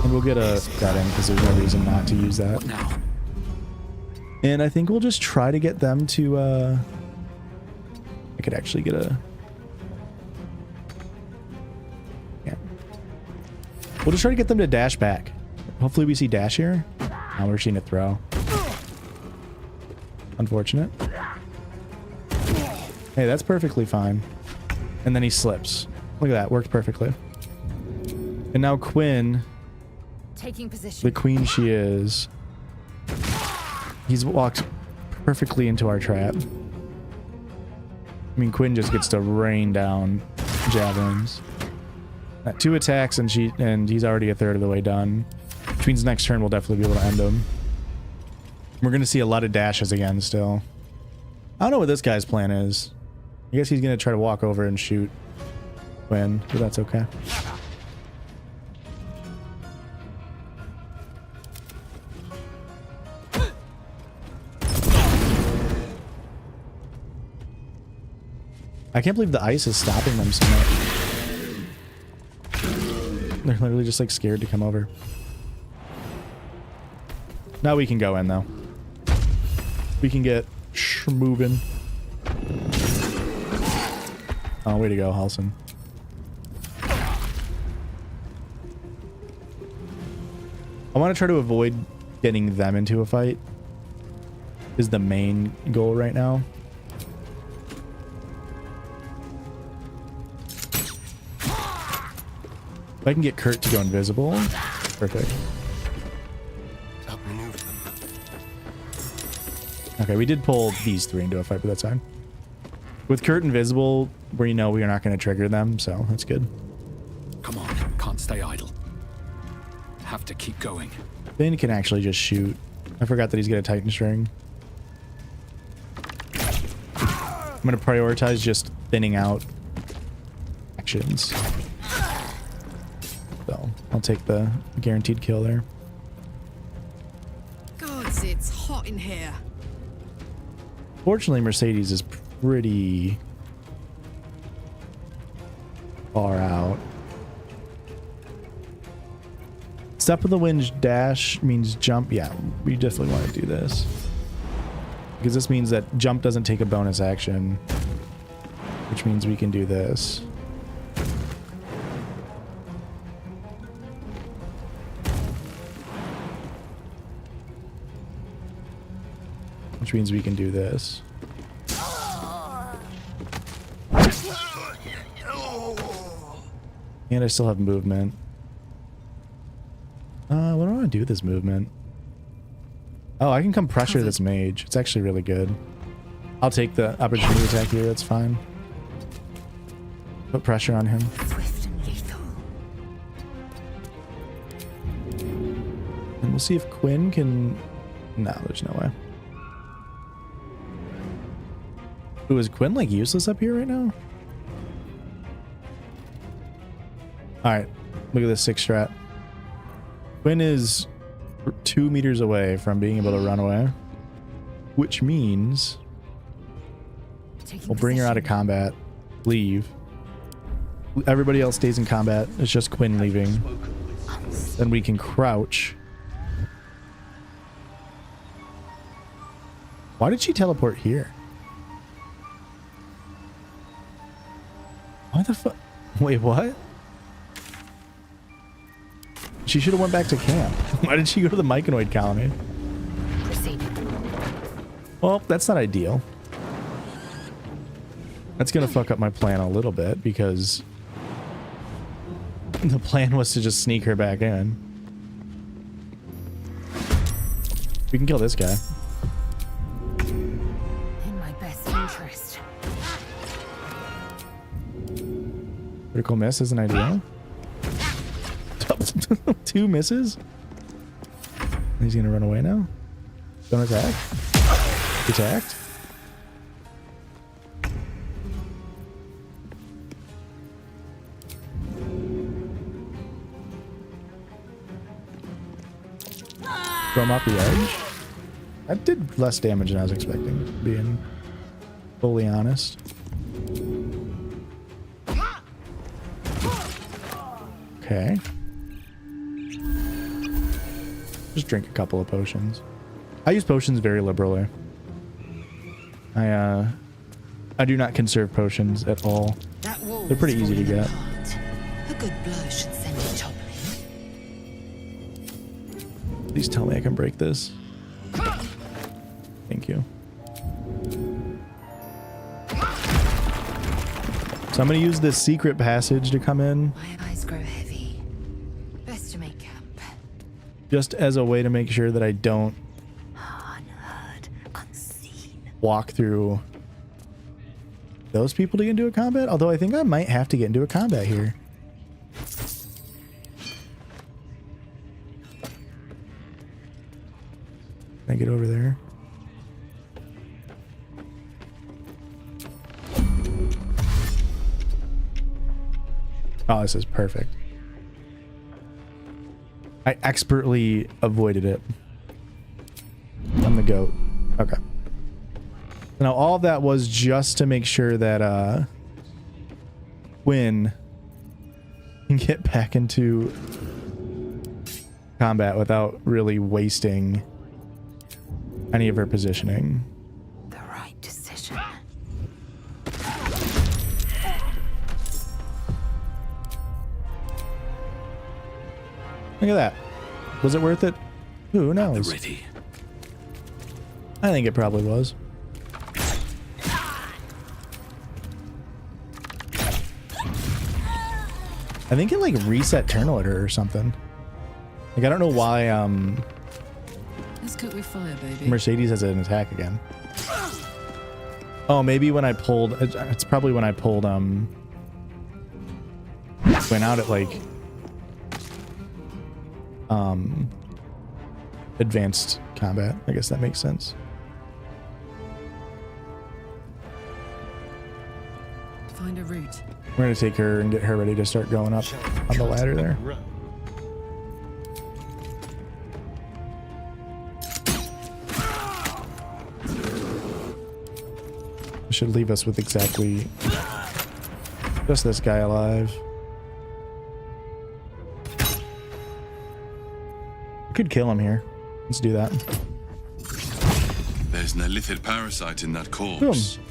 And we'll get a that in because there's no reason not to use that. And I think we'll just try to get them to I could actually get a we'll just try to get them to dash back. Hopefully we see dash here. Now we're seeing a throw. Unfortunate. Hey, that's perfectly fine. And then he slips. Look at that, worked perfectly. And now Quinn, Taking position. the queen she is, he's walked perfectly into our trap. I mean, Quinn just gets to rain down javelins. 2 attacks and he's already a third of the way done. Which means next turn we'll definitely be able to end him. We're going to see a lot of dashes again still. I don't know what this guy's plan is. I guess he's going to try to walk over and shoot Quinn, but that's okay. I can't believe the ice is stopping them so much. They're literally just like scared to come over. Now we can go in though. We can get moving. Oh, way to go, Halson. I want to try to avoid getting them into a fight. Is the main goal right now. If I can get Kurt to go invisible, perfect. Outmaneuver them. Okay, we did pull these 3 into a fight, but that's fine. With Kurt invisible, we know we are not going to trigger them, so that's good. Come on, can't stay idle. Have to keep going. Finn can actually just shoot. I forgot that he's got a Titan string. I'm going to prioritize just thinning out actions. So I'll take the guaranteed kill there. Gods, it's hot in here. Fortunately, Mercedes is pretty far out. Step of the wind dash means jump. Yeah, we definitely want to do this. Because this means that jump doesn't take a bonus action. Which means we can do this. Which means we can do this. And I still have movement. What do I want to do with this movement? Oh, I can come pressure this mage. It's actually really good. I'll take the opportunity attack here. That's fine. Put pressure on him. Swift and lethal. And we'll see if Quinn can... No, there's no way. Ooh, is Quinn like useless up here right now? Alright, look at this 6 strat. Quinn is 2 meters away from being able to run away. Which means we'll bring her out of combat, leave. Everybody else stays in combat. It's just Quinn leaving. Then we can crouch. Why did she teleport here? Why the fuck? Wait, what? She should have went back to camp. Why did she go to the Myconoid colony? Proceed. Well, that's not ideal. That's gonna fuck up my plan a little bit because the plan was to just sneak her back in. We can kill this guy. In my best interest. Critical miss isn't ideal. 2 misses. He's gonna run away now. Don't attack. Attacked. Throw him off the edge. That did less damage than I was expecting, being fully honest. Okay. Just drink a couple of potions. I use potions very liberally. I do not conserve potions at all. They're pretty easy to get. A good blow should send it toppling. Please tell me I can break this. Thank you. So I'm going to use this secret passage to come in. My eyes grow heavy. Best to make camp. Just as a way to make sure that I don't walk through those people to get into a combat. Although I think I might have to get into a combat here. Can I get over there? Oh, this is perfect. I expertly avoided it. I'm the goat. Okay. Now, all of that was just to make sure that Quinn can get back into combat without really wasting any of her positioning. The right decision. Look at that. Was it worth it? Who knows? Ready. I think it probably was. I think it like reset turn order or something. Like I don't know why Let's cook with fire, baby. Mercedes has an attack again. Oh, maybe when I pulled it's probably when I pulled went out at like advanced combat. I guess that makes sense. Find a route. We're gonna take her and get her ready to start going up on the ladder there. Should leave us with exactly just this guy alive. We could kill him here. Let's do that. There's an illithid parasite in that corpse. Boom.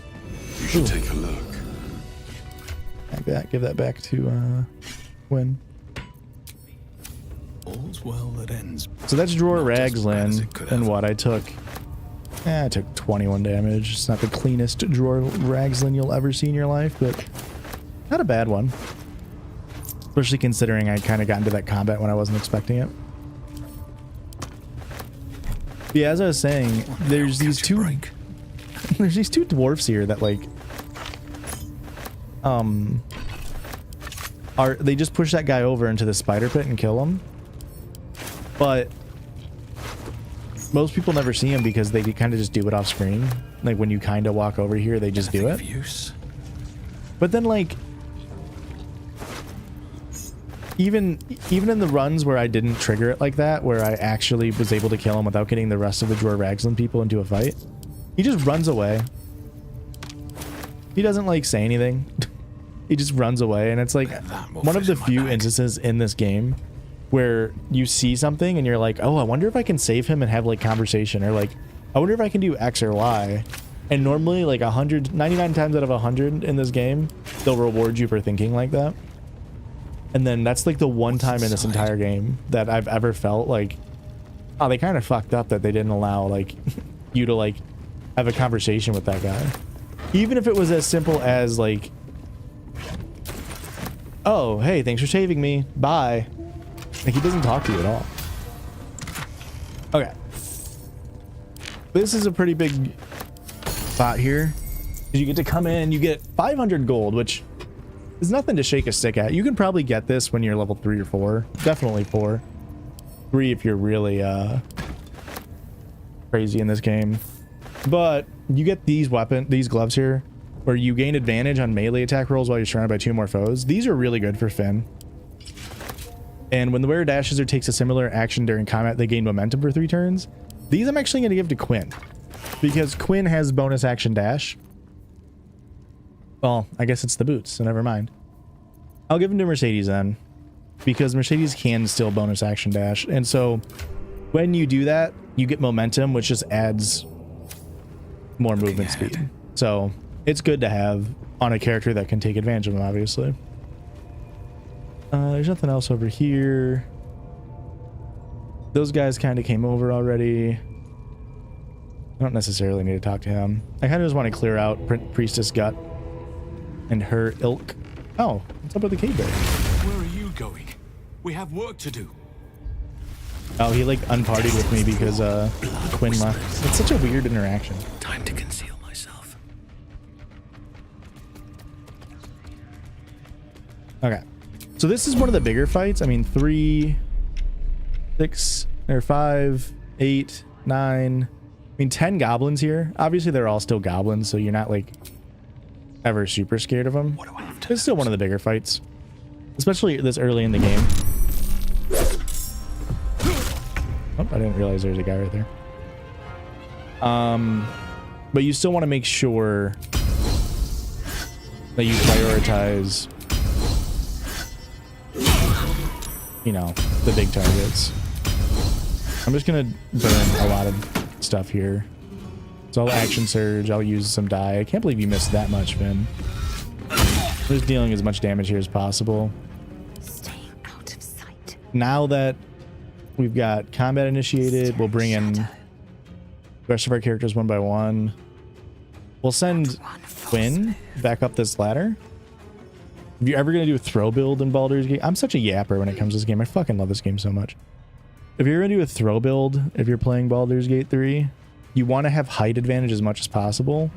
You should take a look. Like that. Give that back to Quinn. All's well that ends. So that's drawer Ragslin, and what I took. I took 21 damage. It's not the cleanest drawer Ragslin you'll ever see in your life, but not a bad one. Especially considering I kind of got into that combat when I wasn't expecting it. But yeah, as I was saying, there's these two dwarfs here that like they just push that guy over into the spider pit and kill him. But most people never see him because they kind of just do it off screen. Like when you kind of walk over here, they just do it. But then like even in the runs where I didn't trigger it like that, where I actually was able to kill him without getting the rest of the Drawer Ragslin people into a fight, he just runs away. He doesn't like say anything. He just runs away, and it's like one of the few instances in this game where you see something and you're like, oh, I wonder if I can save him and have like conversation, or like I wonder if I can do X or Y. And normally like 99 times out of 100 in this game, they'll reward you for thinking like that. And then that's like the one time in this entire game that I've ever felt like, oh, they kind of fucked up that they didn't allow like you to like have a conversation with that guy. Even if it was as simple as like, oh, hey, thanks for saving me. Bye. Like he doesn't talk to you at all. Okay. This is a pretty big spot here. You get to come in, you get 500 gold, which There's nothing to shake a stick at. You can probably get this when you're level 3 or 4. Definitely 4. 3 if you're really crazy in this game. But you get these gloves here, where you gain advantage on melee attack rolls while you're surrounded by 2 more foes. These are really good for Finn. And when the wearer dashes or takes a similar action during combat, they gain momentum for 3 turns. These I'm actually going to give to Quinn, because Quinn has bonus action dash. Well, I guess it's the boots, so never mind. I'll give them to Mercedes then, because Mercedes can still bonus action dash. And so when you do that, you get momentum, which just adds more movement speed. So it's good to have on a character that can take advantage of them, obviously. There's nothing else over here. Those guys kind of came over already. I don't necessarily need to talk to him. I kind of just want to clear out Priestess Gut and her ilk. Oh, what's up with the cave bear? Where are you going? We have work to do. Oh, he like unpartied with me because Quinn left. It's such a weird interaction. Time to conceal myself. Okay. So this is one of the bigger fights. I mean, 3, 6, or 5, 8, 9. I mean, 10 goblins here. Obviously, they're all still goblins, so you're not like ever super scared of them. It's still one of the bigger fights, especially this early in the game. Oh, I didn't realize there's a guy right there. But you still want to make sure that you prioritize, you know, the big targets. I'm just gonna burn a lot of stuff here. So I'll action surge, I'll use some die. I can't believe you missed that much, Finn. I'm just dealing as much damage here as possible. Staying out of sight. Now that we've got combat initiated, we'll bring in the rest of our characters one by one. We'll send Quinn back up this ladder. If you're ever going to do a throw build in Baldur's Gate, I'm such a yapper when it comes to this game. I fucking love this game so much. If you're going to do a throw build, if you're playing Baldur's Gate 3, you want to have height advantage as much as possible.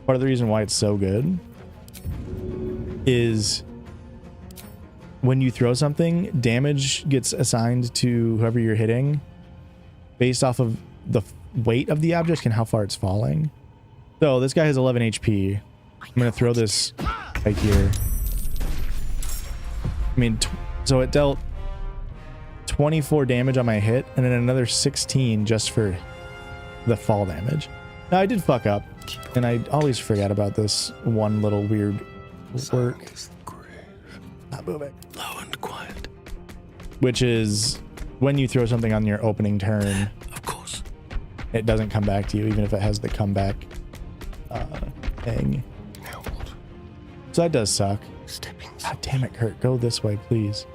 Part of the reason why it's so good is when you throw something, damage gets assigned to whoever you're hitting based off of the weight of the object and how far it's falling. So this guy has 11 HP. I'm going to throw this right here. I mean, so it dealt 24 damage on my hit and then another 16 just for the fall damage. Now I did fuck up and I always forget about this one little weird work. Not moving. Low and quiet. Which is when you throw something on your opening turn, of course, it doesn't come back to you, even if it has the comeback thing. Now what? So that does suck. God damn it, Kurt. Go this way, please.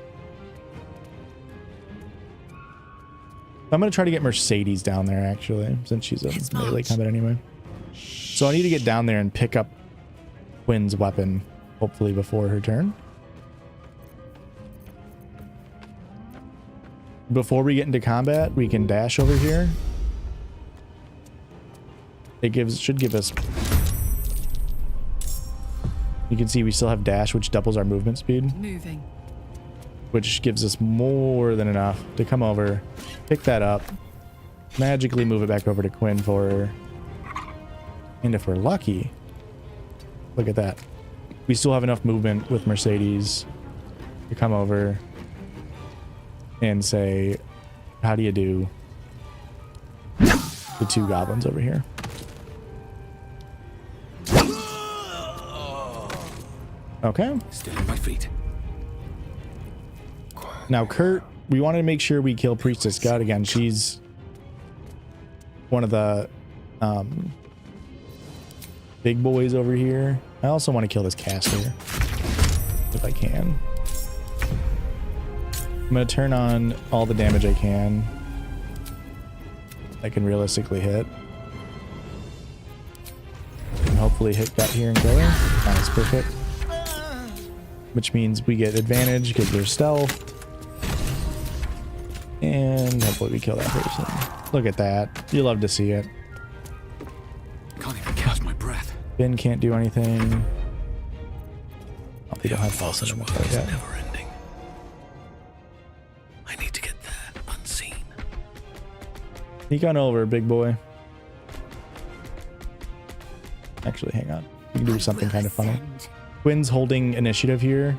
I'm going to try to get Mercedes down there, actually, since she's a melee combat anyway. So I need to get down there and pick up Quinn's weapon, hopefully before her turn. Before we get into combat, we can dash over here. It should give us... You can see we still have dash, which doubles our movement speed. Moving. Which gives us more than enough to come over, pick that up, magically move it back over to Quinn for her. And if we're lucky, look at that. We still have enough movement with Mercedes to come over and say, how do you do the 2 goblins over here? Okay. Still on my feet. Now, Kurt, we wanted to make sure we kill Priestess Gut again. She's one of the big boys over here. I also want to kill this caster if I can. I'm going to turn on all the damage I can realistically hit. And hopefully hit Gut here and kill her. Nice, perfect. Which means we get advantage because they're stealth. And hopefully we kill that person. Look at that. You love to see it. Can't even catch my breath. Ben can't do anything. Oh, they don't have false in the fight yet. Never ending. I need to get there unseen. Sneak on over, big boy. Actually, hang on. We can do something kind of funny. Quinn's holding initiative here.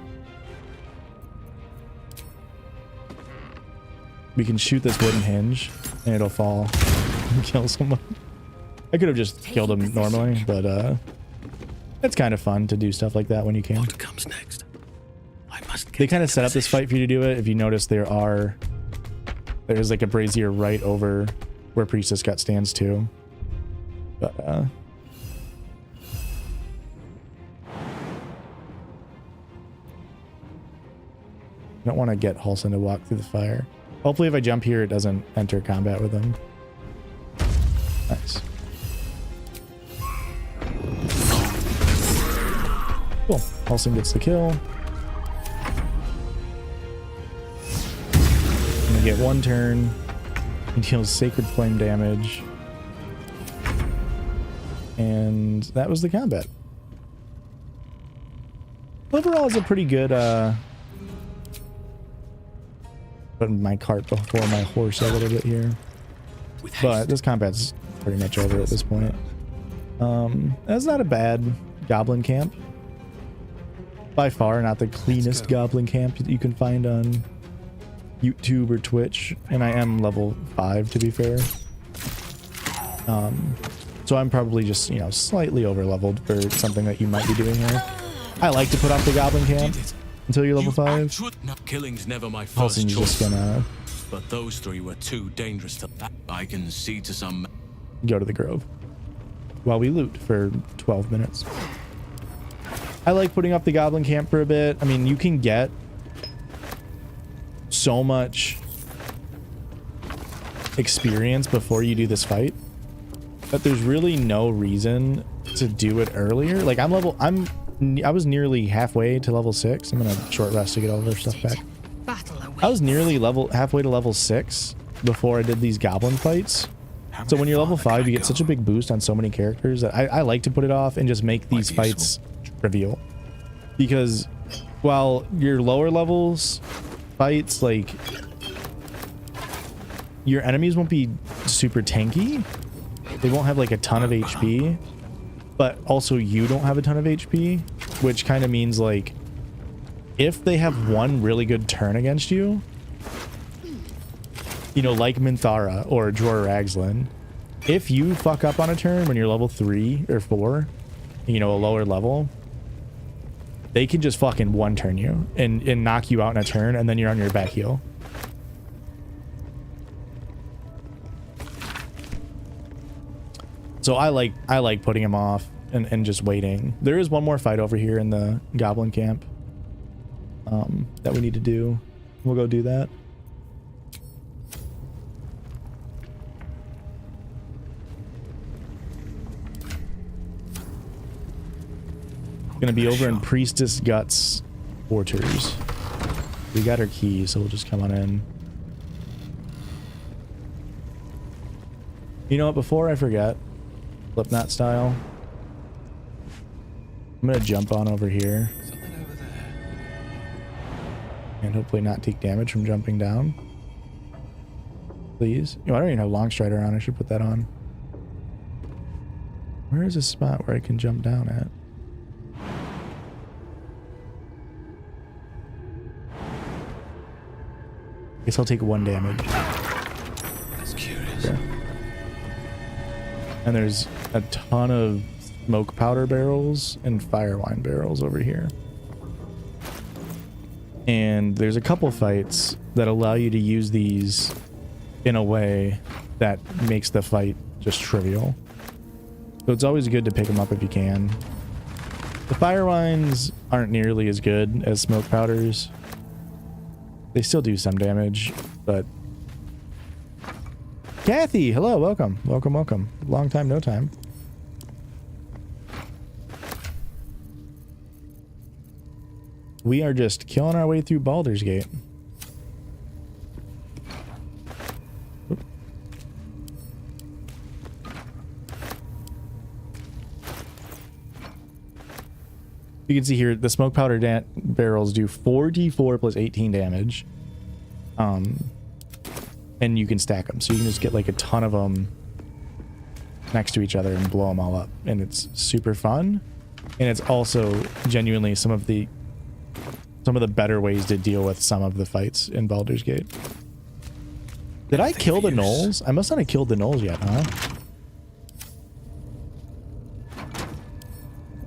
We can shoot this wooden hinge and it'll fall and kill someone. I could have just killed him normally, but it's kind of fun to do stuff like that when you can. What comes next? They kind of set up this fight for you to do it. If you notice, there's like a brazier right over where Priestess Gut stands too. But I don't want to get Halsin to walk through the fire. Hopefully if I jump here, it doesn't enter combat with him. Nice. Cool. Halsin gets the kill. I'm gonna get one turn. He deals Sacred Flame damage. And that was the combat. Overall, it's a pretty good putting my cart before my horse a little bit here, but this combat's pretty much over at this point. That's not a bad goblin camp. By far not the cleanest goblin camp that you can find on YouTube or Twitch, and I am level 5 to be fair. So I'm probably just, you know, slightly over leveled for something that you might be doing here. I like to put off the goblin camp until you're level 5. Killing's never my first Halsin's choice. just gonna But those three were too dangerous to that. I can see to some. go to the grove while we loot for 12 minutes. I like putting up the goblin camp for a bit. I mean, you can get so much experience before you do this fight that there's really no reason to do it earlier. Like I was nearly halfway to level 6. I'm gonna short rest to get all of our stuff back. I was nearly halfway to level 6 before I did these goblin fights. So when you're level 5, you get such a big boost on so many characters that I like to put it off and just make these fights trivial. Because while your lower levels fights, like, your enemies won't be super tanky. They won't have like a ton of HP, but also you don't have a ton of HP, which kind of means like if they have one really good turn against you, you know, like Minthara or Dror Ragzlin, if you fuck up on a turn when you're level 3 or 4, you know, a lower level, they can just fucking one turn you and knock you out in a turn, and then you're on your back heel. So I like putting him off and just waiting. There is one more fight over here in the goblin camp that we need to do. We'll go do that. Gonna be over in Priestess Guts Quarters. We got our key, so we'll just come on in. You know what, before I forget, Slipknot style, I'm gonna jump on over here and hopefully not take damage from jumping down. Please. You know, I don't even have Long Strider on. I should put that on. Where is a spot where I can jump down at? Guess I'll take 1 damage. That's curious. Okay. And there's a ton of smoke powder barrels and fire wine barrels over here. And there's a couple fights that allow you to use these in a way that makes the fight just trivial. So it's always good to pick them up if you can. The fire wines aren't nearly as good as smoke powders. They still do some damage, but... Kathy, hello, welcome. Welcome, welcome. Long time, no time. We are just killing our way through Baldur's Gate. You can see here the smoke powder barrels do 4d4 plus 18 damage. And you can stack them, so you can just get like a ton of them next to each other and blow them all up, and it's super fun. And it's also genuinely some of the better ways to deal with some of the fights in Baldur's Gate. Did I kill the gnolls? I must not have killed the gnolls yet, huh?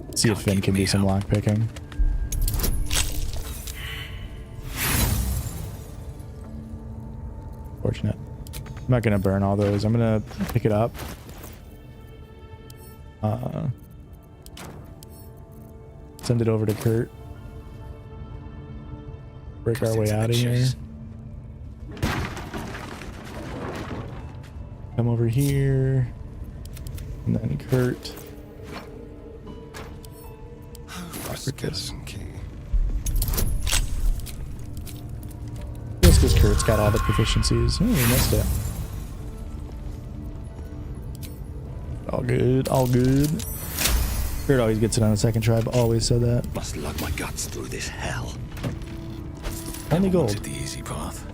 Let's see if Finn can do some lockpicking. Fortunate. I'm not gonna burn all those. I'm gonna pick it up. Send it over to Kurt. Break our way out of here. Come over here. And then Kurt. Skeleton key. Just because Kurt's got all the proficiencies. Oh, we missed it. All good, all good. Kurt always gets it on a second try. I've always said that. Must lug my guts through this hell. Only gold. The easy path.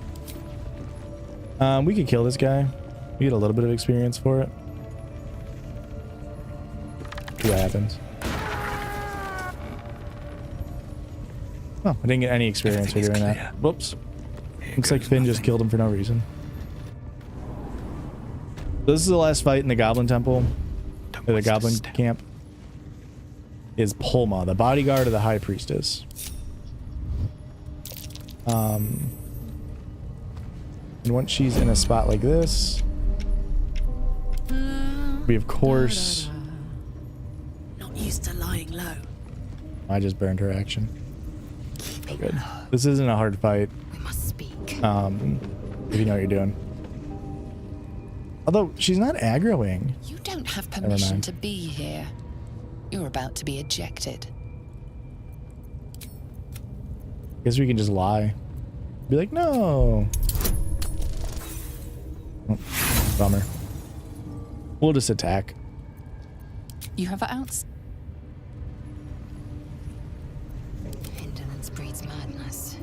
We could kill this guy. We get a little bit of experience for it. See what happens. Oh, I didn't get any experience for doing that. Whoops. Looks like Finn just killed him for no reason. This is the last fight in the Goblin Temple, or the Goblin Camp. Is Pulma, the bodyguard of the High Priestess. And once she's in a spot like this, we of course. Not used to lying low. I just burned her action. Oh, good. This isn't a hard fight. We must speak. If you know what you're doing. Although she's not aggroing. You don't have permission to be here. You're about to be ejected. Guess we can just lie. Be like, no. Oh, bummer. We'll just attack. You have an ounce. Indolence breeds madness.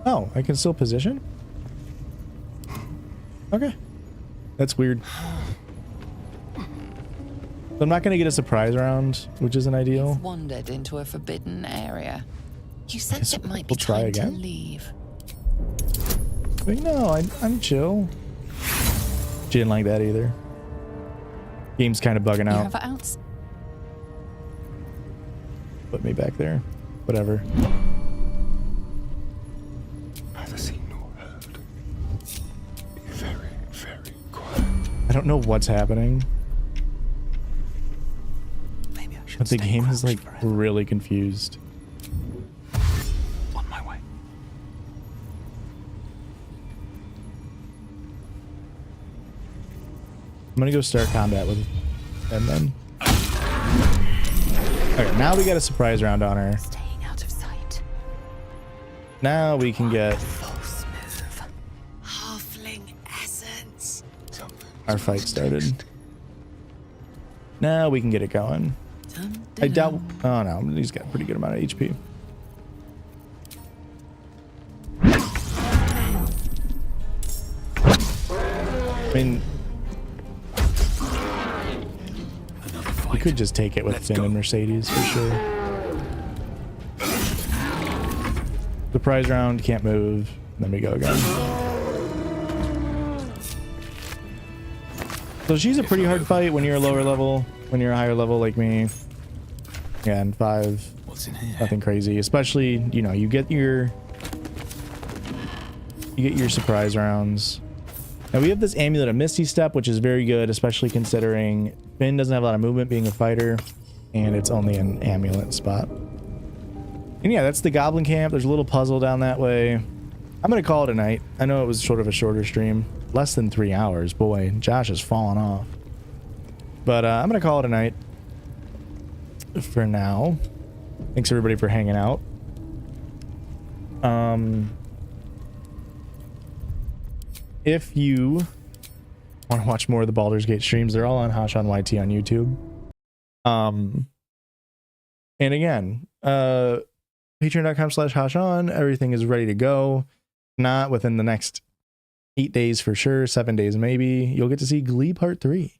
Oh, I can still position? Okay. That's weird. So I'm not going to get a surprise round, which isn't ideal. You've wandered into a forbidden area. You sense it might be We'll try time again. to leave. Wait, no, I'm chill. She didn't like that either. Game's kind of bugging You out. have an ounce. Put me back there. Whatever. Neither seen nor heard. Be very, very quiet. I don't know what's happening. But the game is like really confused. On my way. I'm gonna go start combat with and then. Okay, now we got a surprise round on her. Staying out of sight. Now we can get False move. Halfling essence. our fight started. Now we can get it going. I doubt. Oh no, he's got a pretty good amount of HP. I mean, we could just take it with Finn and Mercedes for sure. Surprise round, can't move. Then we go again. So she's a pretty hard fight when you're a lower level. When you're a higher level like me. Yeah, and 5. What's in here? Nothing crazy. Especially, you know, you get your surprise rounds. Now we have this amulet of Misty Step, which is very good, especially considering Finn doesn't have a lot of movement being a fighter, and it's only an amulet spot. And yeah, that's the Goblin Camp. There's a little puzzle down that way. I'm gonna call it a night. I know it was sort of a shorter stream, less than 3 hours. Boy, Josh has fallen off. But I'm gonna call it a night for now. Thanks everybody for hanging out. If you want to watch more of the Baldur's Gate streams, they're all on Hash on YT on YouTube. And again, patreon.com/Hashan, everything is ready to go. Not within the next 8 days for sure, 7 days maybe. You'll get to see Glee Part 3.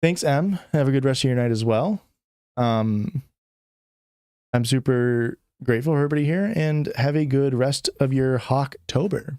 Thanks, Em. Have a good rest of your night as well. I'm super grateful for everybody here, and have a good rest of your Hawktober.